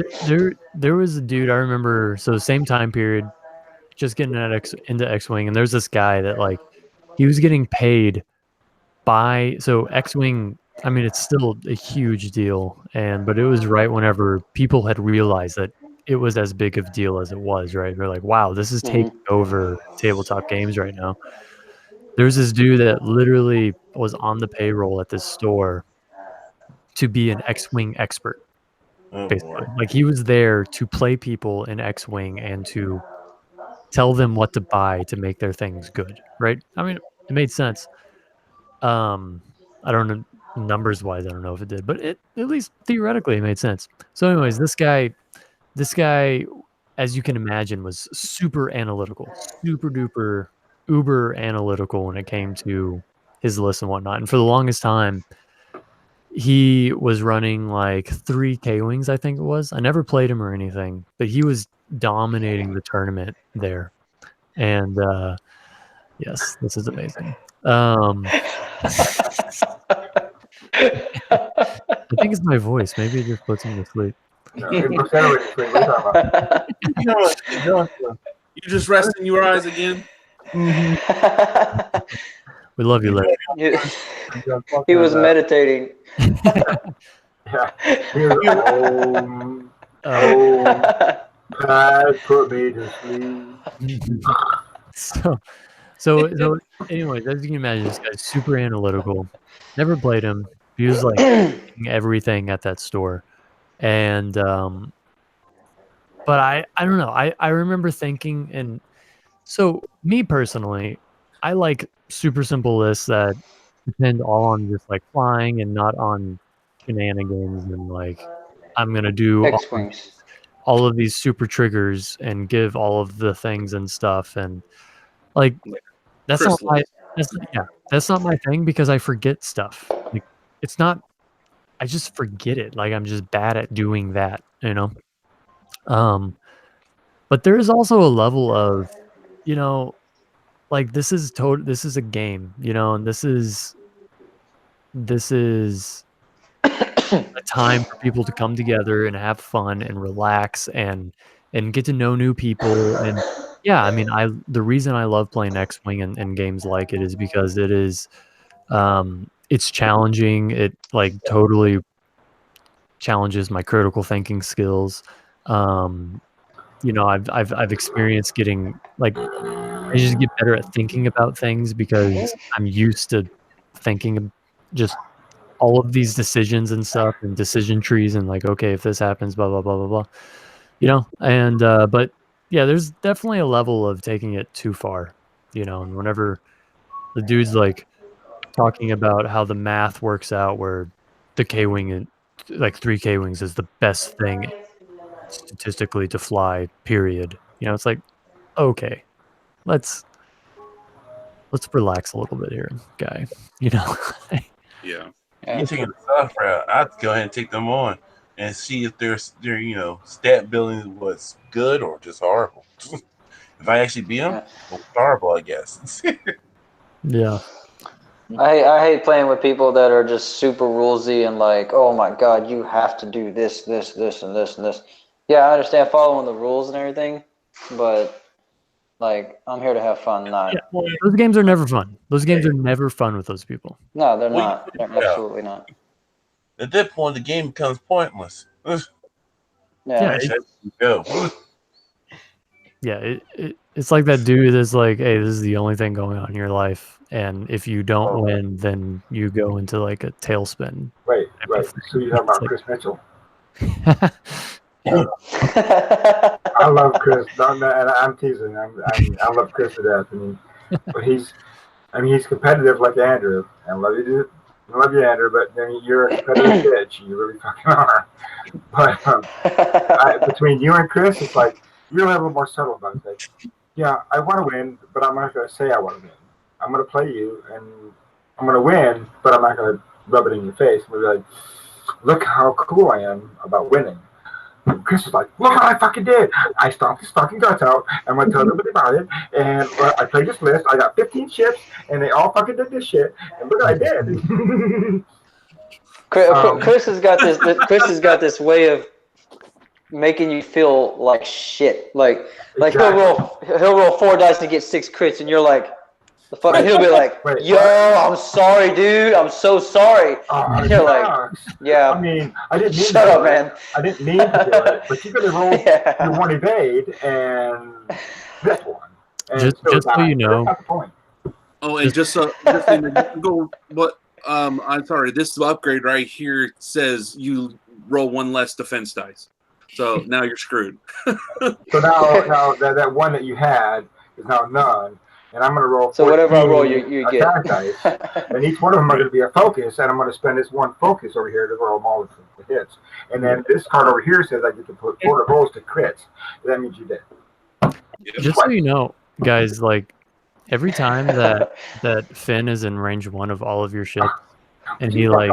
[SPEAKER 5] There was a dude I remember. So same time period, just getting into X-wing, and there's this guy that like he was getting paid by X-wing. I mean, it's still a huge deal, but it was right whenever people had realized that it was as big of a deal as it was. Right, they're like, wow, this is taking over tabletop games right now. There's this dude that literally was on the payroll at this store to be an X-wing expert. Basically, like he was there to play people in X-wing and to tell them what to buy to make their things good, right? I mean, it made sense. I don't know, numbers wise, I don't know if it did, but it at least theoretically it made sense. So anyways, this guy, as you can imagine, was super analytical, super duper uber analytical when it came to his list and whatnot. And for the longest time, he was running like 3 K-wings, I think it was. I never played him or anything, but he was dominating the tournament there. And yes, this is amazing. I think it's my voice. Maybe it just puts him to sleep.
[SPEAKER 4] No, he looks at it when you talk about.
[SPEAKER 1] You just resting your eyes again?
[SPEAKER 5] We love you, Larry.
[SPEAKER 6] He was meditating.
[SPEAKER 4] Yeah. He was, God put me to sleep.
[SPEAKER 5] So anyways, as you can imagine, this guy's super analytical. Never played him. He was like eating everything at that store. And but I don't know. I remember thinking, and so me personally, I like super simple lists that depend all on just like flying and not on shenanigans and like I'm gonna do
[SPEAKER 6] X-wings.
[SPEAKER 5] all of these super triggers and give all of the things and stuff, and like that's not my that's not my thing because I forget stuff. Like it's not, I just forget it. Like I'm just bad at doing that, you know. But there is also a level of, you know, like this is a game, you know, and this is a time for people to come together and have fun and relax and get to know new people. And yeah, I mean, the reason I love playing X-Wing and games like it is because it is it's challenging. It like totally challenges my critical thinking skills. You know, I've experienced getting like I just get better at thinking about things because I'm used to thinking of just all of these decisions and stuff and decision trees and like, okay, if this happens, blah, blah, blah, blah, blah, you know? And, but yeah, there's definitely a level of taking it too far, you know? And whenever the dude's like talking about how the math works out where the K-wing, like 3 K-wings is the best thing statistically to fly, period. You know, it's like, okay, let's relax a little bit here, guy, you know?
[SPEAKER 1] Yeah.
[SPEAKER 3] You're taking the soft route. I'd go ahead and take them on and see if their you know stat building was good or just horrible. If I actually beat them, it was horrible, I guess.
[SPEAKER 5] Yeah.
[SPEAKER 6] I hate playing with people that are just super rulesy and like, oh my god, you have to do this, this, this, and this, and this. Yeah, I understand following the rules and everything, but like, I'm here to have fun, not.
[SPEAKER 5] Yeah, those games are never fun. Those games are never fun with those people.
[SPEAKER 6] No, they're not. They're absolutely not.
[SPEAKER 3] At that point, the game becomes pointless.
[SPEAKER 6] Yeah.
[SPEAKER 3] Go.
[SPEAKER 5] it's like that dude that's like, hey, this is the only thing going on in your life, and if you don't win, then you go into like a tailspin.
[SPEAKER 4] Right. So you're talking about
[SPEAKER 5] It's
[SPEAKER 4] Chris Mitchell.
[SPEAKER 5] like-
[SPEAKER 4] I love Chris. No, and I'm teasing. I love Chris to death. I mean, but he's competitive like Andrew. I love you, dude. I love you, Andrew. But I mean, you're a competitive bitch. You really fucking are. But between you and Chris, it's like you're a little more subtle about it. Like, yeah, I want to win, but I'm not going to say I want to win. I'm going to play you, and I'm going to win, but I'm not going to rub it in your face. I'm going to be like, look how cool I am about winning. And Chris was like, look what I fucking did. I stomped his fucking guts out. I'm going to tell everybody about it. And I played this list. I got 15 ships, and they all fucking did this shit. And look what I did.
[SPEAKER 6] Chris has got this. Chris has got this way of making you feel like shit. Like he'll roll 4 dice and get 6 crits, and you're like, the fuck. And he'll be like, yo, I'm sorry, dude. I'm so sorry. And you're like, yeah.
[SPEAKER 4] I mean, I didn't mean
[SPEAKER 6] Shut up, man.
[SPEAKER 4] I didn't mean to do it, but you could have rolled your one evade and this one. And
[SPEAKER 5] just so you know.
[SPEAKER 4] That's not the point.
[SPEAKER 1] Oh, and just so you can go. What? I'm sorry. This upgrade right here says you roll 1 less defense dice. So now you're screwed.
[SPEAKER 4] So now that one that you had is now none, and I'm going to roll.
[SPEAKER 6] So whatever I roll, you get.
[SPEAKER 4] Dice, and each one of them are going to be a focus, and I'm going to spend this one focus over here to roll them all with the hits. And then this card over here says I get to put 4 rolls to crits. That means you did.
[SPEAKER 5] Just so you know, guys, like every time that Finn is in range 1 of all of your ships, and he like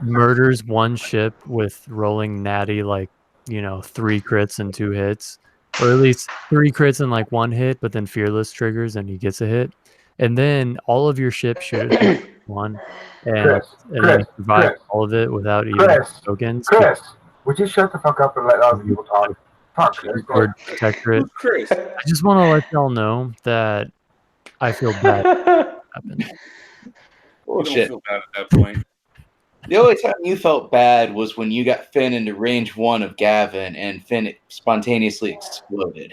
[SPEAKER 5] murders one ship with rolling natty, like 3 crits and 2 hits, or at least 3 crits and like 1 hit, but then fearless triggers and he gets a hit, and then all of your ships should hit 1, and then you survive all of it without even tokens.
[SPEAKER 4] Chris, would you shut the fuck up and let other people talk? Fuck.
[SPEAKER 5] Or Protectorate. I just want to let y'all know that I feel bad. Happened.
[SPEAKER 1] Bullshit. You don't feel bad at that point.
[SPEAKER 2] The only time you felt bad was when you got Finn into range 1 of Gavin and Finn spontaneously exploded.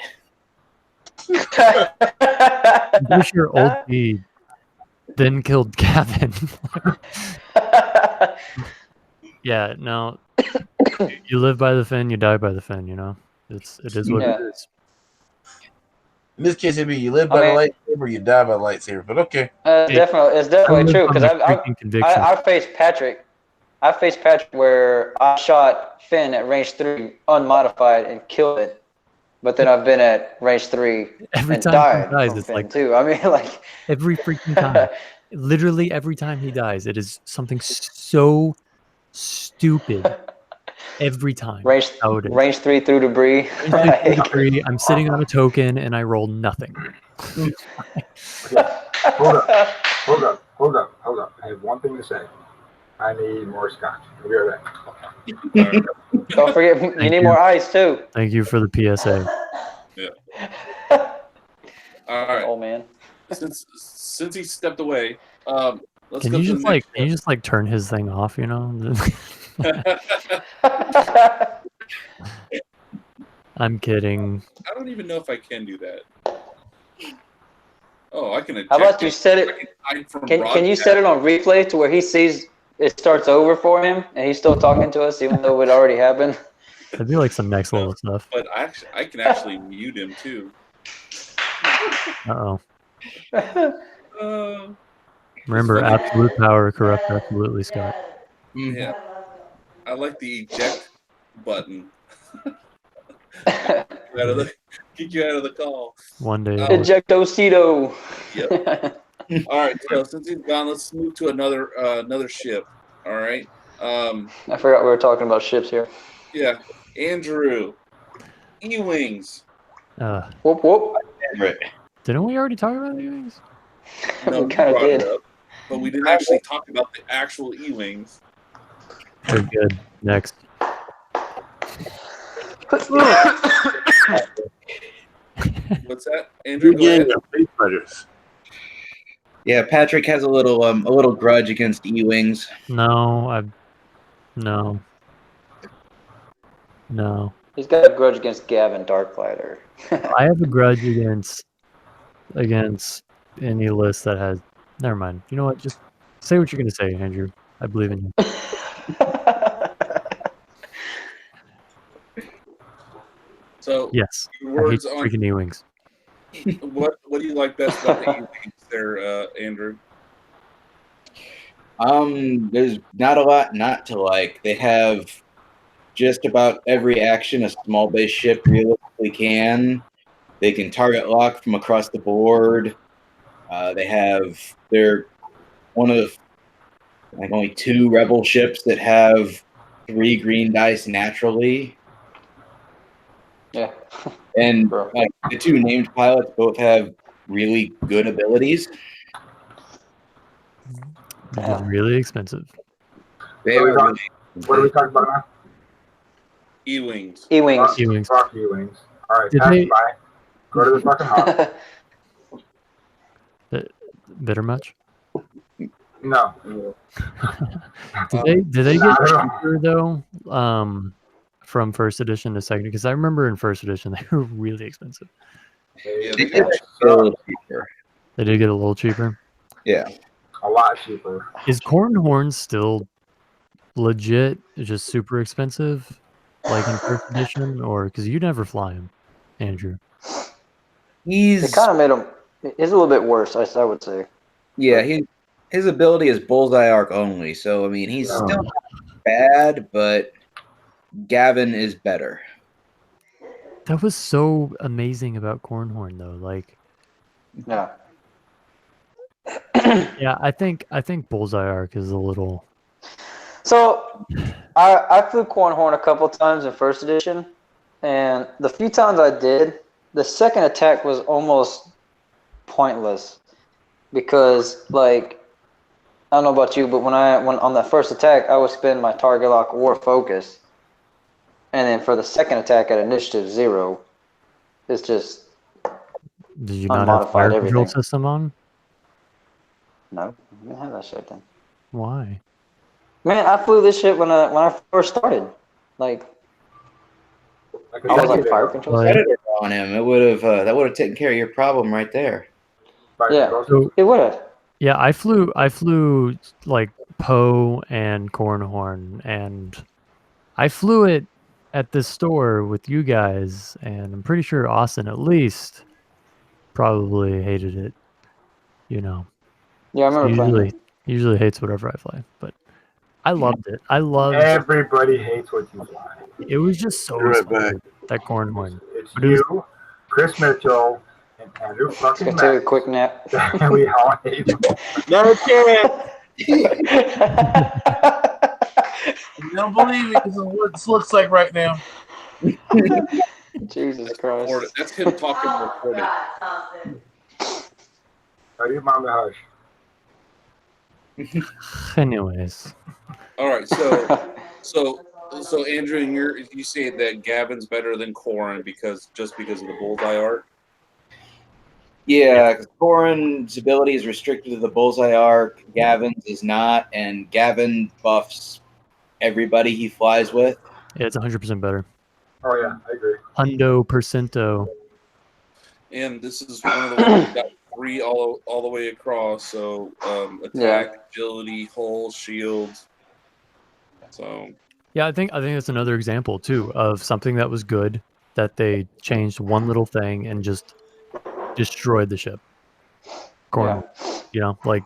[SPEAKER 5] I'm pretty sure Old B then killed Gavin. Yeah, no. You live by the Finn, you die by the Finn, It is what it is.
[SPEAKER 3] In this case, it'd be you live by the lightsaber, you die by the lightsaber. But okay,
[SPEAKER 6] it's definitely true because I faced Patrick. I faced Patrick where I shot Finn at range 3 unmodified and killed it, but then I've been at range 3 and died
[SPEAKER 5] dies,
[SPEAKER 6] from
[SPEAKER 5] it's
[SPEAKER 6] Finn
[SPEAKER 5] like
[SPEAKER 6] too. I mean, like
[SPEAKER 5] every freaking time, literally every time he dies, it is something so stupid. Every time.
[SPEAKER 6] Range 3 through debris.
[SPEAKER 5] Debris. I'm sitting on a token and I roll nothing.
[SPEAKER 4] Okay. Hold up. I have one thing to say. I need more scotch. We'll be right back.
[SPEAKER 6] Don't forget, you need more ice too.
[SPEAKER 5] Thank you for the PSA.
[SPEAKER 1] Yeah. All right.
[SPEAKER 6] Oh man.
[SPEAKER 1] Since he stepped away, let's
[SPEAKER 5] can
[SPEAKER 1] go
[SPEAKER 5] you
[SPEAKER 1] to
[SPEAKER 5] just
[SPEAKER 1] the
[SPEAKER 5] can you just turn his thing off, I'm kidding.
[SPEAKER 1] I don't even know if I can do that. Oh, I can eject.
[SPEAKER 6] How about you set it? Can you set it on replay to where he sees it starts over for him and he's still talking to us even though it already happened?
[SPEAKER 5] That'd be like some next level stuff.
[SPEAKER 1] But I can actually mute him too.
[SPEAKER 5] Remember, absolute power corrupts absolutely, Scott.
[SPEAKER 1] Yeah. I like the eject button. Kick you out of the call.
[SPEAKER 5] One day.
[SPEAKER 6] Ejectocito.
[SPEAKER 1] Yep. All right. So since he's gone, let's move to another ship. All right.
[SPEAKER 6] I forgot we were talking about ships here.
[SPEAKER 1] Yeah. Andrew. E-wings.
[SPEAKER 6] Whoop whoop.
[SPEAKER 5] Didn't we already talk about E-wings?
[SPEAKER 1] No,
[SPEAKER 6] we kind of did.
[SPEAKER 1] But we didn't actually talk about the actual E-wings.
[SPEAKER 5] We're good. Next.
[SPEAKER 1] What's that, Andrew? Go ahead.
[SPEAKER 2] Yeah, Patrick has a little grudge against E-wings.
[SPEAKER 5] No.
[SPEAKER 6] He's got a grudge against Gavin Darklighter.
[SPEAKER 5] I have a grudge against any list that has. Never mind. You know what? Just say what you're gonna say, Andrew. I believe in you.
[SPEAKER 1] So,
[SPEAKER 5] Yes,
[SPEAKER 1] your
[SPEAKER 5] I hate
[SPEAKER 1] words on
[SPEAKER 5] freaking E-wings.
[SPEAKER 1] what do you like best about the E-wings there, Andrew?
[SPEAKER 2] There's not a lot not to like. They have just about every action a small base ship realistically can. They can target lock from across the board. They're one of like only 2 rebel ships that have 3 green dice naturally.
[SPEAKER 6] Yeah.
[SPEAKER 2] And
[SPEAKER 6] Bro.
[SPEAKER 2] like the 2 named pilots both have really good abilities.
[SPEAKER 5] They're
[SPEAKER 6] Yeah.
[SPEAKER 5] just really expensive.
[SPEAKER 2] They
[SPEAKER 4] What are we
[SPEAKER 2] are
[SPEAKER 4] talking-
[SPEAKER 2] really
[SPEAKER 4] What are we talking about now?
[SPEAKER 1] E-wings.
[SPEAKER 6] E-wings.
[SPEAKER 5] E-wings.
[SPEAKER 4] Fuck E-wings. All right,
[SPEAKER 5] Did
[SPEAKER 4] pass
[SPEAKER 5] they-
[SPEAKER 4] by. Go to the fucking house.
[SPEAKER 5] Bitter much?
[SPEAKER 4] No.
[SPEAKER 5] Did they get
[SPEAKER 4] Not at all.
[SPEAKER 5] cheaper though? From first edition to second, because I remember in first edition they were really expensive.
[SPEAKER 1] Yeah,
[SPEAKER 2] they
[SPEAKER 1] they
[SPEAKER 2] did
[SPEAKER 1] got
[SPEAKER 2] a little cheaper.
[SPEAKER 5] They did get a little cheaper.
[SPEAKER 2] Yeah.
[SPEAKER 4] A lot cheaper.
[SPEAKER 5] Is Corn Horn still legit? Just super expensive, like in first edition, or because you never fly him, Andrew?
[SPEAKER 6] They
[SPEAKER 2] He's
[SPEAKER 6] kind of made him. He's a little bit worse, I would say.
[SPEAKER 2] his ability is bullseye arc only. So I mean, he's
[SPEAKER 4] Yeah.
[SPEAKER 2] still not bad, but Gavin is better.
[SPEAKER 5] That was so amazing about Cornhorn though. Like,
[SPEAKER 6] Yeah.
[SPEAKER 5] yeah, I think bullseye arc is a little.
[SPEAKER 6] So, I flew Cornhorn a couple times in first edition, and the few times I did, the second attack was almost pointless because, like, I don't know about you, but when on that first attack, I would spend my target lock or focus, and then for the second attack at initiative 0, it's just
[SPEAKER 5] Did you not have
[SPEAKER 6] unmodified
[SPEAKER 5] fire control
[SPEAKER 6] everything.
[SPEAKER 5] system on?
[SPEAKER 6] no, I didn't have that shit then.
[SPEAKER 5] Why?
[SPEAKER 6] Man, I flew this shit when I first started. Like,
[SPEAKER 4] Like
[SPEAKER 6] I was
[SPEAKER 4] second
[SPEAKER 6] like fire
[SPEAKER 4] day,
[SPEAKER 6] control.
[SPEAKER 5] Well, yeah.
[SPEAKER 2] Predator on him, it would have that would have taken care of your problem right there.
[SPEAKER 4] fire
[SPEAKER 6] Yeah.
[SPEAKER 4] control.
[SPEAKER 5] So
[SPEAKER 6] It would have.
[SPEAKER 5] yeah, I flew like Poe and Cornhorn, and I flew it at this store with you guys, and I'm pretty sure Austin at least probably hated it. You know,
[SPEAKER 6] Yeah, I
[SPEAKER 5] he
[SPEAKER 6] remember playing it.
[SPEAKER 5] usually hates whatever I fly, but I loved it. I loved
[SPEAKER 4] Everybody hates what you fly.
[SPEAKER 5] it. Was just so
[SPEAKER 3] Be right
[SPEAKER 5] solid, that Cornhorn.
[SPEAKER 4] It's
[SPEAKER 5] But it was-
[SPEAKER 4] you, Chris Mitchell, and Andrew
[SPEAKER 6] Just
[SPEAKER 4] fucking
[SPEAKER 6] gonna take a
[SPEAKER 4] Matt.
[SPEAKER 6] quick nap.
[SPEAKER 4] We all hate them.
[SPEAKER 3] No chance. You don't believe it because of what this looks like right now.
[SPEAKER 6] Jesus
[SPEAKER 1] Record it.
[SPEAKER 6] Christ.
[SPEAKER 1] That's him talking recorded.
[SPEAKER 4] Tell your mom to hush.
[SPEAKER 5] Anyways,
[SPEAKER 1] All right, so Andrew, and you say that Gavin's better than Corin because of the bullseye arc.
[SPEAKER 2] Yeah, because Corin's ability is restricted to the bullseye arc. Gavin's is not, and Gavin buffs everybody he flies with.
[SPEAKER 5] it's 100% better.
[SPEAKER 4] Oh yeah, I agree.
[SPEAKER 5] Hundo percento.
[SPEAKER 1] And this is one of the ones that got 3 all the way across. So attack,
[SPEAKER 6] Yeah.
[SPEAKER 1] agility, hull, shields. So
[SPEAKER 5] Yeah, I think that's another example too of something that was good that they changed one little thing and just destroyed the ship. Cornwall, you know, like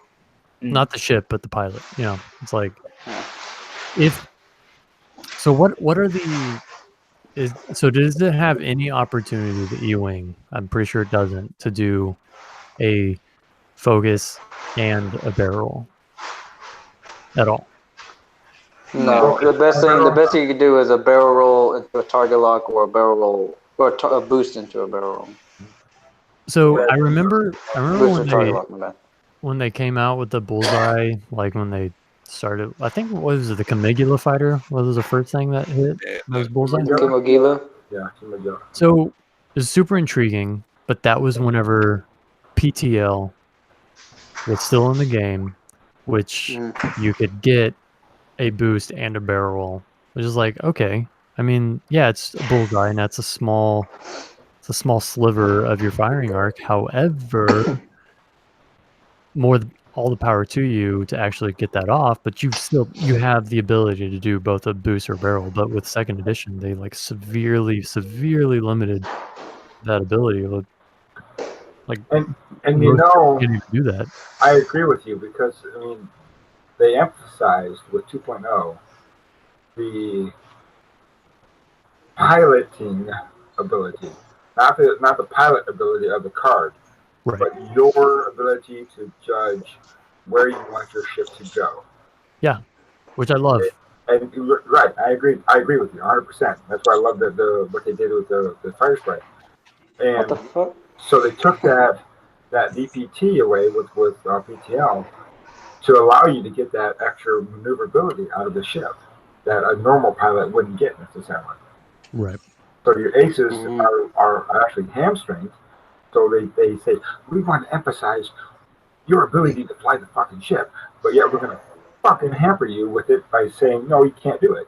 [SPEAKER 5] not the ship but the pilot. You know, it's like if so. What are the so does it have any opportunity the E-wing? I'm pretty sure it doesn't to do a focus and a barrel at all.
[SPEAKER 6] No, the best thing you could do is a barrel roll into a target lock or a barrel roll or a boost into a barrel roll.
[SPEAKER 5] So I remember
[SPEAKER 6] Boost or target lock, my bad.
[SPEAKER 5] when they came out with the bullseye, like when they started, I think what was it, the Caligula fighter was the first thing that hit those bullseye.
[SPEAKER 6] Kimogila.
[SPEAKER 4] Yeah, Smuggler.
[SPEAKER 5] So it was super intriguing, but that was whenever PTL was still in the game, which you could get a boost and a barrel roll, which is like, okay, I mean, yeah, it's a bullseye, and that's a small sliver of your firing arc. However, all the power to you to actually get that off, but you have the ability to do both a boost or barrel. But with second edition, they like severely limited that ability. Like,
[SPEAKER 4] And
[SPEAKER 5] most can't even do that.
[SPEAKER 4] I agree with you because I mean they emphasized with 2.0 the piloting ability, not the pilot ability of the card,
[SPEAKER 5] Right.
[SPEAKER 4] but your ability to judge where you want your ship to go.
[SPEAKER 5] Yeah, which I love.
[SPEAKER 4] And right, I agree with you 100%. That's why I love what they did with the fire spray. And
[SPEAKER 6] What the fuck?
[SPEAKER 4] so they took that DPT away with PTL to allow you to get that extra maneuverability out of the ship that a normal pilot wouldn't get necessarily.
[SPEAKER 5] Right.
[SPEAKER 4] So your aces are actually hamstrings. So they say, we want to emphasize your ability to fly the fucking ship, but yet we're going to fucking hamper you with it by saying, no, you can't do it.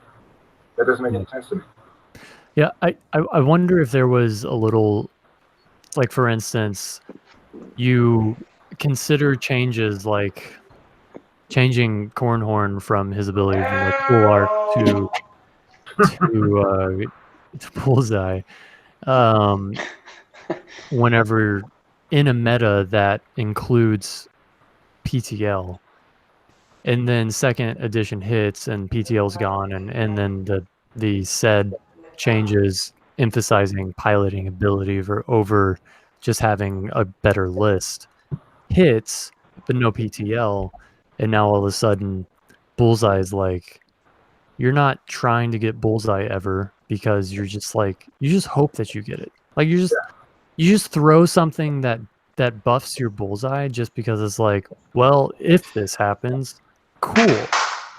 [SPEAKER 4] That doesn't make any sense to me.
[SPEAKER 5] Yeah, I wonder if there was a little, like, for instance, you consider changes like changing Cornhorn from his ability from like full arc to bullseye. Whenever in a meta that includes PTL, and then second edition hits and PTL's gone, and then the said changes emphasizing piloting ability over just having a better list hits, but no PTL, and now all of a sudden bullseye is like, you're not trying to get bullseye ever because you're just like, you just hope that you get it. Like you just throw something that buffs your bullseye just because it's like, well, if this happens, cool.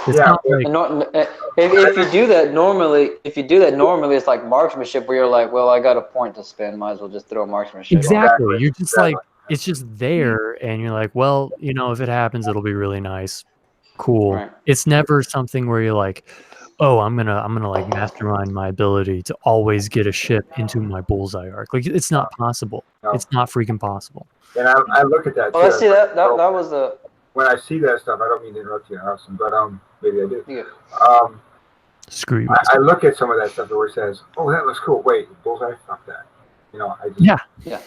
[SPEAKER 5] It's not like,
[SPEAKER 6] if you do that normally, it's like marksmanship where you're like, well, I got a point to spend, might as well just throw marksmanship.
[SPEAKER 5] Exactly. You're just like, it's just there, and you're like, well, if it happens, it'll be really nice. Cool.
[SPEAKER 6] Right.
[SPEAKER 5] It's never something where you're like, oh, I'm gonna like mastermind my ability to always get a ship into my bullseye arc. Like, it's not possible.
[SPEAKER 4] No.
[SPEAKER 5] It's not freaking possible.
[SPEAKER 4] And I look at that.
[SPEAKER 6] Well, let's see that was the.
[SPEAKER 4] When I see that stuff, I don't mean to interrupt you, Allison, but maybe I do.
[SPEAKER 6] Yeah.
[SPEAKER 5] Screw you.
[SPEAKER 4] I look at some of that stuff where it says, "Oh, that looks cool." Wait, bullseye, fuck that. I just
[SPEAKER 5] Yeah.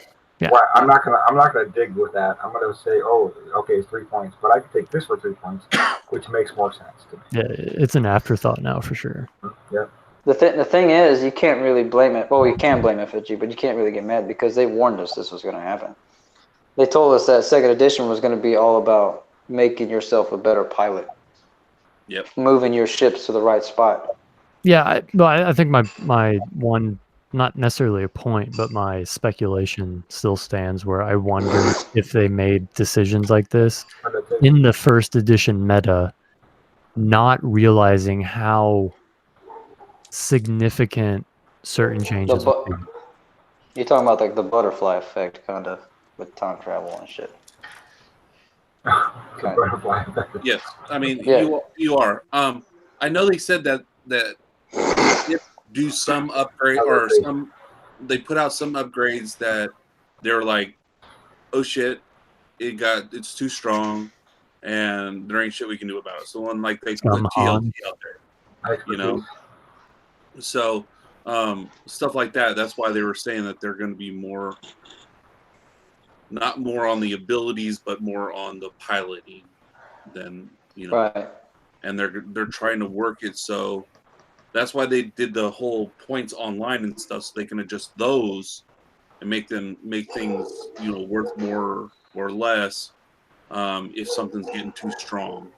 [SPEAKER 4] Well, I'm not gonna dig with that. I'm gonna say, "Oh, okay, it's 3 points," but I can take this for 3 points, which makes more sense to me.
[SPEAKER 5] Yeah, it's an afterthought now for sure.
[SPEAKER 4] Yeah.
[SPEAKER 6] The thing is, you can't really blame it. Well, you can blame FFG, but you can't really get mad because they warned us this was going to happen. They told us that second edition was going to be all about making yourself a better pilot.
[SPEAKER 1] Yep.
[SPEAKER 6] Moving your ships to the right spot.
[SPEAKER 5] Yeah, I think my one, not necessarily a point, but my speculation still stands where I wonder if they made decisions like this in the first edition meta, not realizing how significant certain changes would be.
[SPEAKER 6] You're talking about like the butterfly effect, kind of, with time travel and shit.
[SPEAKER 4] Butterfly effect.
[SPEAKER 1] Yes, I mean
[SPEAKER 6] Yeah.
[SPEAKER 1] you are. I know they said that do some upgrade or some. They put out some upgrades that they're like, oh shit, it's too strong, and there ain't shit we can do about it. So when like they put TLT out there, So stuff like that. That's why they were saying that they're going to be not more on the abilities, but more on the piloting than
[SPEAKER 6] Right.
[SPEAKER 1] And they're trying to work it so. That's why they did the whole points online and stuff, so they can adjust those and make things worth more or less if something's getting too strong.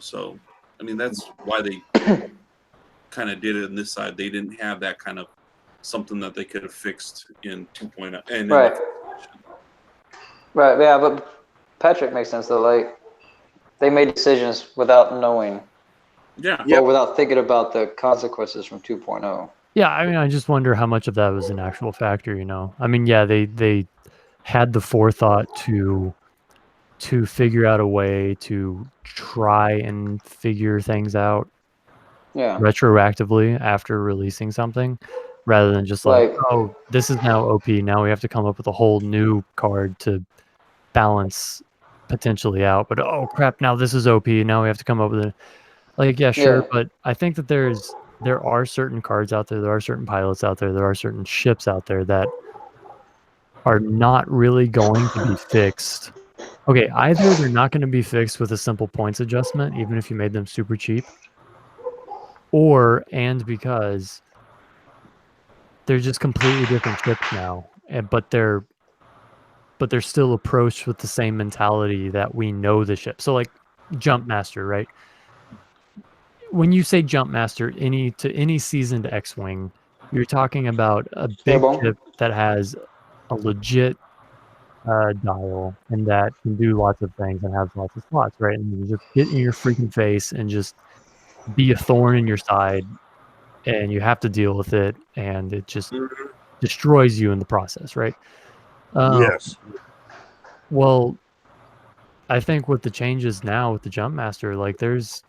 [SPEAKER 1] So I mean that's why they kind of did it on this side. They didn't have that kind of something that they could have fixed in 2.0 and
[SPEAKER 6] right. Right. Yeah, but Patrick makes sense though. Like they made decisions without knowing.
[SPEAKER 1] Yeah.
[SPEAKER 6] Or without thinking about the consequences from 2.0.
[SPEAKER 5] Yeah, I mean, I just wonder how much of that was an actual factor, I mean, yeah, they had the forethought to figure out a way to try and figure things out retroactively after releasing something, rather than just like, oh, this is now OP. Now we have to come up with a whole new card to balance potentially out. But oh crap, now this is OP. Now we have to come up with it. Like, yeah, sure. But I think that there are certain cards out there. There are certain pilots out there. There are certain ships out there that are not really going to be fixed. Okay, either they're not going to be fixed with a simple points adjustment, even if you made them super cheap, and because they're just completely different ships now, but they're still approached with the same mentality that we know the ship. So like Jump Master, right? When you say Jump Master, any seasoned X-Wing, you're talking about a big ship that has a legit dial and that can do lots of things and has lots of slots, right? And you just get in your freaking face and just be a thorn in your side, and you have to deal with it, and it just destroys you in the process, right?
[SPEAKER 3] Yes.
[SPEAKER 5] Well, I think with the changes now with the Jump Master, like it's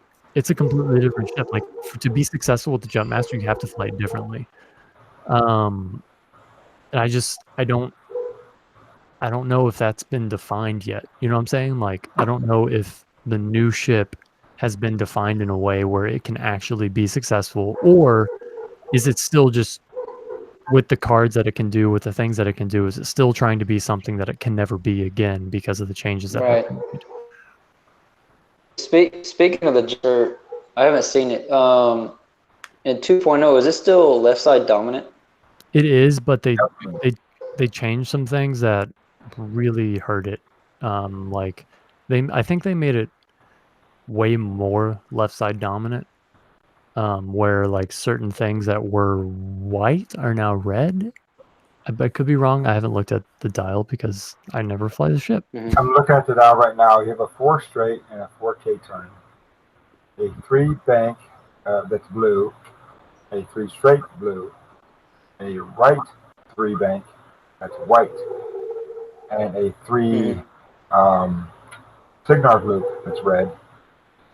[SPEAKER 5] a completely different ship. Like to be successful with the Jump Master, you have to fly differently. And I don't know if that's been defined yet. You know what I'm saying? Like, I don't know if the new ship has been defined in a way where it can actually be successful, or is it still just with the cards that it can do, with the things that it can do, is it still trying to be something that it can never be again because of the changes that have been made?
[SPEAKER 6] Speaking of the Jumper, I haven't seen it. In 2.0, is it still left side dominant?
[SPEAKER 5] It is, but they changed some things that really hurt it. I think they made it way more left side dominant, where like certain things that were white are now red. I could be wrong. I haven't looked at the dial because I never fly the ship.
[SPEAKER 4] I'm looking at the dial right now. You have a 4 straight and a 4K turn, a 3 bank that's blue, a 3 straight blue, a right 3 bank that's white, and a 3 Signar loop that's red,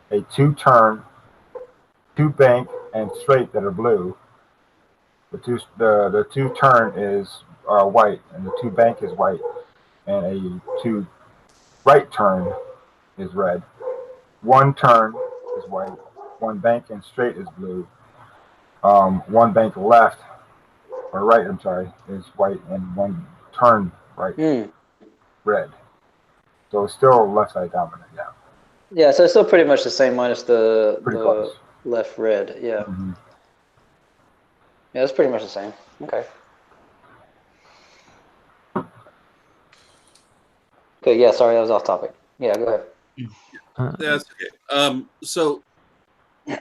[SPEAKER 4] a 2 turn, 2 bank and straight that are blue. The 2 turn is white, and the 2 bank is white, and a 2 right turn is red. 1 turn is white. 1 bank and straight is blue. 1 bank left or right, I'm sorry, is white, and 1 turn right red. So it's still left side dominant, yeah.
[SPEAKER 6] Yeah, so it's still pretty much the same minus the left red. Yeah. Yeah, it's pretty much the same. Okay. Okay, yeah, sorry, that was off topic. Yeah, go ahead.
[SPEAKER 1] That's okay. So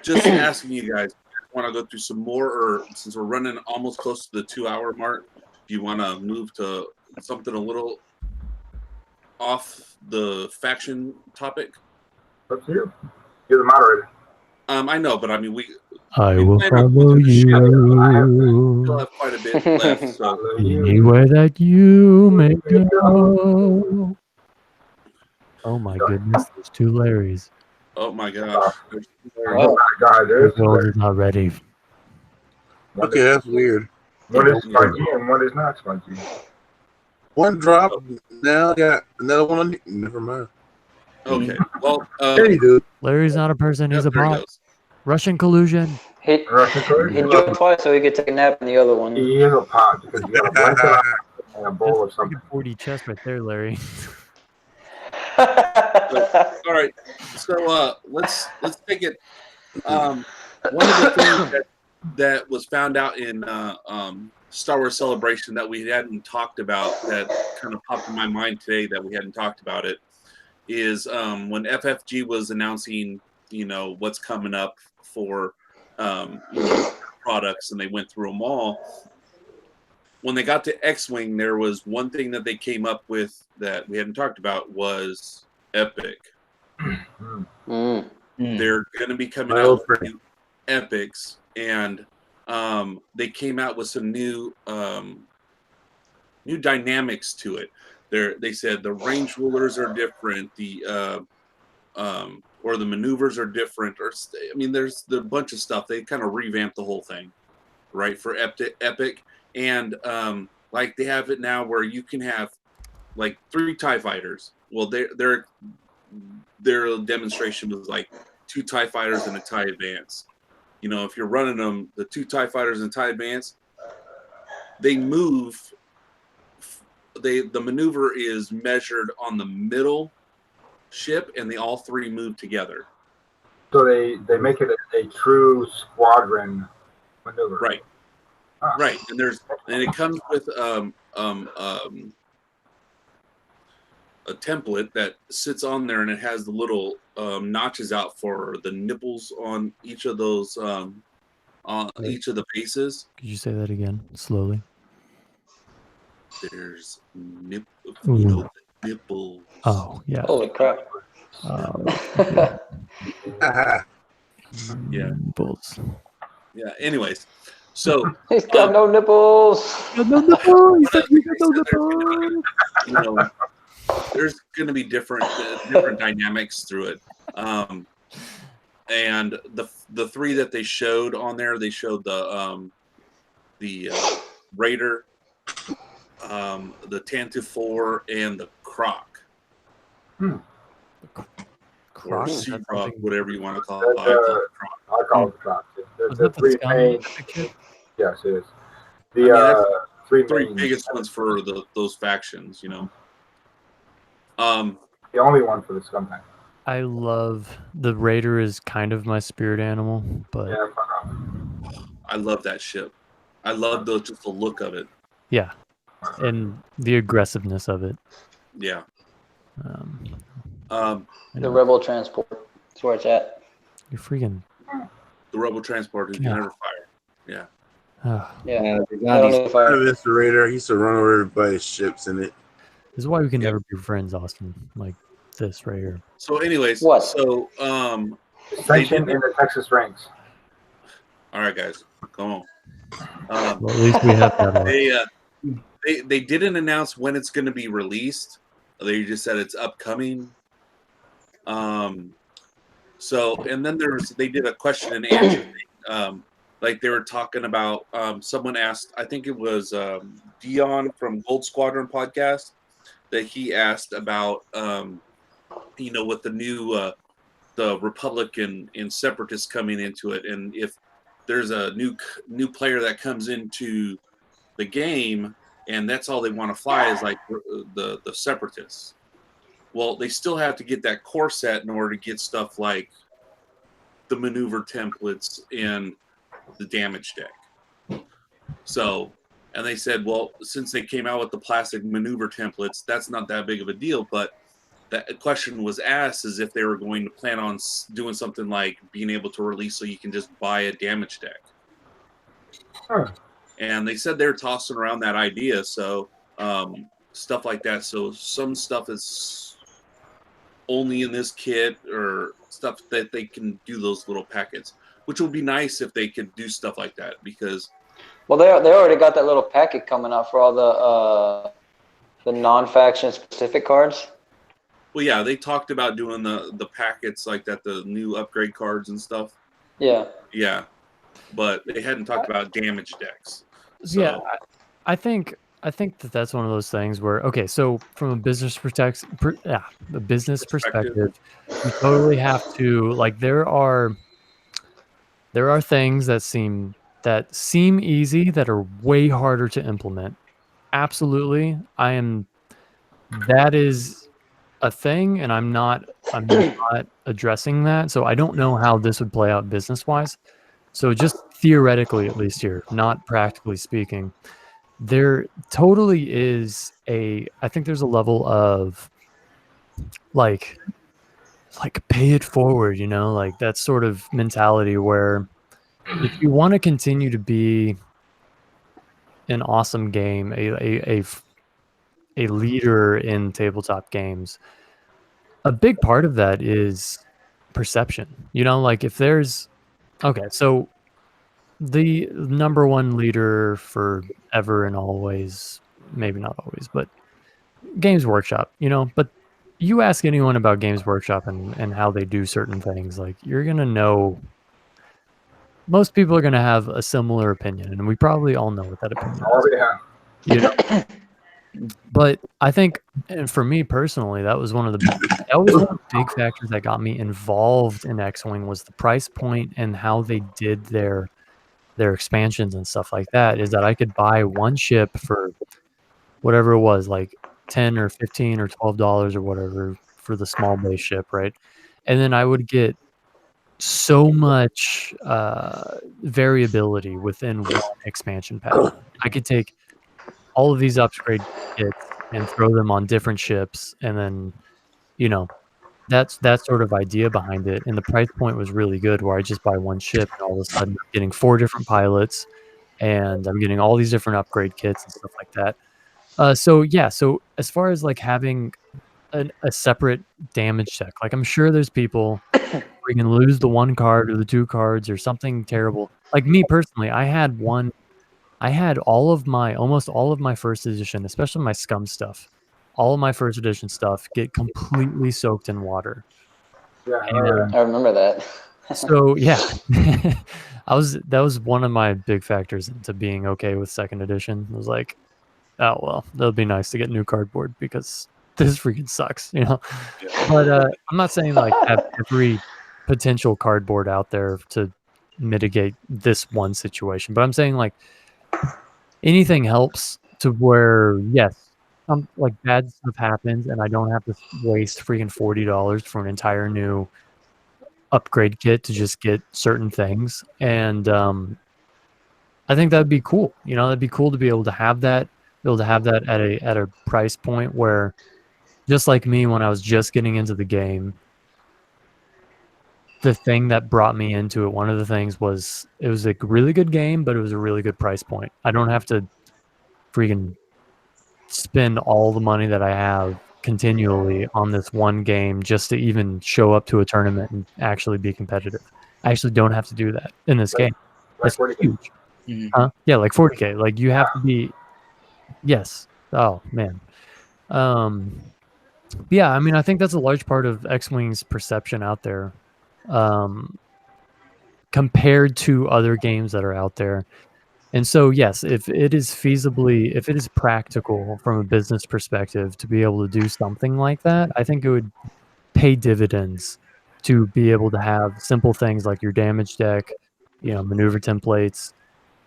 [SPEAKER 1] just asking you guys, want to go through some more, or since we're running almost close to the 2-hour mark, do you want to move to something a little off the faction topic?
[SPEAKER 4] Up to you. You're the moderator.
[SPEAKER 1] I know, but I mean,
[SPEAKER 5] I will follow you.
[SPEAKER 1] Still have quite a bit left, so
[SPEAKER 5] anywhere that you may go. Oh my goodness, there's 2 Larrys.
[SPEAKER 1] Oh my gosh.
[SPEAKER 4] Oh my God,
[SPEAKER 5] the world is not ready.
[SPEAKER 3] Okay, that's weird.
[SPEAKER 4] One is spongy and one is not spongy.
[SPEAKER 3] One dropped, now got another one on. Never mind.
[SPEAKER 1] Okay, well,
[SPEAKER 3] hey, dude.
[SPEAKER 5] Larry's not a person, he's a bot. Russian collusion.
[SPEAKER 6] He jumped twice so he could take a nap in the other one.
[SPEAKER 4] He is a pot because you got a blanket and a bowl of something.
[SPEAKER 5] 40 chest right there, Larry.
[SPEAKER 1] All right, so let's take it. One of the things that was found out in Star Wars Celebration that we hadn't talked about, that kind of popped in my mind today that we hadn't talked about it, is when FFG was announcing, what's coming up for products, and they went through them all. When they got to X-Wing, there was one thing that they came up with that we hadn't talked about was Epic. They're going to be coming out with new Epics, and they came out with some new dynamics to it. They said the range rulers are different. The or the maneuvers are different, or I mean, there's the bunch of stuff. They kind of revamped the whole thing, right, for Epic, and like they have it now where you can have like 3 TIE fighters. Well, their demonstration was like 2 TIE fighters and a TIE Advance. You know, if you're running them, the 2 TIE fighters and TIE Advance, they move. The maneuver is measured on the middle ship, and they all 3 move together.
[SPEAKER 4] So they make it a true squadron maneuver.
[SPEAKER 1] Right.
[SPEAKER 4] Ah.
[SPEAKER 1] Right, and it comes with a template that sits on there, and it has the little notches out for the nipples on each of those on each of the bases.
[SPEAKER 5] Could you say that again slowly?
[SPEAKER 1] There's
[SPEAKER 5] Ooh.
[SPEAKER 1] nipples.
[SPEAKER 5] Oh yeah.
[SPEAKER 6] Holy crap.
[SPEAKER 1] Yeah.
[SPEAKER 5] Nipples.
[SPEAKER 1] Yeah. Anyways, so
[SPEAKER 6] He's got no nipples.
[SPEAKER 5] No nipples. He said
[SPEAKER 1] they
[SPEAKER 5] you got no
[SPEAKER 1] said
[SPEAKER 5] nipples.
[SPEAKER 1] you know, there's going to be different dynamics through it. And the 3 that they showed on there, they showed the Raider, the Tantu 4, and the Croc. Or Sea Croc, whatever you want to call it.
[SPEAKER 4] I call it the Croc.
[SPEAKER 5] Was
[SPEAKER 4] The
[SPEAKER 5] that the
[SPEAKER 4] 3
[SPEAKER 5] Scum
[SPEAKER 4] main.
[SPEAKER 5] picture?
[SPEAKER 4] Yes, it is.
[SPEAKER 1] I mean, that's
[SPEAKER 4] The 3
[SPEAKER 1] 3
[SPEAKER 4] main.
[SPEAKER 1] biggest ones for those factions, you know.
[SPEAKER 4] The only one for the Scum tank.
[SPEAKER 5] I love the Raider is kind of my spirit animal, but
[SPEAKER 4] Yeah,
[SPEAKER 1] I love that ship. I love just the look of it.
[SPEAKER 5] yeah, and the aggressiveness of it.
[SPEAKER 1] Yeah.
[SPEAKER 6] The Rebel transport. That's where it's at.
[SPEAKER 5] You're freaking.
[SPEAKER 1] The Rebel transporter can
[SPEAKER 5] Yeah.
[SPEAKER 1] never fire. Yeah.
[SPEAKER 6] Yeah.
[SPEAKER 2] There's
[SPEAKER 6] I
[SPEAKER 2] not
[SPEAKER 6] don't
[SPEAKER 2] these-
[SPEAKER 6] know if I.
[SPEAKER 3] This Raider, he used to run over everybody's ships in it.
[SPEAKER 5] This is why we can
[SPEAKER 1] Yep.
[SPEAKER 5] never be friends, Austin. Like this right here.
[SPEAKER 1] So, anyways,
[SPEAKER 6] What?
[SPEAKER 1] So,
[SPEAKER 4] Sanctioned in the Texas ranks.
[SPEAKER 1] all right, guys, come on.
[SPEAKER 5] Well, at least we have that.
[SPEAKER 1] They didn't announce when it's going to be released. They just said it's upcoming. So, and then they did a question and answer thing. Like they were talking about, someone asked, I think it was Dion from Gold Squadron podcast, that he asked about, with the new, the Republican and Separatists coming into it, and if there's a new player that comes into the game, and that's all they want to fly is like the Separatists. Well, they still have to get that core set in order to get stuff like the maneuver templates and the damage deck. So, and they said, well, since they came out with the plastic maneuver templates, that's not that big of a deal. But that question was asked as if they were going to plan on doing something like being able to release so you can just buy a damage deck.
[SPEAKER 4] Huh.
[SPEAKER 1] And they said they're tossing around that idea. So, stuff like that. So some stuff is only in this kit, or stuff that they can do those little packets, which would be nice if they could do stuff like that, because
[SPEAKER 6] Well, they already got that little packet coming out for all the non-faction specific cards.
[SPEAKER 1] well, yeah, they talked about doing the packets like that, the new upgrade cards and stuff.
[SPEAKER 6] Yeah.
[SPEAKER 1] Yeah, but they hadn't talked about damage decks. So,
[SPEAKER 5] Yeah, I think that's one of those things where, okay, so from a business perspective, you totally have to, like, there are things that seem easy that are way harder to implement. Absolutely, that is a thing, and I'm not addressing that. So I don't know how this would play out business wise. So just theoretically, at least here, not practically speaking, there totally is I think there's a level of like pay it forward, like that sort of mentality where if you want to continue to be an awesome game, a leader in tabletop games, a big part of that is perception. Like if there's, okay, so the number one leader forever and always, maybe not always, but Games Workshop, but you ask anyone about Games Workshop and how they do certain things, like you're gonna know. Most people are gonna have a similar opinion, and we probably all know what that opinion is.
[SPEAKER 4] Oh yeah.
[SPEAKER 5] You know? But I think, and for me personally, that was one of the big factors that got me involved in X-Wing was the price point and how they did their expansions and stuff like that. Is that I could buy one ship for whatever it was, like $10 or $15 or $12 or whatever for the small base ship, right? And then I would get so much variability within one expansion pack. I could take all of these upgrade kits and throw them on different ships, and then, you know, that's that sort of idea behind it. And the price point was really good, where I just buy one ship, and all of a sudden I'm getting 4 different pilots, and I'm getting all these different upgrade kits and stuff like that. So as far as like having a separate damage deck, like I'm sure there's people where you can lose the 1 card or the 2 cards or something terrible. Like me personally, I had almost all of my first edition, especially my Scum stuff, all of my first edition stuff get completely soaked in water.
[SPEAKER 4] Yeah.
[SPEAKER 5] And
[SPEAKER 6] I remember that.
[SPEAKER 5] so yeah, that was one of my big factors into being okay with second edition. I was like, oh well, that'll be nice to get new cardboard because this freaking sucks, you know. But I'm not saying like have every potential cardboard out there to mitigate this one situation, but I'm saying like anything helps to where, yes, like bad stuff happens and I don't have to waste freaking $40 for an entire new upgrade kit to just get certain things. And I think that'd be cool. You know, that'd be cool to be able to have that at a price point where, just like me when I was just getting into the game, the thing that brought me into it, one of the things was it was a really good game, but it was a really good price point. I don't have to freaking spend all the money that I have continually on this one game just to even show up to a tournament and actually be competitive. I actually don't have to do that in this game.
[SPEAKER 4] Like
[SPEAKER 5] That's
[SPEAKER 4] 40K.
[SPEAKER 5] huge.
[SPEAKER 2] Mhm.
[SPEAKER 5] Huh? Yeah, like 40K. Like you have to be. Yes. Oh man. Yeah, I mean, I think that's a large part of X-Wing's perception out there, compared to other games that are out there. And so, yes, if it is practical from a business perspective to be able to do something like that, I think it would pay dividends to be able to have simple things like your damage deck, you know, maneuver templates,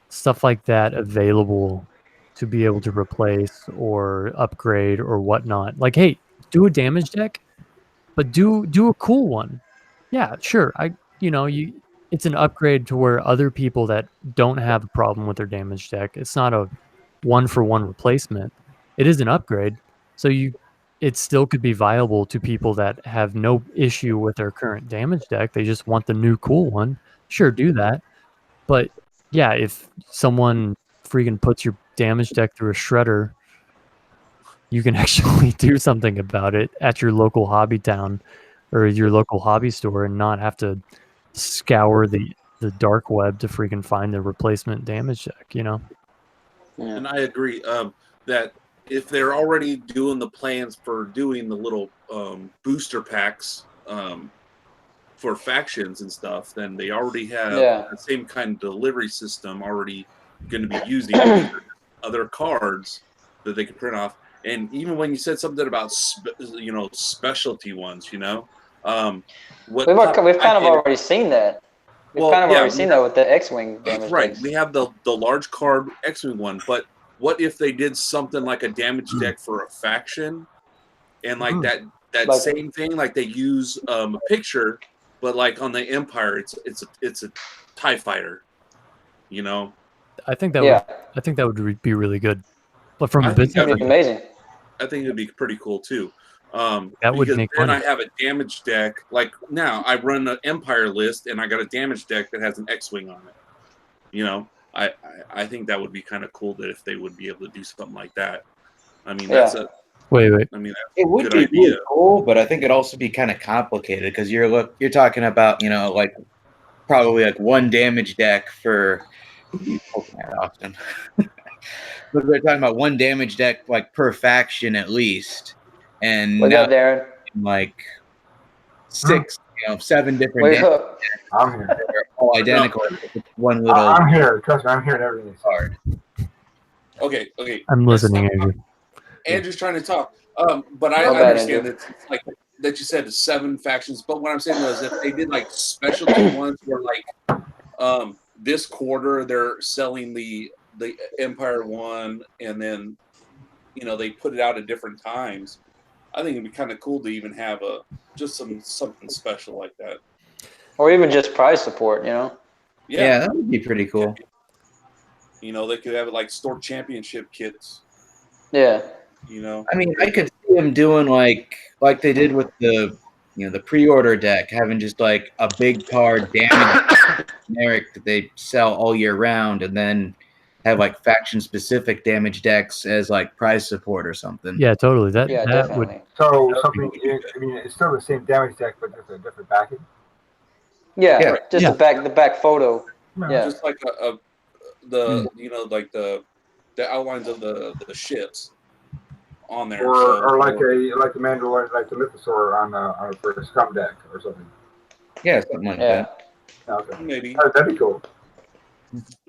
[SPEAKER 5] stuff like that available to be able to replace or upgrade or whatnot. Like, hey, do a damage deck, but do a cool one. Yeah, sure. It's an upgrade to where other people that don't have a problem with their damage deck, it's not a 1-for-1 replacement. It is an upgrade. So it still could be viable to people that have no issue with their current damage deck. They just want the new cool one. Sure, do that. But yeah, if someone freaking puts your damage deck through a shredder, you can actually do something about it at your local hobby town or your local hobby store and not have to scour the dark web to freaking find the replacement damage deck, you know?
[SPEAKER 6] Yeah.
[SPEAKER 1] And I agree that if they're already doing the plans for doing the little booster packs for factions and stuff, then they already have the same kind of delivery system already going to be using other cards that they can print off. And even when you said something about specialty ones, you know,
[SPEAKER 6] we've kind of already seen that. We've already seen that with the X-Wing damage decks.
[SPEAKER 1] We have the large card X-Wing one, but what if they did something like a damage deck for a faction, and like that like, same thing, like they use a picture, but like on the Empire, it's a TIE fighter, you know.
[SPEAKER 5] I think that would be really good, but from a business,
[SPEAKER 6] that'd be amazing.
[SPEAKER 1] I think it'd be pretty cool too.
[SPEAKER 5] That would make
[SPEAKER 1] then
[SPEAKER 5] money.
[SPEAKER 1] I have a damage deck. Like now, I run an Empire list, and I got a damage deck that has an X-wing on it. You know, I think that would be kind of cool that if they would be able to do something like that. I mean, that's a
[SPEAKER 5] wait.
[SPEAKER 1] I mean, that's
[SPEAKER 2] it would be really cool, but I think it'd also be kind of complicated because you're talking about, you know, like probably like one damage deck for Austin. But we're talking about one damage deck like per faction at least. And
[SPEAKER 6] What's
[SPEAKER 2] now
[SPEAKER 6] up, Darrin?
[SPEAKER 2] like 7 different
[SPEAKER 6] Wake
[SPEAKER 2] damage
[SPEAKER 6] up.
[SPEAKER 4] I'm here.
[SPEAKER 2] that are all identical. It's one little
[SPEAKER 4] I'm here. Trust me, I'm hearing everything. you say.
[SPEAKER 2] card.
[SPEAKER 1] Okay.
[SPEAKER 5] I'm listening, Andrew.
[SPEAKER 1] Andrew's trying to talk. But I
[SPEAKER 6] My bad,
[SPEAKER 1] understand
[SPEAKER 6] Andrew.
[SPEAKER 1] that it's like that you said 7 factions. But what I'm saying is if they did like specialty ones where like this quarter they're selling the Empire one and then they put it out at different times. I think it'd be kind of cool to even have something special like that.
[SPEAKER 6] Or even just prize support,
[SPEAKER 2] Yeah, that would be pretty cool.
[SPEAKER 1] They could have it like store championship kits.
[SPEAKER 6] Yeah.
[SPEAKER 2] I mean, I could see them doing like they did with the the pre-order deck, having just like a big card damage generic that they sell all year round, and then have like faction specific damage decks as like prize support or something.
[SPEAKER 5] Yeah, totally. That
[SPEAKER 6] Definitely.
[SPEAKER 5] would.
[SPEAKER 4] So something. I mean, it's still the same damage deck, but just a different backing.
[SPEAKER 6] Yeah, just
[SPEAKER 5] Yeah.
[SPEAKER 6] the back photo.
[SPEAKER 4] No.
[SPEAKER 6] Yeah.
[SPEAKER 1] Just like like the outlines of the ships on there,
[SPEAKER 4] Or like the Mandalorian, like the Mythosaur on for a Scum deck or something.
[SPEAKER 2] Yeah, something like that.
[SPEAKER 4] Okay.
[SPEAKER 1] maybe.
[SPEAKER 4] That'd be cool.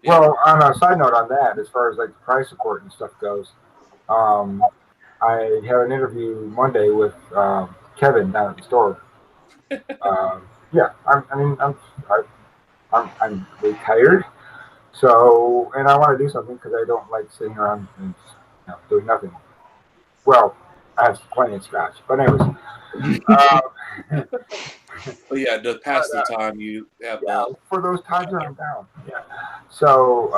[SPEAKER 1] Yeah.
[SPEAKER 4] Well, on a side note on that, as far as like the price support and stuff goes, I had an interview Monday with Kevin down at the store. Yeah, I'm retired, so and I want to do something because I don't like sitting around and doing nothing. Well, I have plenty of scratch, but anyways.
[SPEAKER 1] But yeah, to pass the time, you have
[SPEAKER 4] for those times that I'm down. Yeah. So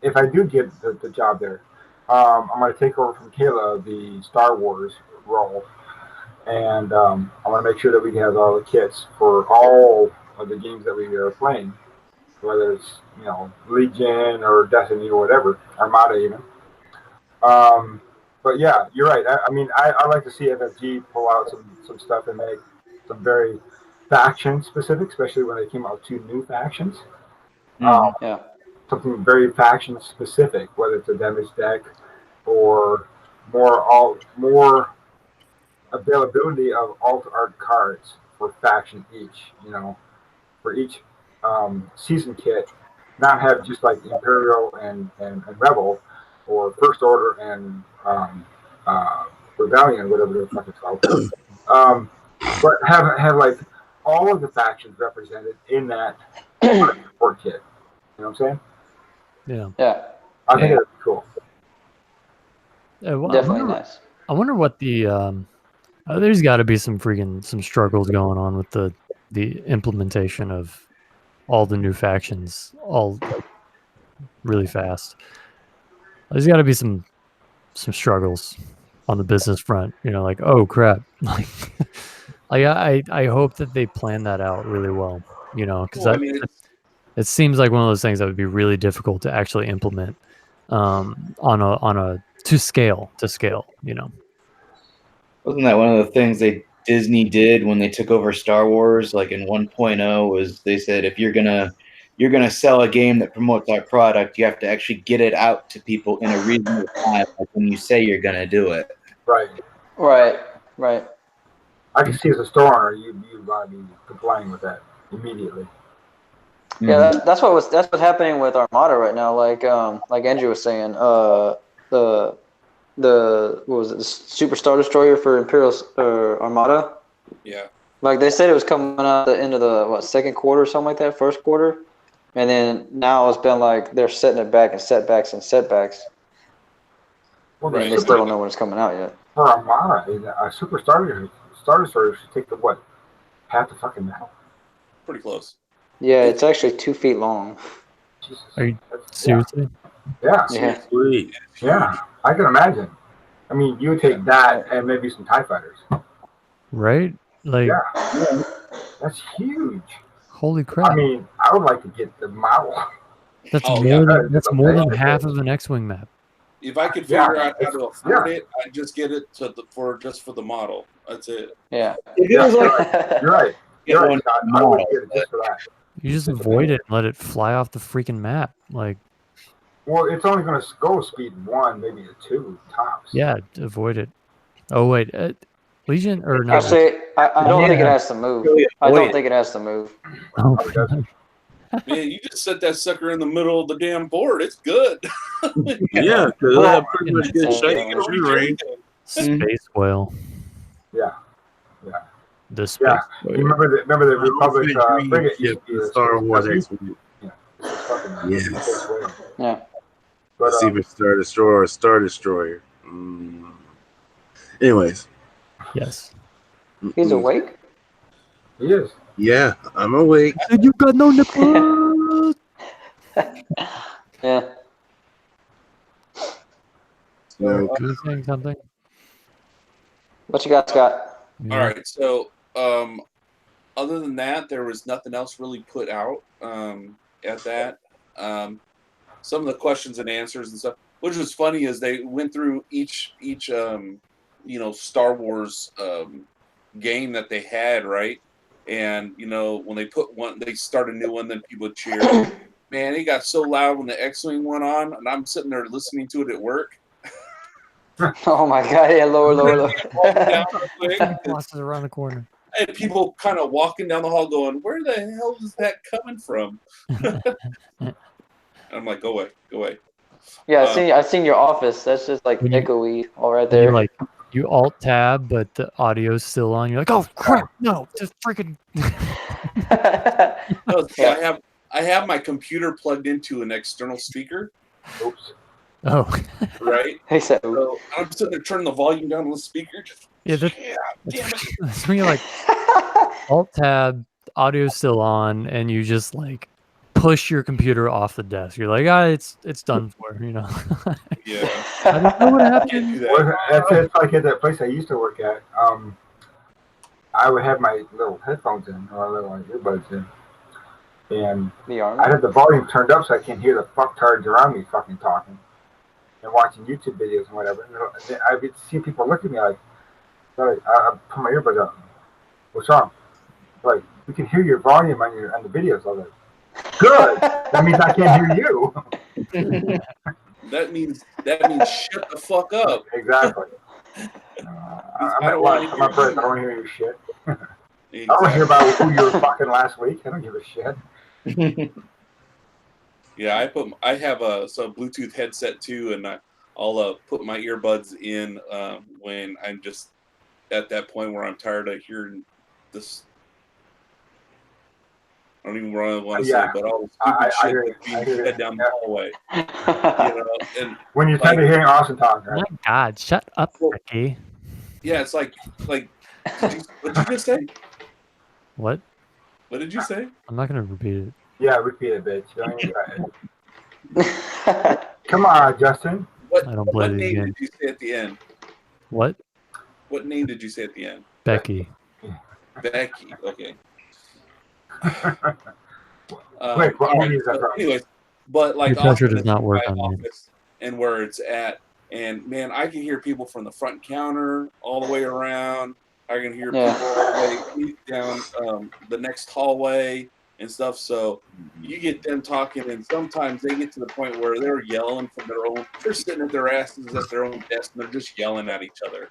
[SPEAKER 4] if I do get the job there, I'm going to take over from Kayla the Star Wars role, and I want to make sure that we have all the kits for all of the games that we are playing, whether it's Legion or Destiny or whatever, Armada even. But yeah, you're right. I mean, I like to see FFG pull out some stuff and make some very faction specific, especially when they came out with 2 new factions.
[SPEAKER 6] Yeah.
[SPEAKER 4] Something very faction specific, whether it's a damage deck or more availability of alt art cards for faction each. For each season kit, not have just like Imperial and Rebel or First Order and Rebellion, whatever the fuck it's called. But have like all of the factions represented in that support kit. You know what I'm saying?
[SPEAKER 5] Yeah.
[SPEAKER 6] Yeah.
[SPEAKER 4] I think that's cool.
[SPEAKER 6] Definitely nice.
[SPEAKER 5] I wonder what the there's got to be some struggles going on with the implementation of all the new factions all really fast. There's got to be some struggles on the business front. Like, oh crap, like I hope that they plan that out really well. Because it seems like one of those things that would be really difficult to actually implement on a to scale.
[SPEAKER 2] Wasn't that one of the things Disney did when they took over Star Wars, like in 1.0, was they said if you're gonna sell a game that promotes our product, you have to actually get it out to people in a reasonable time, like when you say you're gonna do it.
[SPEAKER 4] Right. I can see as a store owner, you want to be complying with that immediately.
[SPEAKER 6] Yeah, that's what's happening with Armada right now. Like Andrew was saying, the what was it, the Super Star Destroyer for Imperial Armada?
[SPEAKER 1] Yeah.
[SPEAKER 6] Like they said, it was coming out at the end of the second quarter or something like that, first quarter, and then now it's been like they're setting it back and setbacks and setbacks.
[SPEAKER 4] Well,
[SPEAKER 6] and they still don't know when it's coming out yet.
[SPEAKER 4] For Armada, a Super Star Destroyer should take half the fucking map.
[SPEAKER 1] Pretty close.
[SPEAKER 6] Yeah, it's actually 2 feet long.
[SPEAKER 4] Jesus.
[SPEAKER 5] Are you seriously?
[SPEAKER 4] Yeah.
[SPEAKER 6] Yeah.
[SPEAKER 3] Sweet.
[SPEAKER 4] Yeah, I can imagine. I mean, you would take that and maybe some TIE fighters.
[SPEAKER 5] Right? Like,
[SPEAKER 4] Yeah. That's huge.
[SPEAKER 5] holy crap!
[SPEAKER 4] I mean, I would like to get the model.
[SPEAKER 5] That's
[SPEAKER 1] Oh,
[SPEAKER 5] more
[SPEAKER 1] yeah.
[SPEAKER 5] than more than half of an X-wing map.
[SPEAKER 1] If I could figure out how to afford it, I'd just get it for the model. That's it.
[SPEAKER 6] Yeah.
[SPEAKER 2] It was like
[SPEAKER 4] You're right. You're right, Scott. I would
[SPEAKER 2] model,
[SPEAKER 4] get it just for that.
[SPEAKER 5] You just avoid it and let it fly off the freaking map. Like,
[SPEAKER 4] Well, it's only going to go speed 1, maybe a 2 tops.
[SPEAKER 5] yeah, avoid it. Oh wait, Legion or no?
[SPEAKER 6] Actually, I don't think it
[SPEAKER 2] Yeah.
[SPEAKER 6] has to move.
[SPEAKER 2] Really
[SPEAKER 6] I
[SPEAKER 2] avoid
[SPEAKER 6] don't
[SPEAKER 2] it.
[SPEAKER 6] think it has to move.
[SPEAKER 5] Oh,
[SPEAKER 4] Oh, it doesn't.
[SPEAKER 1] Man, you just set that sucker in the middle of the damn board. It's good.
[SPEAKER 3] Yeah, because it'll have pretty much good
[SPEAKER 6] Yeah.
[SPEAKER 3] shape and shooting range.
[SPEAKER 5] Space Whale.
[SPEAKER 4] Yeah. Yeah.
[SPEAKER 5] The Space
[SPEAKER 4] Yeah.
[SPEAKER 5] Whale.
[SPEAKER 4] You remember the Republic
[SPEAKER 3] Dream
[SPEAKER 4] frigate
[SPEAKER 3] ship
[SPEAKER 4] used to be a
[SPEAKER 3] Star
[SPEAKER 4] space
[SPEAKER 3] Wars
[SPEAKER 4] W?
[SPEAKER 3] X-Wing.
[SPEAKER 4] Yeah. It's fucking
[SPEAKER 3] Yes.
[SPEAKER 4] space whale.
[SPEAKER 6] Yeah.
[SPEAKER 4] But
[SPEAKER 3] Secret Star Destroyer, Star Destroyer. Anyways,
[SPEAKER 5] Yes.
[SPEAKER 6] He's awake?
[SPEAKER 4] he is.
[SPEAKER 3] Yeah, I'm awake.
[SPEAKER 5] And you got no nipples.
[SPEAKER 6] Yeah.
[SPEAKER 3] No,
[SPEAKER 5] You saying something?
[SPEAKER 6] What you got, Scott?
[SPEAKER 1] All right, so other than that, there was nothing else really put out at that. Some of the questions and answers and stuff, which was funny, is they went through each Star Wars game that they had, right? And when they put one, they start a new one, then people cheer. Man, it got so loud when the X-Wing went on, and I'm sitting there listening to it at work.
[SPEAKER 6] Oh my God! Yeah, lower.
[SPEAKER 1] Walking down the quick,
[SPEAKER 5] Boss is around the corner.
[SPEAKER 1] and people kind of walking down the hall going, where the hell is that coming from? I'm like, go away.
[SPEAKER 6] Yeah, I seen your office. That's just like
[SPEAKER 5] When you-
[SPEAKER 6] echoey all right
[SPEAKER 5] You
[SPEAKER 6] there.
[SPEAKER 5] you alt tab, but the audio's still on. You're like, oh crap, no, just freaking.
[SPEAKER 1] No, see,
[SPEAKER 6] Yeah.
[SPEAKER 1] I have my computer plugged into an external speaker,
[SPEAKER 4] Oops.
[SPEAKER 5] Oh,
[SPEAKER 1] right?
[SPEAKER 6] He said,
[SPEAKER 1] So I'm sitting there turning the volume down on the speaker. Just,
[SPEAKER 5] yeah,
[SPEAKER 1] damn it.
[SPEAKER 5] that's when you're like alt tab, audio's still on, and you just like push your computer off the desk. You're like, it's done for,
[SPEAKER 1] Yeah,
[SPEAKER 5] I don't know what
[SPEAKER 1] can't
[SPEAKER 5] happened.
[SPEAKER 1] do
[SPEAKER 4] Well,
[SPEAKER 1] that.
[SPEAKER 4] that's like at that place I used to work at. I would have my little headphones in or little earbuds in, and
[SPEAKER 6] the
[SPEAKER 4] I'd
[SPEAKER 6] army.
[SPEAKER 4] have the volume turned up so I can't hear the fucktards around me fucking talking and watching YouTube videos and whatever. And I would see people look at me like, sorry, I put my earbuds on. What's wrong? Like, we can hear your volume on the videos. I was like, good. That means I can't hear you.
[SPEAKER 1] That means shut the fuck up.
[SPEAKER 4] Exactly. I'm at lunch. I'm at break. I don't want to hear your shit. I don't want to hear about who you were fucking last week. I don't give a shit.
[SPEAKER 1] Yeah, I have a Bluetooth headset too, and I'll put my earbuds in when I'm just at that point where I'm tired of hearing this. I don't even really want to say, but all the stupid shit that's being fed down the hallway. And
[SPEAKER 4] When you're tired of hearing Austin talk,
[SPEAKER 5] Oh
[SPEAKER 4] right?
[SPEAKER 5] my God, shut up, Ricky.
[SPEAKER 1] yeah, it's like what did you just say?
[SPEAKER 5] What?
[SPEAKER 1] What did you say?
[SPEAKER 5] I'm not gonna repeat it.
[SPEAKER 4] Yeah, repeat it, bitch. Don't even try it. Come on, Justin.
[SPEAKER 5] I don't play
[SPEAKER 1] What
[SPEAKER 5] these
[SPEAKER 1] name
[SPEAKER 5] games.
[SPEAKER 1] did you say at the end?
[SPEAKER 5] What?
[SPEAKER 1] What name did you say at the end?
[SPEAKER 5] Becky.
[SPEAKER 1] Becky. Okay.
[SPEAKER 4] Wait, what movie is that from?
[SPEAKER 1] Anyways, but like
[SPEAKER 5] Your pressure
[SPEAKER 1] often
[SPEAKER 5] does not
[SPEAKER 1] it's
[SPEAKER 5] work
[SPEAKER 1] my
[SPEAKER 5] on me.
[SPEAKER 1] office and where it's at, and man, I can hear people from the front counter all the way around. I can hear
[SPEAKER 6] Yeah.
[SPEAKER 1] people all the way down the next hallway and stuff. So you get them talking, and sometimes they get to the point where they're yelling from their own. They're sitting at their asses at their own desk, and they're just yelling at each other.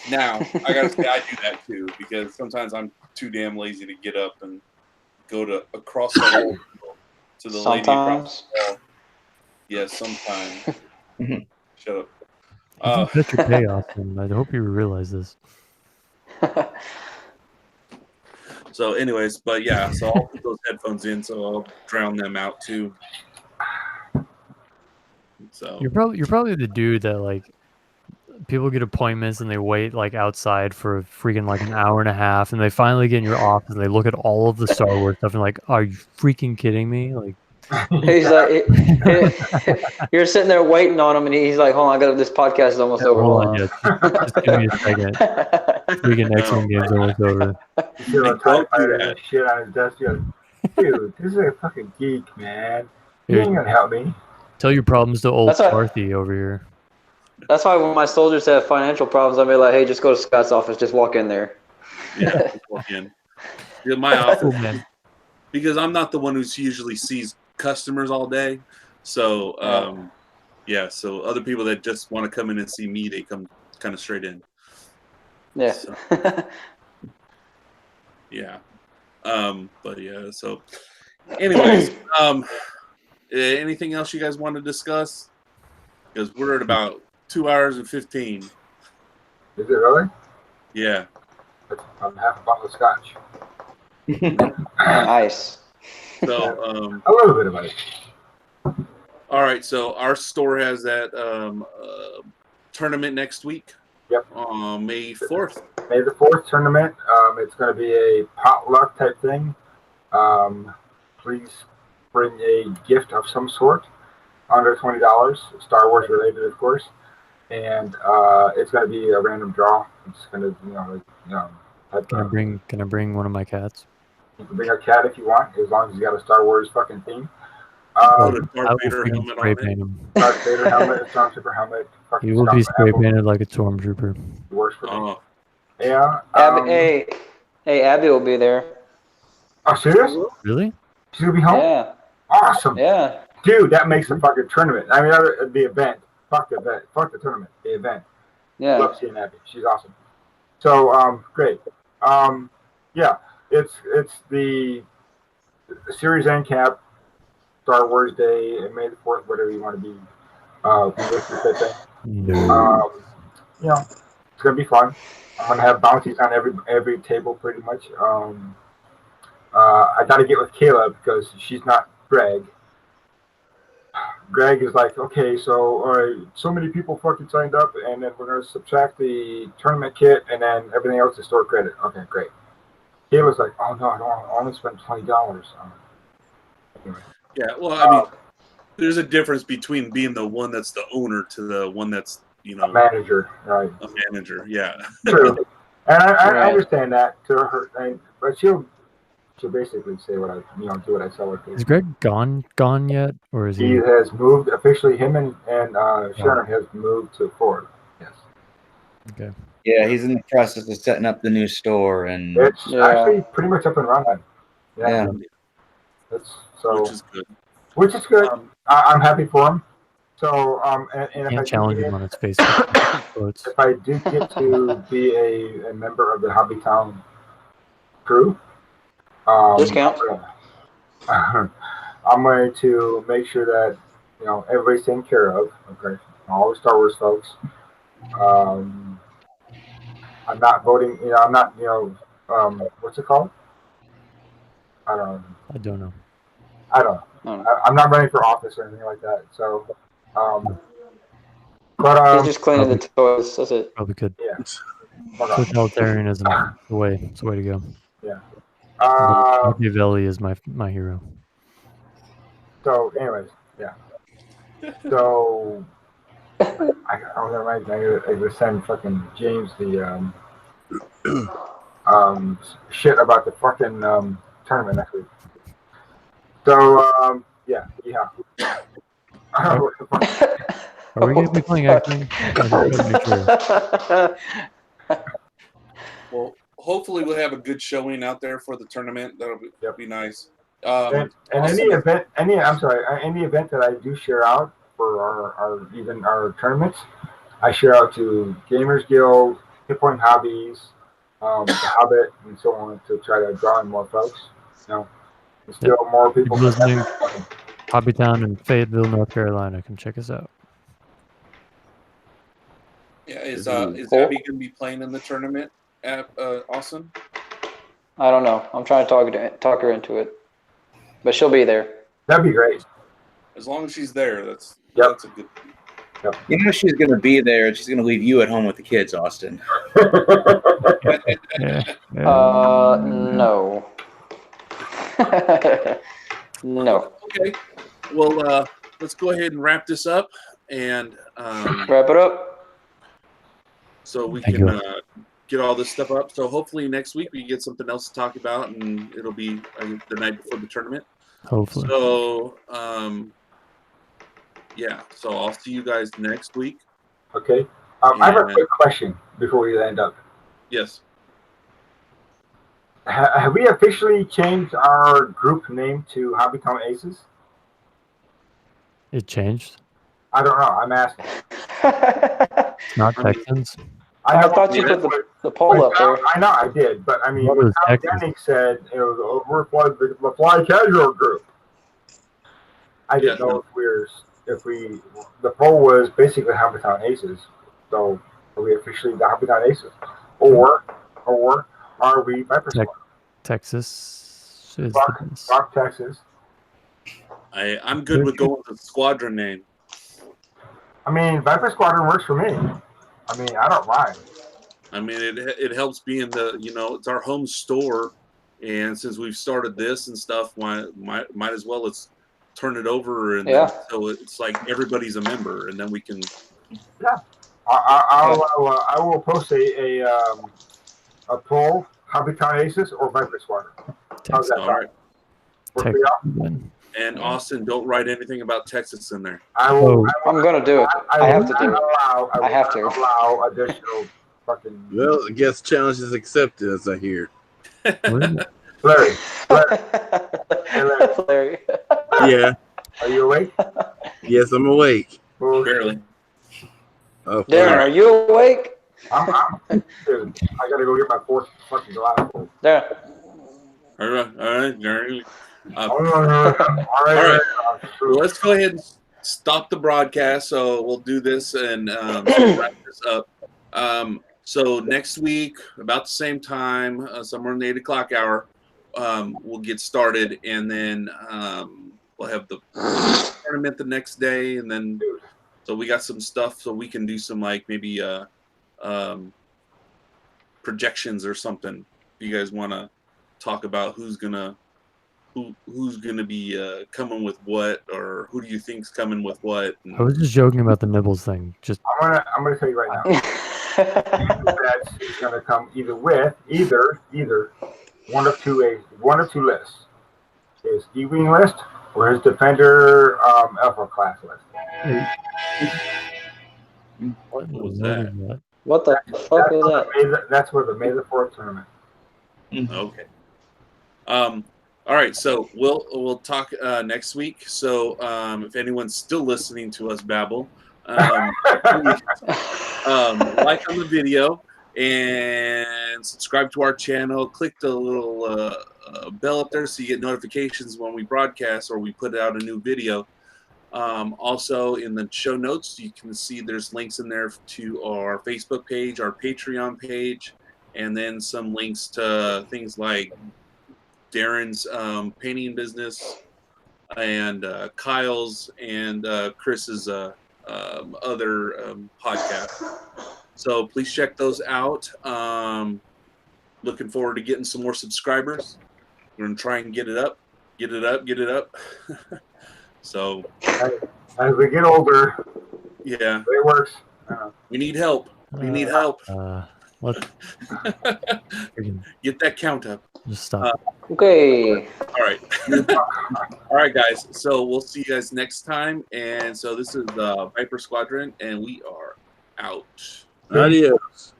[SPEAKER 1] Now, I gotta say, I do that too, because sometimes I'm too damn lazy to get up and go to across the hall to the lady across
[SPEAKER 6] Sometimes.
[SPEAKER 1] the hall. Yeah, sometimes. Shut up.
[SPEAKER 5] You bet your payoff, and I hope you realize this.
[SPEAKER 1] So, anyways, but yeah, so I'll put those headphones in, so I'll drown them out too. So
[SPEAKER 5] You're probably the dude that like people get appointments and they wait like outside for freaking like an hour and a half, and they finally get in your office and they look at all of the Star Wars stuff and like, are you freaking kidding me? Like,
[SPEAKER 6] He's like, you're sitting there waiting on him, and he's like, hold on, this podcast is almost over.
[SPEAKER 5] hold on, just give me a second. Freaking X-Men game's almost over.
[SPEAKER 4] You see a typewriter and shit on his desk. You're like, dude, this is a fucking geek, man. You ain't gonna help me.
[SPEAKER 5] Tell your problems to old
[SPEAKER 6] That's what-
[SPEAKER 5] Carthy over here.
[SPEAKER 6] That's why when my soldiers have financial problems, I'll be like, hey, just go to Scott's office. Just walk in there.
[SPEAKER 1] yeah, just walk in. Yeah, my office,
[SPEAKER 5] Cool, man.
[SPEAKER 1] because I'm not the one who usually sees customers all day. So yeah, so other people that just want to come in and see me, they come kind of straight in.
[SPEAKER 6] Yeah.
[SPEAKER 1] So, yeah. But yeah. So, anyways, anything else you guys want to discuss? Because we're at about 2 hours and 15.
[SPEAKER 4] Is it really?
[SPEAKER 1] Yeah.
[SPEAKER 4] I'm half a bottle of scotch.
[SPEAKER 6] Nice.
[SPEAKER 1] So,
[SPEAKER 4] A little bit of ice.
[SPEAKER 1] all right. So our store has that tournament next week.
[SPEAKER 4] Yep.
[SPEAKER 1] May 4th.
[SPEAKER 4] May the 4th tournament. It's going to be a potluck type thing. Please bring a gift of some sort, under $20, Star Wars related, of course. And it's going to be a random draw. It's going to,
[SPEAKER 5] Can I bring one of my cats?
[SPEAKER 4] You can bring a cat if you want, as long as you got a Star Wars fucking theme.
[SPEAKER 1] Put a
[SPEAKER 5] I
[SPEAKER 1] Darth
[SPEAKER 5] will
[SPEAKER 1] Vader
[SPEAKER 5] freaking
[SPEAKER 1] helmet
[SPEAKER 5] spray
[SPEAKER 1] on
[SPEAKER 5] paint
[SPEAKER 1] it.
[SPEAKER 5] him.
[SPEAKER 4] Darth Vader helmet, a Stormtrooper helmet.
[SPEAKER 5] He will be spray painted like a stormtrooper.
[SPEAKER 4] Works for me.
[SPEAKER 1] Oh,
[SPEAKER 4] Yeah.
[SPEAKER 6] Abby, hey, Abby will be there.
[SPEAKER 4] Oh, serious?
[SPEAKER 5] Really?
[SPEAKER 4] She's going to be home?
[SPEAKER 6] Yeah.
[SPEAKER 4] Awesome.
[SPEAKER 6] Yeah.
[SPEAKER 4] Dude, that makes a fucking tournament. I mean, the event. Fuck the event. Fuck the tournament. The event.
[SPEAKER 6] Yeah.
[SPEAKER 4] Love seeing Abby. She's awesome. So, great. Yeah, it's the series end cap, Star Wars Day, and May the 4th, whatever you want to be.
[SPEAKER 5] No.
[SPEAKER 4] It's gonna be fun. I'm gonna have bounties on every table, pretty much. I got to get with Kayla because she's not Greg. Greg is like, okay, so so many people fucking signed up, and then we're gonna subtract the tournament kit, and then everything else is store credit. Okay, great. Kayla's like, oh no, I don't want to only spend $20. Anyway.
[SPEAKER 1] yeah. Well, I mean, there's a difference between being the one that's the owner to the one that's,
[SPEAKER 4] A manager, right?
[SPEAKER 1] a manager. Yeah.
[SPEAKER 4] True. And I
[SPEAKER 6] Right.
[SPEAKER 4] understand that to her, but she'll basically say what I, do what I tell her to.
[SPEAKER 5] Is Greg gone yet, or is
[SPEAKER 4] He
[SPEAKER 5] he?
[SPEAKER 4] has moved officially. Him and Sharon has moved to Florida. Yes.
[SPEAKER 5] Okay.
[SPEAKER 2] Yeah, he's in the process of setting up the new store, and
[SPEAKER 4] It's
[SPEAKER 6] Yeah.
[SPEAKER 4] actually pretty much up and running.
[SPEAKER 2] yeah,
[SPEAKER 4] It's so
[SPEAKER 1] Which is good.
[SPEAKER 4] which is good. I'm happy for him. So and if I
[SPEAKER 5] Can't
[SPEAKER 4] do
[SPEAKER 5] challenge
[SPEAKER 4] get
[SPEAKER 5] him on his Facebook quotes.
[SPEAKER 4] if I do get to be a member of the Hobbytown crew,
[SPEAKER 6] Discount.
[SPEAKER 4] I'm going to make sure that everybody's taken care of. Okay, all the Star Wars folks. I'm not voting. I'm not. What's it called? I don't know.
[SPEAKER 5] I don't know.
[SPEAKER 4] I don't know. I'm not running for office or anything like that. So, but
[SPEAKER 6] He's just cleaning the toys. That's it.
[SPEAKER 5] Probably could.
[SPEAKER 4] yeah. Hold on.
[SPEAKER 5] Totalitarianism. The way to go.
[SPEAKER 4] Yeah.
[SPEAKER 5] Machiavelli is my hero.
[SPEAKER 4] So, anyways, yeah. So, never mind. I gotta send fucking James the shit about the fucking tournament next week. So, yeah.
[SPEAKER 5] Are we going to be playing X-Wing?
[SPEAKER 1] Well, hopefully we'll have a good showing out there for the tournament. That'll be nice.
[SPEAKER 4] And any event that I do share out for our tournaments, I share out to Gamers Guild, Hit Point Hobbies, The Hobbit, and so on to try to draw in more folks. There's still more people
[SPEAKER 5] listening. Hobbytown in Fayetteville, North Carolina. Come check us out.
[SPEAKER 1] Yeah, is Abby going to be playing in the tournament at Austin?
[SPEAKER 6] I don't know. I'm trying to talk her into it, but she'll be there.
[SPEAKER 4] That'd be great.
[SPEAKER 1] As long as she's there, that's a good thing.
[SPEAKER 4] Yep.
[SPEAKER 2] she's going to be there, and she's going to leave you at home with the kids, Austin.
[SPEAKER 6] No. No.
[SPEAKER 1] Okay. Well, let's go ahead and wrap this up, and
[SPEAKER 6] Wrap it up.
[SPEAKER 1] so we
[SPEAKER 5] Thank
[SPEAKER 1] can
[SPEAKER 5] you.
[SPEAKER 1] get all this stuff up. So hopefully next week we get something else to talk about, and it'll be the night before the tournament.
[SPEAKER 5] Hopefully.
[SPEAKER 1] So yeah. So I'll see you guys next week.
[SPEAKER 4] Okay. I have a quick question before we end up.
[SPEAKER 1] Yes.
[SPEAKER 4] Have we officially changed our group name to Hobbytown Aces?
[SPEAKER 5] It changed.
[SPEAKER 4] I don't know. I'm asking.
[SPEAKER 5] It's not
[SPEAKER 1] I mean-
[SPEAKER 5] Texans.
[SPEAKER 6] I thought you put the poll up there.
[SPEAKER 4] I know I did, but I mean,
[SPEAKER 5] What
[SPEAKER 4] what
[SPEAKER 5] was
[SPEAKER 4] Tom
[SPEAKER 5] Texas?
[SPEAKER 4] Denning said it was we're the fly casual group. I didn't know if we the poll was basically Habitat Aces. So are we officially the Habitat Aces, or are we Viper Squad?
[SPEAKER 5] Texas is
[SPEAKER 4] Rock, Texas.
[SPEAKER 1] I'm good with going with the squadron name.
[SPEAKER 4] I mean, Viper Squadron works for me. I mean, I don't mind.
[SPEAKER 1] I mean, it helps being it's our home store, and since we've started this and stuff, might as well let's turn it over, and then, so it's like everybody's a member, and then we can.
[SPEAKER 4] Yeah, I will post a poll: Habitat Aces or Viper Squadron. How's that?
[SPEAKER 1] All right.
[SPEAKER 5] Texas.
[SPEAKER 1] And Austin, don't write anything about Texas in there.
[SPEAKER 4] I will.
[SPEAKER 6] I'm gonna do it. I have to do it. I have to
[SPEAKER 4] allow additional fucking.
[SPEAKER 3] Well, I guess challenge is accepted, as I hear.
[SPEAKER 4] Larry.
[SPEAKER 3] Yeah.
[SPEAKER 4] Are you awake?
[SPEAKER 3] Yes, I'm awake.
[SPEAKER 1] Barely.
[SPEAKER 3] Oh,
[SPEAKER 6] Darrin, are you awake?
[SPEAKER 4] I'm dude, I gotta go get my fourth fucking glass full.
[SPEAKER 6] Darrin.
[SPEAKER 1] All right, Darrin.
[SPEAKER 4] All right.
[SPEAKER 1] Well, let's go ahead and stop the broadcast. So we'll do this and wrap this up. So next week, about the same time, somewhere in the 8 o'clock hour, we'll get started, and then we'll have the tournament the next day, and then so we got some stuff so we can do some maybe projections or something. If you guys want to talk about who's gonna be coming with what, or who do you think's coming with what?
[SPEAKER 5] I was just joking about the nibbles thing. Just
[SPEAKER 4] I'm gonna tell you right now. That is gonna come either one of two lists. His E-wing list or his Defender Alpha class list.
[SPEAKER 1] What was that?
[SPEAKER 6] What the fuck was that?
[SPEAKER 4] That's where the May the 4th tournament.
[SPEAKER 1] Okay. All right, so we'll talk next week. So if anyone's still listening to us babble, please, like on the video and subscribe to our channel. Click the little bell up there so you get notifications when we broadcast or we put out a new video. Also, in the show notes, you can see there's links in there to our Facebook page, our Patreon page, and then some links to things like Darrin's painting business and Kyle's and Chris's other podcast. So please check those out. Looking forward to getting some more subscribers. We're going to try and get it up. So
[SPEAKER 4] as we get older,
[SPEAKER 1] yeah,
[SPEAKER 4] it works.
[SPEAKER 1] We need help.
[SPEAKER 5] Let's
[SPEAKER 1] get that count up.
[SPEAKER 5] Just stop.
[SPEAKER 6] Okay.
[SPEAKER 1] All right. All right, guys. So we'll see you guys next time. And so this is the Viper Squadron, and we are out.
[SPEAKER 3] Adios.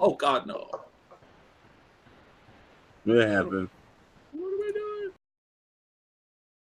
[SPEAKER 1] Oh, God, no.
[SPEAKER 3] It happened.